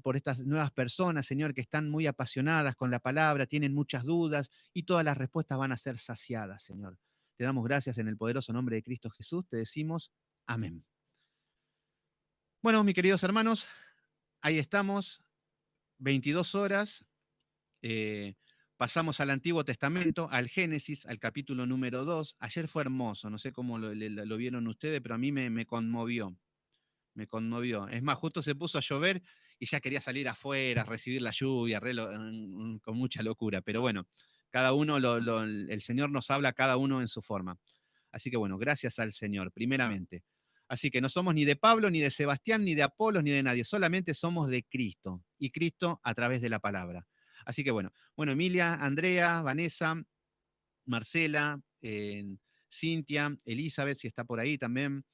por estas nuevas personas, Señor, que están muy apasionadas con la palabra, tienen muchas dudas y todas las respuestas van a ser saciadas, Señor. Te damos gracias en el poderoso nombre de Cristo Jesús. Te decimos amén. Bueno, mis queridos hermanos, ahí estamos, 22 horas. eh, Pasamos al Antiguo Testamento, al Génesis, al capítulo número 2. Ayer fue hermoso, no sé cómo lo vieron ustedes, pero a mí me conmovió. Me conmovió. Es más, justo se puso a llover y ya quería salir afuera, recibir la lluvia, con mucha locura. Pero bueno, cada uno, el Señor nos habla cada uno en su forma. Así que bueno, gracias al Señor, primeramente. Así que no somos ni de Pablo, ni de Sebastián, ni de Apolos, ni de nadie. Solamente somos de Cristo. Y Cristo a través de la palabra. Así que bueno, Emilia, Andrea, Vanessa, Marcela, Cintia, Elizabeth, si está por ahí también.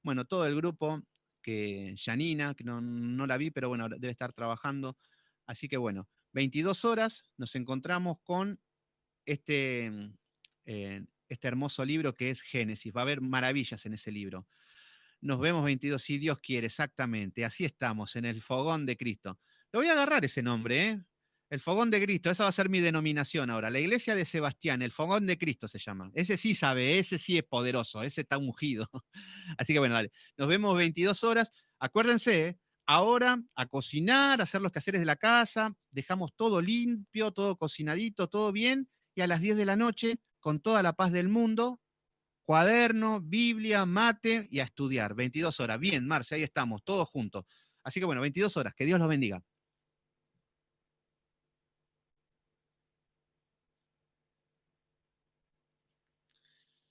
Bueno, todo el grupo, que Janina, que no la vi, pero bueno, debe estar trabajando. Así que bueno, 22 horas nos encontramos con este hermoso libro que es Génesis. Va a haber maravillas en ese libro. Nos vemos 22, si Dios quiere, exactamente. Así estamos, en el fogón de Cristo. Lo voy a agarrar ese nombre, ¿eh? El fogón de Cristo, esa va a ser mi denominación ahora. La iglesia de Sebastián, el fogón de Cristo se llama. Ese sí sabe, ese sí es poderoso, ese está ungido. Así que bueno, dale. Nos vemos 22 horas. Acuérdense, ahora a cocinar, a hacer los quehaceres de la casa. Dejamos todo limpio, todo cocinadito, todo bien. Y a las 10 de la noche con toda la paz del mundo, cuaderno, Biblia, mate y a estudiar. 22 horas. Bien, Marce, ahí estamos, todos juntos. Así que bueno, 22 horas. Que Dios los bendiga.